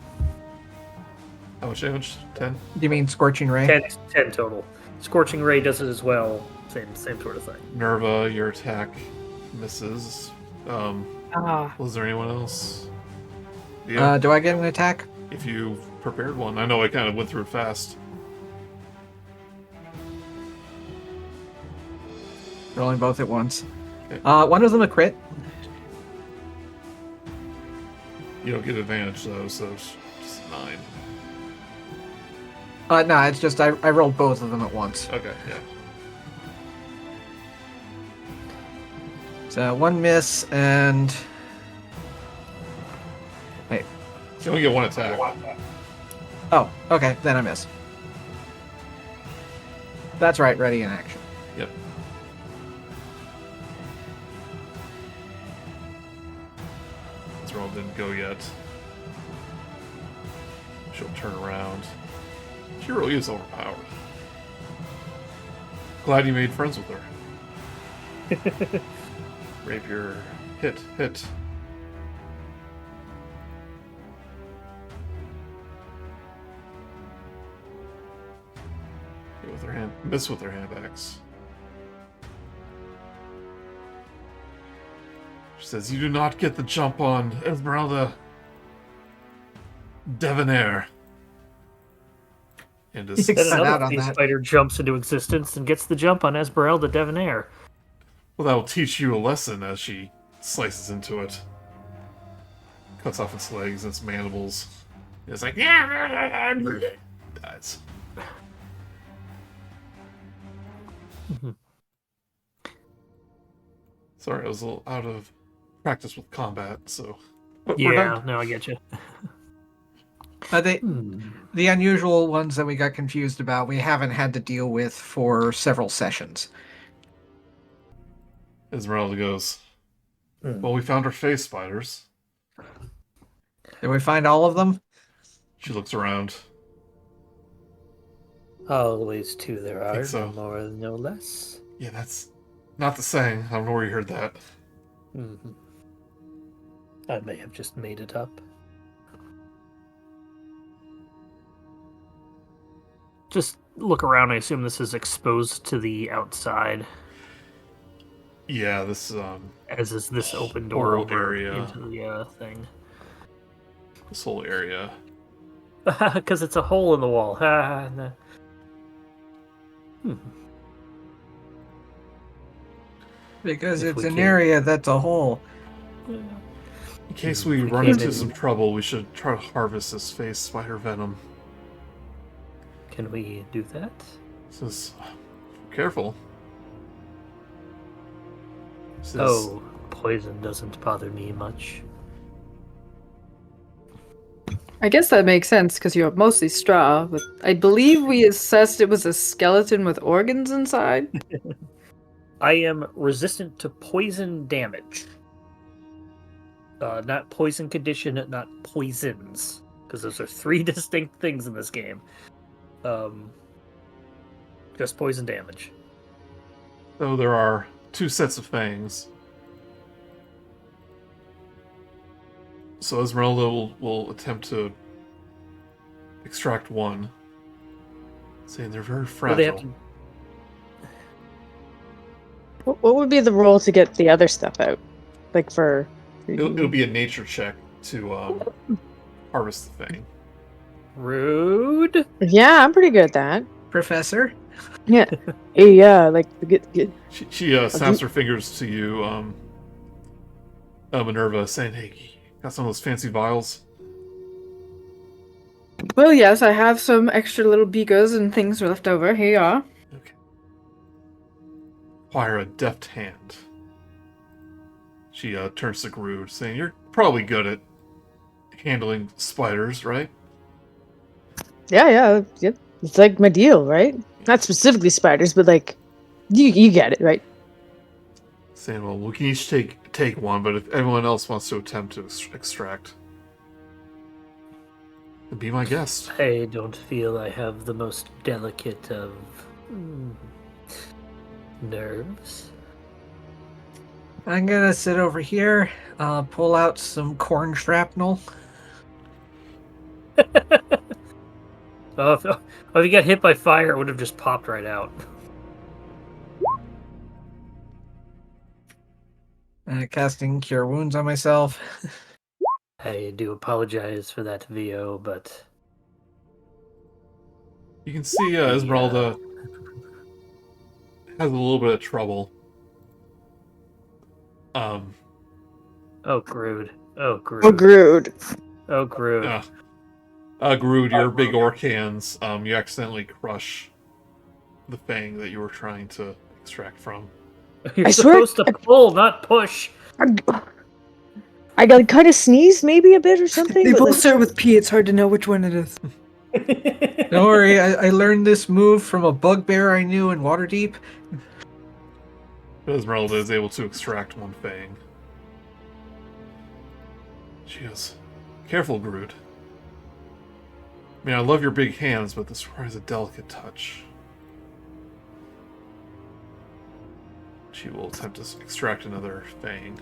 How much damage? 10? Do you mean Scorching Ray? 10 total. Scorching Ray does it as well. Same sort of thing. Minerva, your attack misses. Ah. Was there anyone else? Do I get an attack? If you prepared one. I know I kind of went through it fast. Rolling both at once. Okay. One of them a crit. You don't get advantage though, so it's just 9. No, it's just I rolled both of them at once. Okay, yeah. So 1 miss and wait. You only get 1 attack. Oh, okay, then I miss. That's right, ready in action. Yep. This roll didn't go yet. She'll turn around. She really is overpowered. Glad you made friends with her. Rapier. Hit. Hit with her hand. Miss with her hand axe. She says, you do not get the jump on Esmeralda Debonair. And is Cut out Another on face that. spider jumps into existence and gets the jump on Esmeralda Debonair. well, that will teach you a lesson as she slices into it. Cuts off its legs and its mandibles. It's like, yeah, dies. Sorry, I was a little out of practice with combat, so. But we're Yeah, done. no, I get you. The unusual ones that we got confused about, we haven't had to deal with for several sessions. Esmeralda goes, well, we found our face spiders. Did we find all of them? She looks around. Always 2 there are, so. no more, no less. Yeah, that's not the saying. I don't know where you heard that. Mm-hmm. I may have just made it up. Just look around. I assume this is exposed to the outside, Yeah, this as is this open door whole over area. into the thing. This whole area. Because it's a hole in the wall. No. Because If it's we an can- area that's a hole. In case we We run came into in- some trouble, we should try to harvest this face spider venom. Can we do that? Says, careful. Says, Oh, poison doesn't bother me much. I guess that makes sense because you're mostly straw. But I believe we assessed it was a skeleton with organs inside. I am resistant to poison damage. Not poison condition, not poisons, because those are 3 distinct things in this game. Just poison damage. So there are 2 sets of fangs. So Esmeralda will attempt to extract one, saying they're very Well, fragile. they have to. What would be the roll to get the other stuff out? Like for. It'll be a nature check to harvest the fang. Rude. Yeah, I'm pretty good at that. Professor? Yeah. Yeah, like get. She snaps her fingers to you, Minerva, saying, "Hey, got some of those fancy vials?" Well, yes, I have some extra little beakers and things left over. Here you are. Okay. Acquire a deft hand. She turns to Grude, saying, "You're probably good at handling spiders, right?" Yeah. It's like my deal, right? Not specifically spiders, but like, you get it, right? Saying, "Well, we can each take one, but if everyone else wants to attempt to extract, then be my guest." I don't feel I have the most delicate of nerves. I'm gonna sit over here, pull out some corn shrapnel. If you got hit by fire, it would have just popped right out. Casting Cure Wounds on myself. I do apologize for that, VO, but You can see Esmeralda has a little bit of trouble. Oh, Grude. Oh, Grude. Oh, Grude. Oh, Grude. Grude, your big orc hands, you accidentally crush the fang that you were trying to extract from. You're I swear- supposed to pull, not push. I got kind of sneezed maybe a bit or something. They but, both like, start with P. It's hard to know which one it is. Don't worry, I learned this move from a bugbear I knew in Waterdeep. Esmeralda is able to extract one fang. She goes, "Careful, Grude. I mean, I love your big hands, but this requires a delicate touch." She will attempt to extract another fang.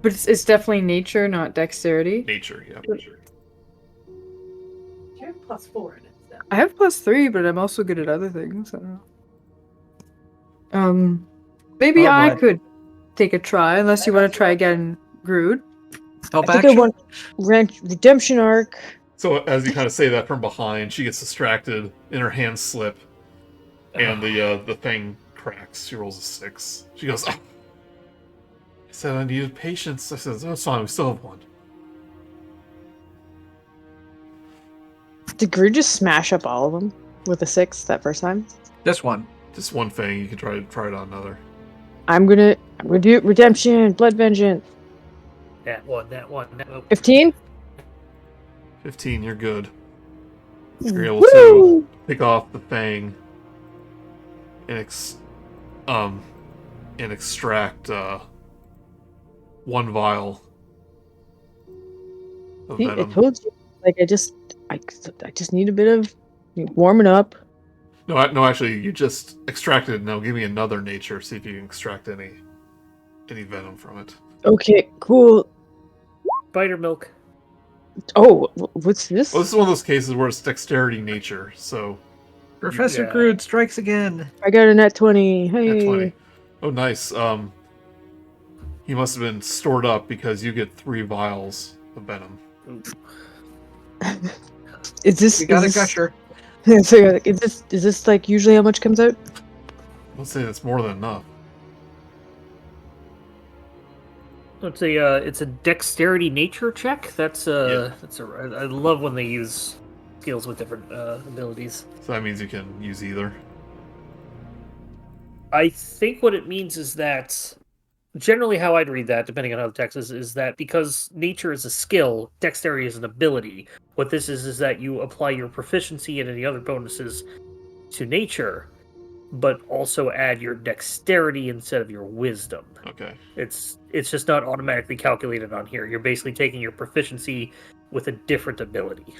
But it's definitely nature, not dexterity. Nature, yeah. You have +4 in it. So. I have +3, but I'm also good at other things. I don't know. Maybe Oh, I boy. could take a try, unless you want to try again, Grude. Help I think action? I want redemption arc. So as you kind of say that from behind, she gets distracted, and her hands slip, and the thing cracks. She rolls a 6. She goes, "Oh. I said I needed patience." I said, "Oh, it's fine, we still have one." Did Grude just smash up all of them with a 6 that first time? Just one. Just one thing. You can try it on another. I'm gonna do redemption, blood vengeance. That one. 15. 15. You're good. You're able Woo! to pick off the fang and extract one vial of See, I venom. told you. Like I just need a bit of warming up. No, actually, you just extracted. Now give me another nature. See if you can extract any venom from it. Okay, cool. Spider milk. Oh, what's this? Well, this is one of those cases where it's dexterity nature. So Professor Yeah. Grude strikes again. I got a net 20. Hey. at 20. Oh, nice. He must have been stored up because you get 3 vials of venom. Is this? We got a is this- gusher. So, like, is this like usually how much comes out? Let's say that's more than enough. It's a dexterity nature check. I love when they use skills with different abilities. So that means you can use either. I think what it means is that generally how I'd read that, depending on how the text is that because nature is a skill, dexterity is an ability. What this is that you apply your proficiency and any other bonuses to nature, but also add your dexterity instead of your wisdom. Okay. It's just not automatically calculated on here. You're basically taking your proficiency with a different ability.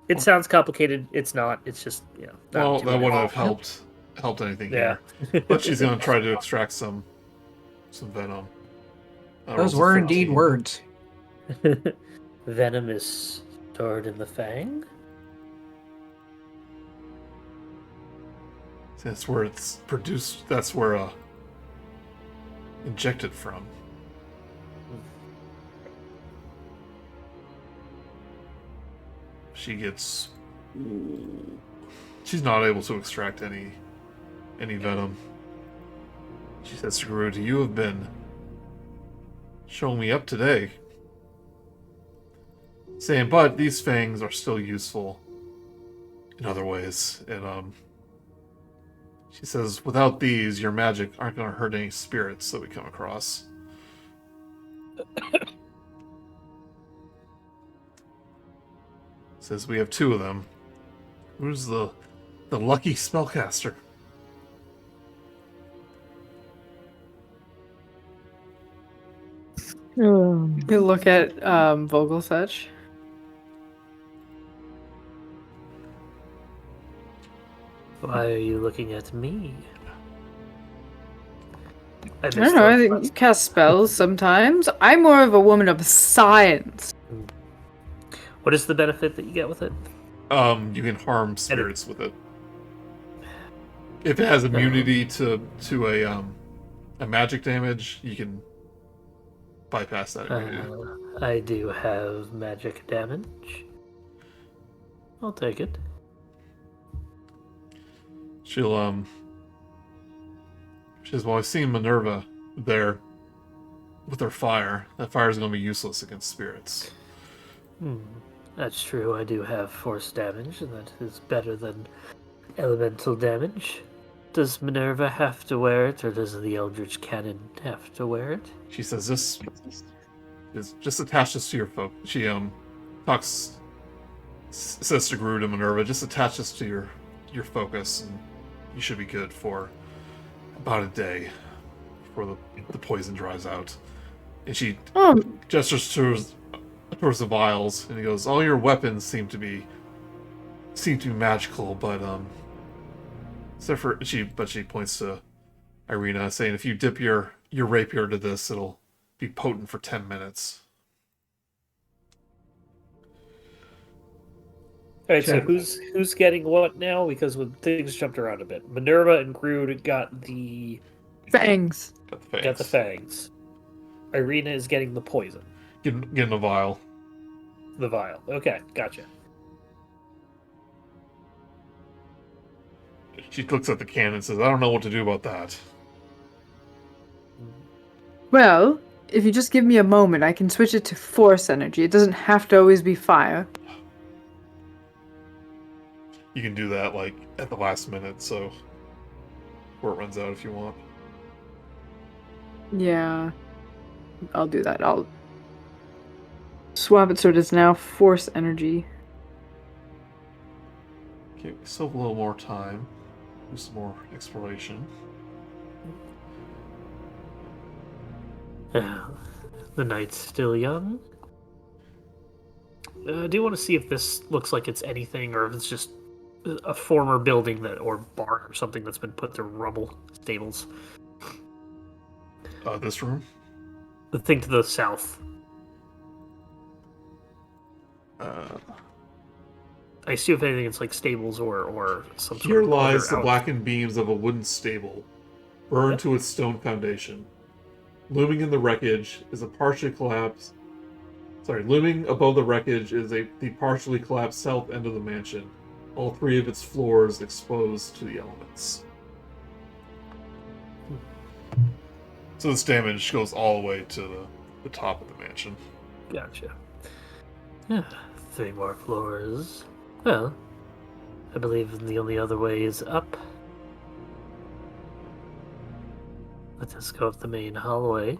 It sounds complicated. It's not. It's just not Well, too that bad. wouldn't have helped anything Yeah. here. But she's gonna try to extract some venom. Those rolls a were 15. indeed words. Venom is stored in the fang. That's where it's produced. That's where injected from. She gets. She's not able to extract any venom. She says to Grude, "You have been showing me up today." Saying, but these fangs are still useful in other ways. And she says, without these, your magic aren't going to hurt any spirits that we come across. Says we have 2 of them. Who's the lucky spellcaster? You look at Vogelsuch. Why are you looking at me? I don't know, I think you cast spells sometimes. I'm more of a woman of science. What is the benefit that you get with it? You can harm spirits with it. If it has immunity to a magic damage, you can bypass that immunity. I do have magic damage. I'll take it. She'll she says, well, I've seen Minerva there with her fire. That fire is going to be useless against spirits. That's true. I do have force damage, and that is better than elemental damage. Does Minerva have to wear it, or does the Eldritch Cannon have to wear it? She says, this is just attach this to your folk. She says to Grude and Minerva, just attach this to your focus, and you should be good for about a day before the poison dries out. And she gestures towards the vials, and he goes, all your weapons seem to be magical, but except for she points to Irina, saying if you dip your rapier into this, it'll be potent for 10 minutes. Alright, so who's getting what now? Because things jumped around a bit. Minerva and Grude got the Fangs. Got the fangs. Irina is getting the poison. Getting a vial. The vial. Okay, gotcha. She looks at the can and says, I don't know what to do about that. Well, if you just give me a moment, I can switch it to force energy. It doesn't have to always be fire. You can do that, like, at the last minute, so before it runs out if you want. Yeah. I'll do that. I'll swap it so it is now force energy. Okay, we still have a little more time. Do some more exploration. The night's still young. Do you want to see if this looks like it's anything, or if it's just a former building or barn or something that's been put to rubble stables? This room? The thing to the south. I assume if anything, it's like stables or some Here sort of lies other the out- blackened beams of a wooden stable, burned to its stone foundation. Looming in the wreckage is a partially collapsed. Looming above the wreckage is the partially collapsed south end of the mansion. All 3 of its floors exposed to the elements. So this damage goes all the way to the top of the mansion. Gotcha. 3 more floors. Well, I believe the only other way is up. Let us go up the main hallway.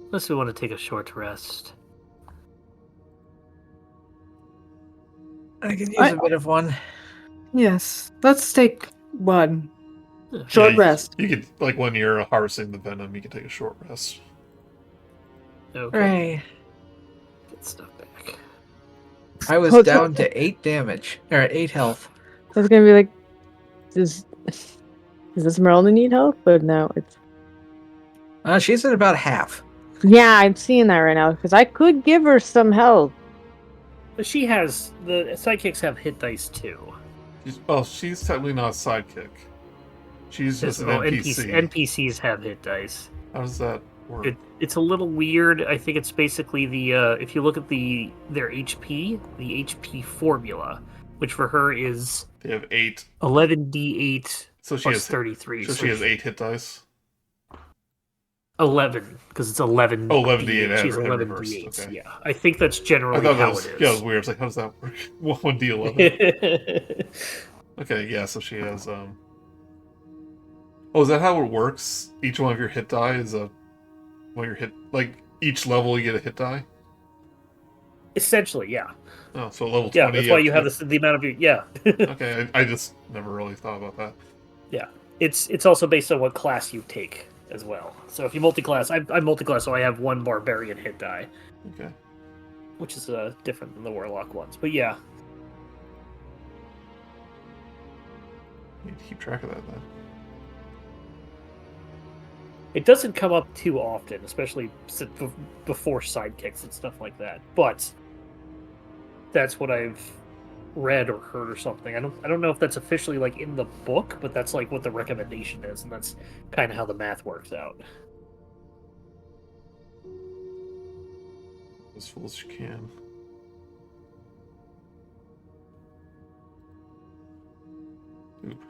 Unless we want to take a short rest. I can use a bit of one. Yes. Let's take one. Yeah. Short Yeah, rest. You could, like, when you're harvesting the venom, you can take a short rest. Okay. Hooray. Get stuff back. I was Okay. down to 8 damage. Or 8 health. I was gonna be like, does Esmeralda need help? But no, it's She's at about half. yeah, I'm seeing that right now because I could give her some help. But she has the sidekicks have hit dice too. She's technically not a sidekick. She's just an Well, NPC. NPCs have hit dice. How does that work? It's a little weird. I think it's basically the if you look at their HP, the HP formula, which for her is They have 8. 11d8 So she plus has 33. So she has 8 hit dice. 11 because it's 11. Oh, 11d8. She's and 11 reversed. d8s. Okay. Yeah, I think that's generally I thought how that was, it is. yeah, it was weird. I was like, how does that work? 1d11. Okay, yeah, so she has Oh, is that how it works? Each one of your hit die is like each level you get a hit die? Essentially, yeah. Oh, so level 20. Yeah, that's why you have hit- the amount of yeah. Okay, I just never really thought about that. Yeah, it's also based on what class you take as well. So if you multi-class, I'm multi-class, so I have 1 barbarian hit die, Okay. which is different than the warlock ones. But yeah, Need to keep track of that then. it doesn't come up too often, especially before sidekicks and stuff like that. But that's what I've read or heard or something. I don't know if that's officially like in the book, but that's like what the recommendation is, and that's kind of how the math works out. As full as you can. Oop.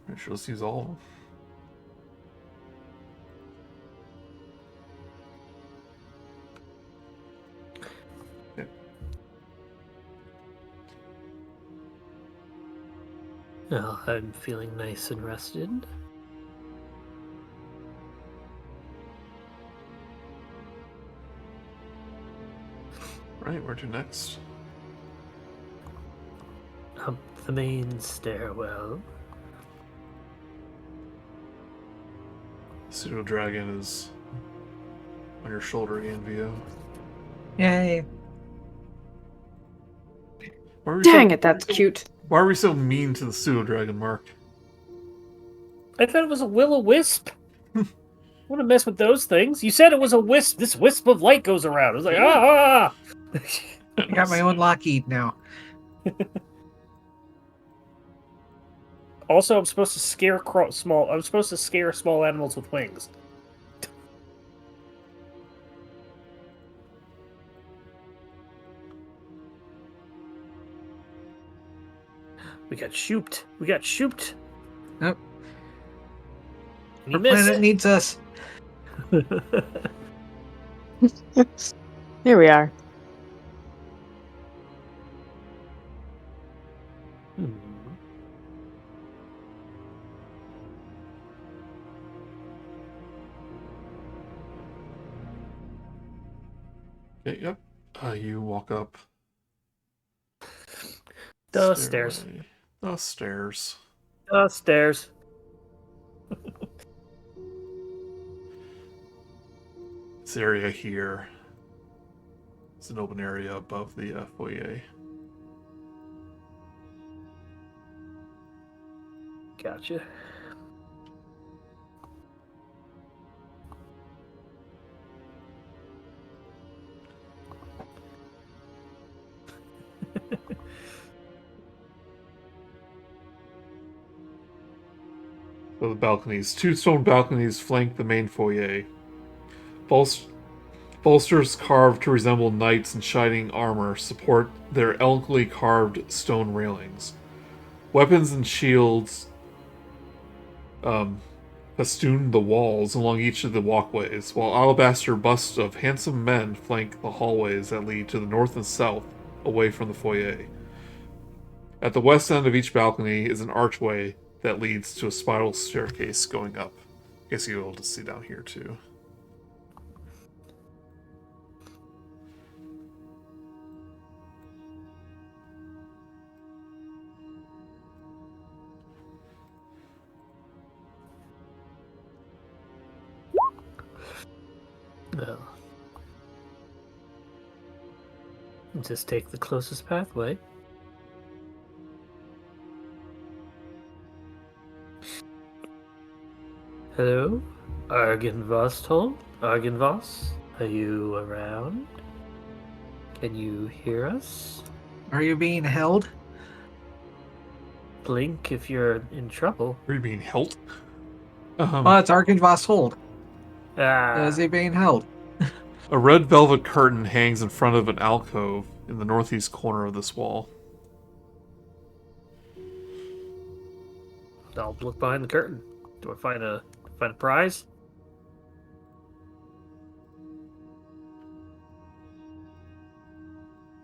Make sure let's use all of them. Okay. Oh, I'm feeling nice and rested. Right, where to next? Up the main stairwell. Pseudo dragon is on your shoulder, Anvio. Yay. Why are we Dang so, it, that's cute. Why are we so mean to the pseudo dragon, Mark? I thought it was a will-o-wisp. Want to mess with those things? You said it was a wisp. This wisp of light goes around. I was like, ah! I got my own Lockheed now. Also, I'm supposed to scare small. I'm supposed to scare small animals with wings. We got shooped. We got shooped. Nope. And Our he missed. planet needs us. Here we are. Okay, yep. You walk up. The stairs. Stairway. The stairs. Stairs. This area here is an open area above the foyer. Gotcha. So the balconies. 2 stone balconies flank the main foyer. Bolsters carved to resemble knights in shining armor support their elegantly carved stone railings. Weapons and shields festoon the walls along each of the walkways, while alabaster busts of handsome men flank the hallways that lead to the north and south, away from the foyer. At the west end of each balcony is an archway that leads to a spiral staircase going up. I guess you'll be able to see down here too. Well, just take the closest pathway. Hello? Argynvostholt? Argynvost? Are you around? Can you hear us? Are you being held? Blink if you're in trouble. Are you being held? Well, it's Argynvostholt. Ah, Is he being held? A red velvet curtain hangs in front of an alcove in the northeast corner of this wall. I'll look behind the curtain. Do I find a prize?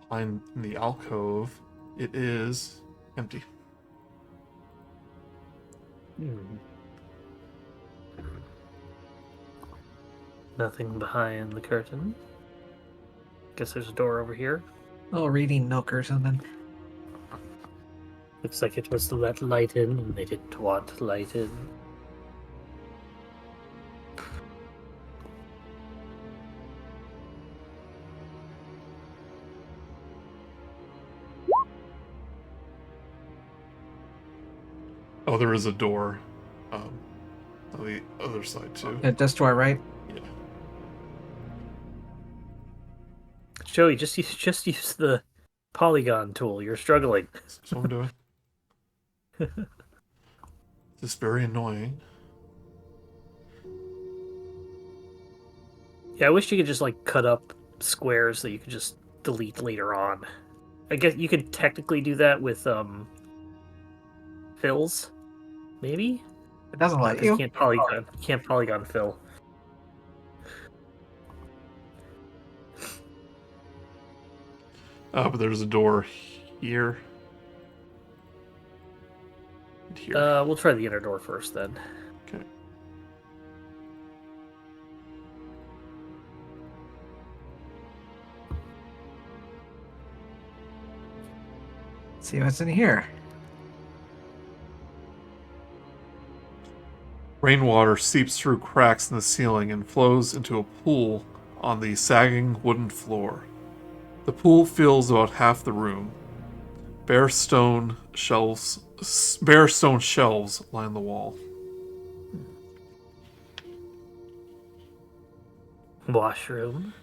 Behind the alcove, it is empty. Nothing behind the curtain. Guess there's a door over here. Oh, reading nook or something. Looks like it was to let light in, and they didn't want light in. Oh, there is a door on the other side too. Just to our right. Yeah. Joey, just use the polygon tool. You're struggling. That's what I'm doing. It's very annoying. Yeah, I wish you could just like cut up squares that you could just delete later on. I guess you could technically do that with fills, maybe. It doesn't let You you. can't polygon fill. But there's a door here. And here. We'll try the inner door first then. Okay. Let's see what's in here. Rainwater seeps through cracks in the ceiling and flows into a pool on the sagging wooden floor. The pool fills about half the room. Bare stone shelves line the wall. Washroom,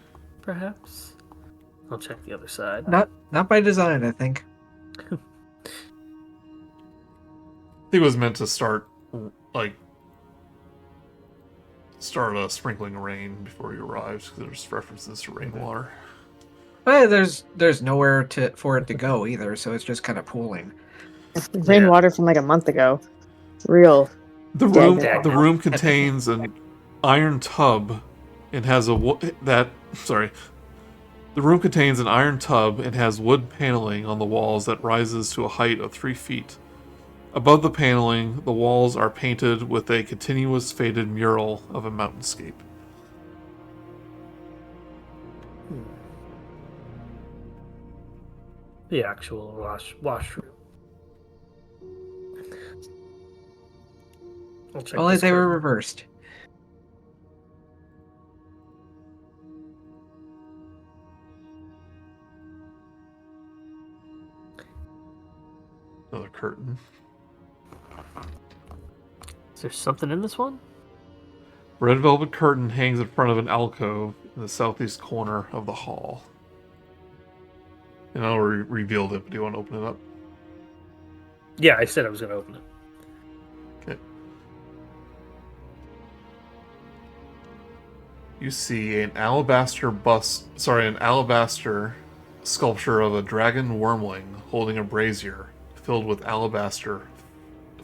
perhaps. I'll check the other side. Not by design, I think. I think it was meant to start sprinkling rain before you arrived, because there's references to rainwater. But there's nowhere for it to go either, so it's just kind of pooling. Rainwater from like a month ago. Real. The room contains an iron tub and has The room contains an iron tub and has wood paneling on the walls that rises to a height of 3 feet. Above the paneling, the walls are painted with a continuous faded mural of a mountainscape. The actual washroom. I'll check Only this they were curtain. reversed. Another curtain. Is there something in this one? Red velvet curtain hangs in front of an alcove in the southeast corner of the hall. And I already revealed it, but do you want to open it up? Yeah, I said I was going to open it. Okay. You see an alabaster sculpture of a dragon wormling holding a brazier filled with alabaster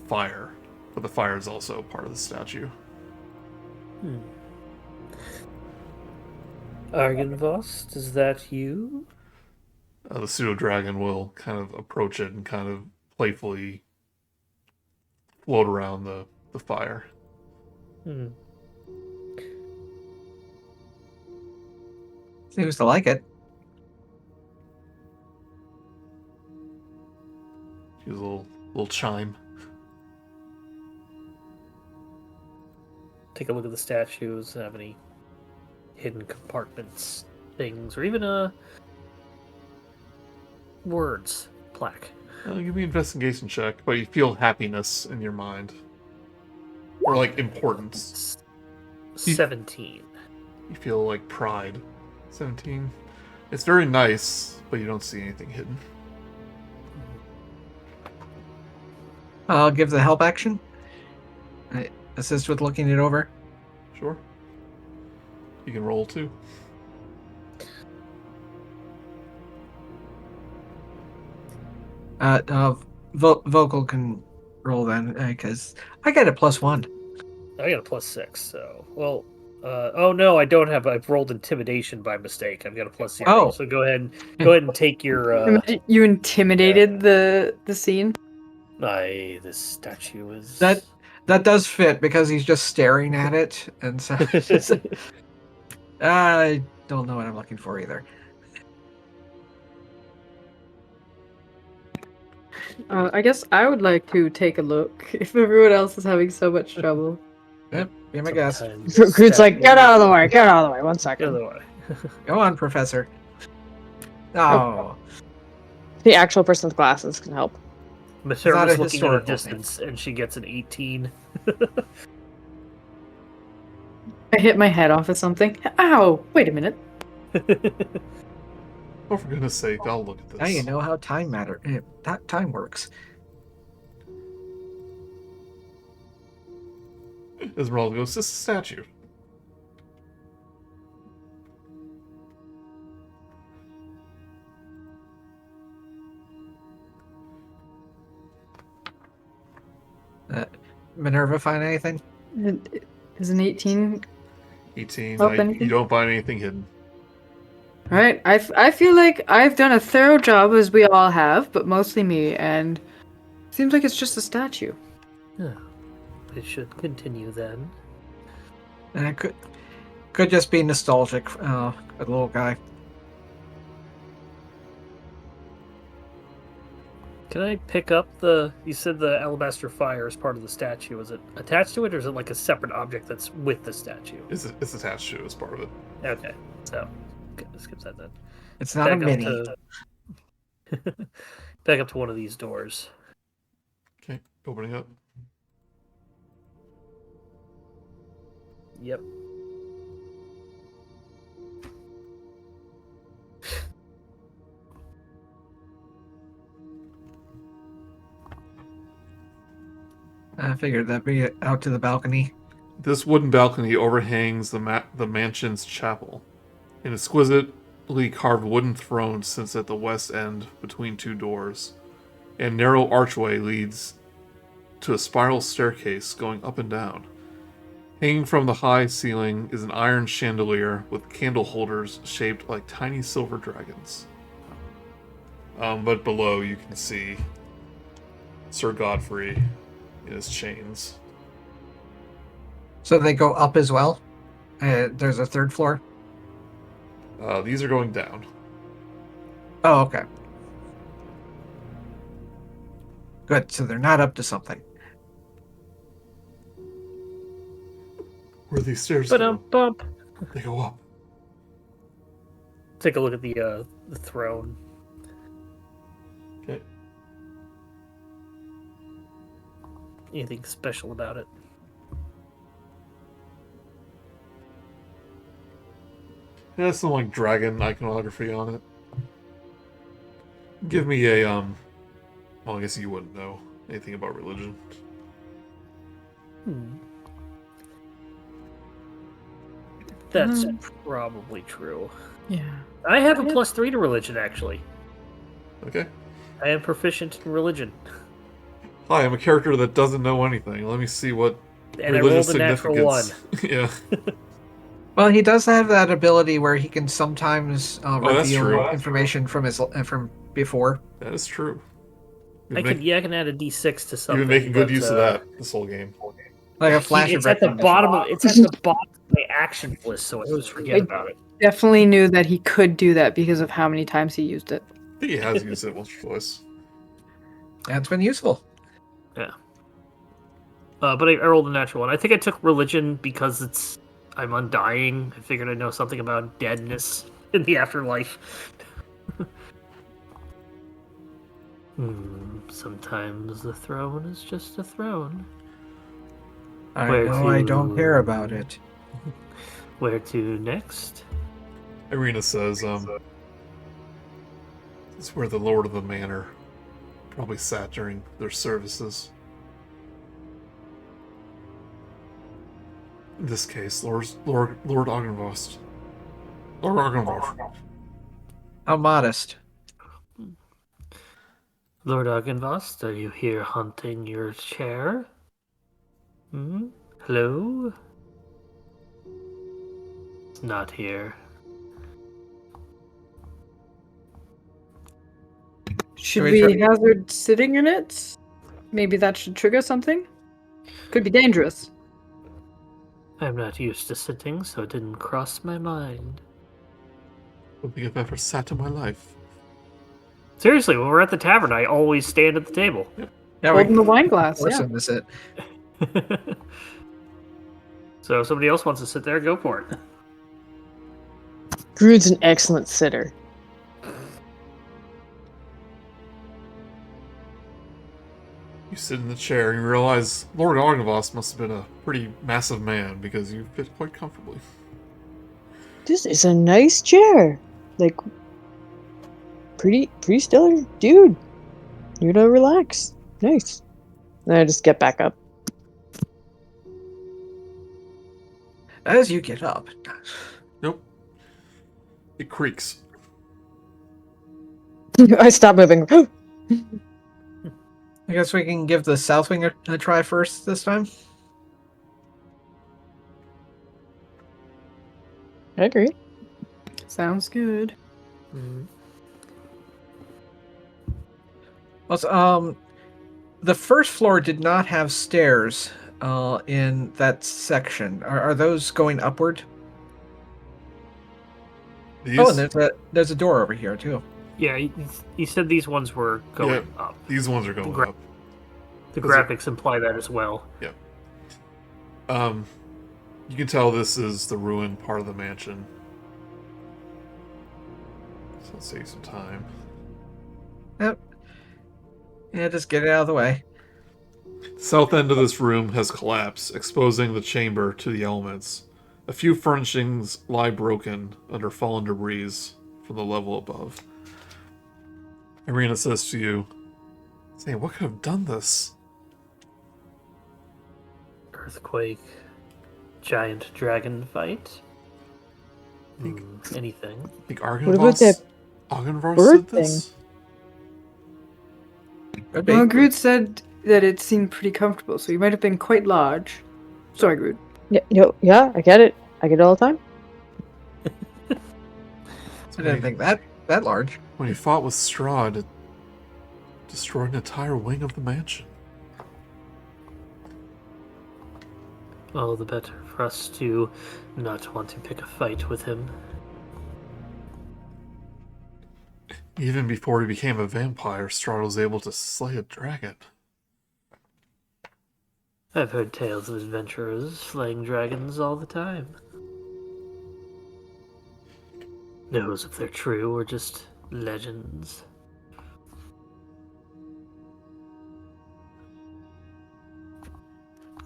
fire. But the fire is also part of the statue. Argynvost, is that you? The pseudo dragon will kind of approach it and kind of playfully float around the fire. Seems to like it. Gives a little chime. Take a look at the statues. Have any hidden compartments, things, or even words, plaque? Give me an investigation check, but you feel happiness in your mind. Or like importance. 17. You feel like pride. 17. It's very nice, but you don't see anything hidden. I'll give the help action. I assist with looking it over. Sure. You can roll too. Vocal can roll then, because I got a +1. I got a +6, so... Well, oh no, I don't have... I've rolled intimidation by mistake. I've got a +0. Oh. So go ahead and take your... Imagine you intimidated the scene. this statue is... That does fit, because he's just staring at it, and so... I don't know what I'm looking for either. I guess I would like to take a look if everyone else is having so much trouble. Yep, be my guess. Grude's like, get out of the way, get out of the way, 1 Get second. out of the way. Go on, Professor. Oh. The actual person with glasses can help. Minerva's looking at a historical distance, and she gets an 18. I hit my head off of something. Ow! Wait a minute. Oh, for goodness sake, I'll look at this. Now you know how time works. Esmeralda goes, this is a statue. Minerva find anything? Is an 18? 18. Oh, anything? You don't find anything hidden. Alright, I feel like I've done a thorough job, as we all have, but mostly me, and seems like it's just a statue. Yeah. It should continue then. And it could just be nostalgic for the little guy. Can I pick up you said the alabaster fire is part of the statue. Is it attached to it, or is it like a separate object that's with the statue? It's attached to it as part of it. Okay, so skip that then. It's not a mini. Back up to one of these doors. Okay, opening up. Yep. I figured that'd be out to the balcony. This wooden balcony overhangs the mansion's chapel. An exquisitely carved wooden throne sits at the west end between two doors. A narrow archway leads to a spiral staircase going up and down. Hanging from the high ceiling is an iron chandelier with candle holders shaped like tiny silver dragons. But below you can see Sir Godfrey in his chains. So they go up as well? There's a third floor? These are going down. Oh, okay. Good, so they're not up to something. Where are these stairs But go? bump. They go up. Take a look at the throne. Okay. Anything special about it? It has some like dragon iconography on it. Give me a well, I guess you wouldn't know anything about religion. That's probably true. Yeah. I have a +3 to religion, actually. Okay. I am proficient in religion. Hi, I'm a character that doesn't know anything. Let me see what And I rolled a natural one. Yeah. Well, he does have that ability where he can sometimes that's reveal true. information from before. That is true. I can add a d6 to something. You've been making good but, use of that this whole game. Like a flash It's of at the recognition. bottom of my actions list, so I always forget about it. Definitely knew that he could do that because of how many times he used it. I think he has used it once or twice. That's been useful. Yeah. But I rolled a natural one. I think I took religion because I'm undying. I figured I'd know something about deadness in the afterlife. Sometimes the throne is just a throne. I don't care about it. Where to next? Irina says, it's where the Lord of the Manor probably sat during their services. In this case, Lord Argynvost. Lord Argynvost. How modest. Lord Argynvost, are you here hunting your chair? Hello? It's not here. Should we we hazard sitting in it? Maybe that should trigger something? Could be dangerous. I'm not used to sitting, so it didn't cross my mind. I don't think I've ever sat in my life. Seriously, when we're at the tavern, I always stand at the table. Yeah, Holding the wine glass, yeah. Listen, this it. So if somebody else wants to sit there, go for it. Grude's an excellent sitter. You sit in the chair and you realize Lord Argynvost must have been a pretty massive man because you fit quite comfortably. This is a nice chair. Like, pretty stellar. Dude, you to relax. Nice. Then I just get back up. As you get up. Nope. It creaks. I stop moving. I guess we can give the south wing a try first this time. I agree. Sounds good. Well, the first floor did not have stairs in that section. Are those going upward? These, Oh, and there's a door over here too. Yeah, you said these ones were going up. these ones are going up. The graphics imply that as well. Yeah. You can tell this is the ruined part of the mansion. So let's save some time. Yep. Yeah, just get it out of the way. The south end of this room has collapsed, exposing the chamber to the elements. A few furnishings lie broken under fallen debris from the level above. Irina says to you, saying, what could have done this? Earthquake, giant dragon fight. Anything. I think What about that Argynvost bird did this? Could be. Well, Grude said that it seemed pretty comfortable, so he might have been quite large. Sorry, Grude. Yeah, I get it. I get it all the time. I didn't think that large. When he fought with Strahd, it destroyed an entire wing of the mansion. All the better for us to not want to pick a fight with him. Even before he became a vampire, Strahd was able to slay a dragon. I've heard tales of adventurers slaying dragons all the time. Knows if they're true or just legends.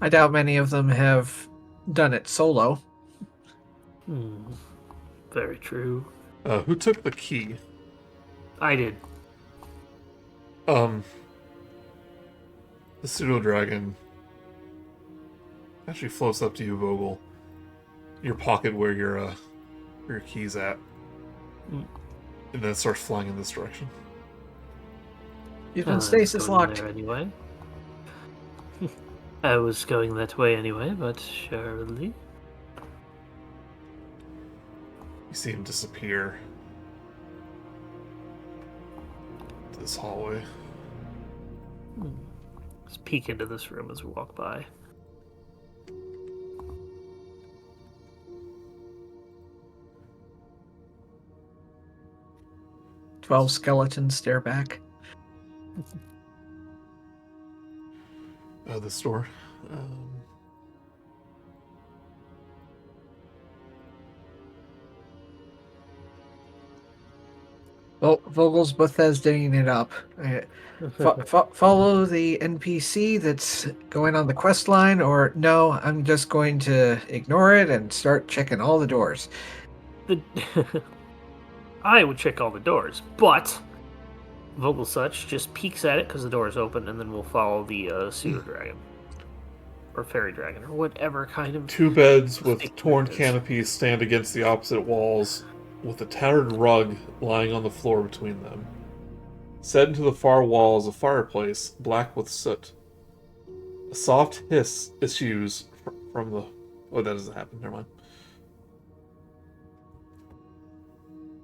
I doubt many of them have done it solo. Very true. Who took the key? I did. The pseudo-dragon actually floats up to you, Vogel. Your pocket where your key's at. And then it starts flying in this direction. You've been stasis Go in locked. there anyway. I was going that way anyway, but surely. You see him disappear to this hallway. Let's peek into this room as we walk by. 12 skeletons stare back. This door. Well, Vogel's Bethesdaing it up. Follow the NPC that's going on the quest line, or no, I'm just going to ignore it and start checking all the doors. I would check all the doors, but Vogelsuch just peeks at it because the door is open, and then we'll follow the sewer dragon. Or fairy dragon, or whatever kind of... Two beds with snake torn it is. canopies stand against the opposite walls, with a tattered rug lying on the floor between them. Set into the far wall is a fireplace, black with soot. A soft hiss issues from the... Oh, that doesn't happen. Never mind.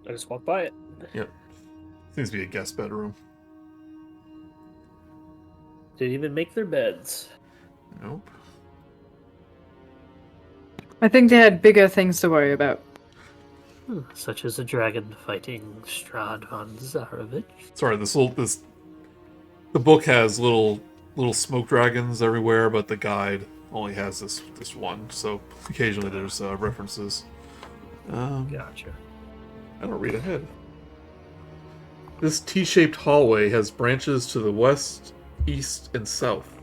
I just walked by it. Yep. Seems to be a guest bedroom. Didn't even make their beds. Nope. I think they had bigger things to worry about. Such as a dragon fighting Strahd von Zarovich. Sorry, the book has little smoke dragons everywhere, but the guide only has this one. So occasionally there's references. Gotcha. I don't read ahead. This T-shaped hallway has branches to the west, east, and south.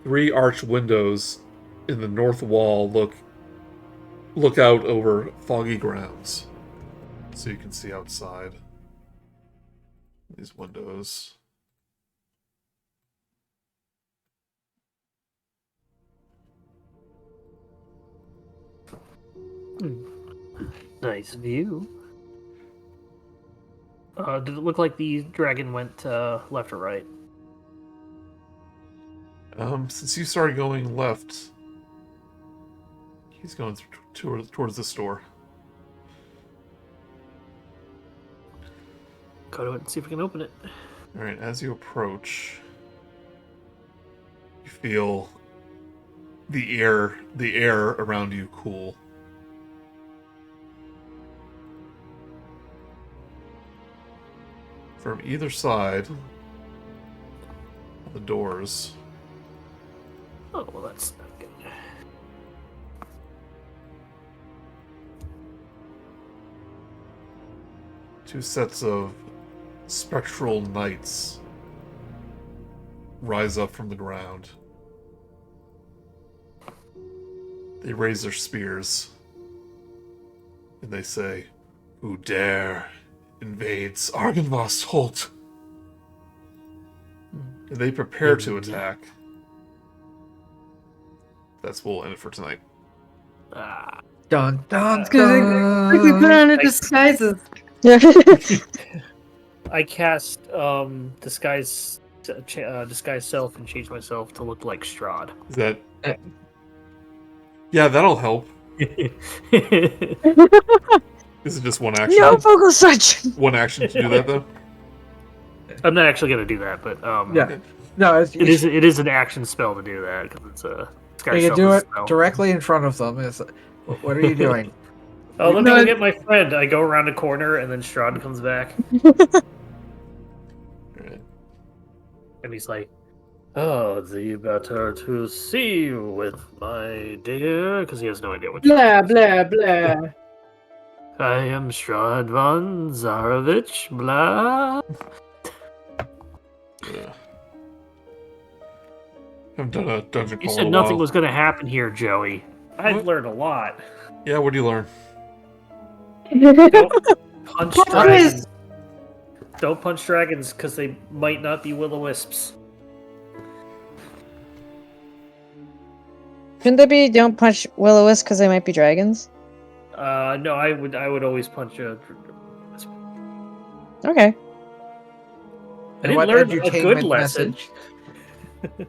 3 arched windows in the north wall look out over foggy grounds, so you can see outside these windows. Nice view. Did it look like the dragon went left or right? Since you started going left, he's going towards this door. Go to it and see if we can open it. Alright, as you approach, you feel the air around you cool. From either side of the doors, Oh, well, that's not good. 2 sets of spectral knights rise up from the ground. They raise their spears, and they say, "Who dare invades Argynvostholt?" And they prepare to attack. That's what we'll end it for tonight. Ah. Dun, dun, Quickly put dun. on our disguises. I cast disguise self and change myself to look like Strahd. Is that... Yeah, that'll help. Is it just one action? No, Vogelsuch! One action to do that, though? I'm not actually gonna do that, but Yeah. No, it is an action spell to do that because it's a disguise you self can do is it a spell. directly in front of them. What are you doing? Oh, let me No, go get my friend. I go around a corner and then Strahd comes back Alright. and he's like, "Oh, the better to see you with, my dear," because he has no idea what. Blah, blah, blah. I am Strahd von Zarovich, blah. Yeah. Haven't done a dungeon You crawl said in a nothing while. was going to happen here, Joey. I've What? learned a lot. Yeah, what do you learn? Don't punch What dragons. is- Don't punch dragons because they might not be will-o-wisps. Shouldn't they be don't punch will-o-wisp because they might be dragons? No, I would always punch a. Okay. I didn't What learn a edutainment good lesson. message?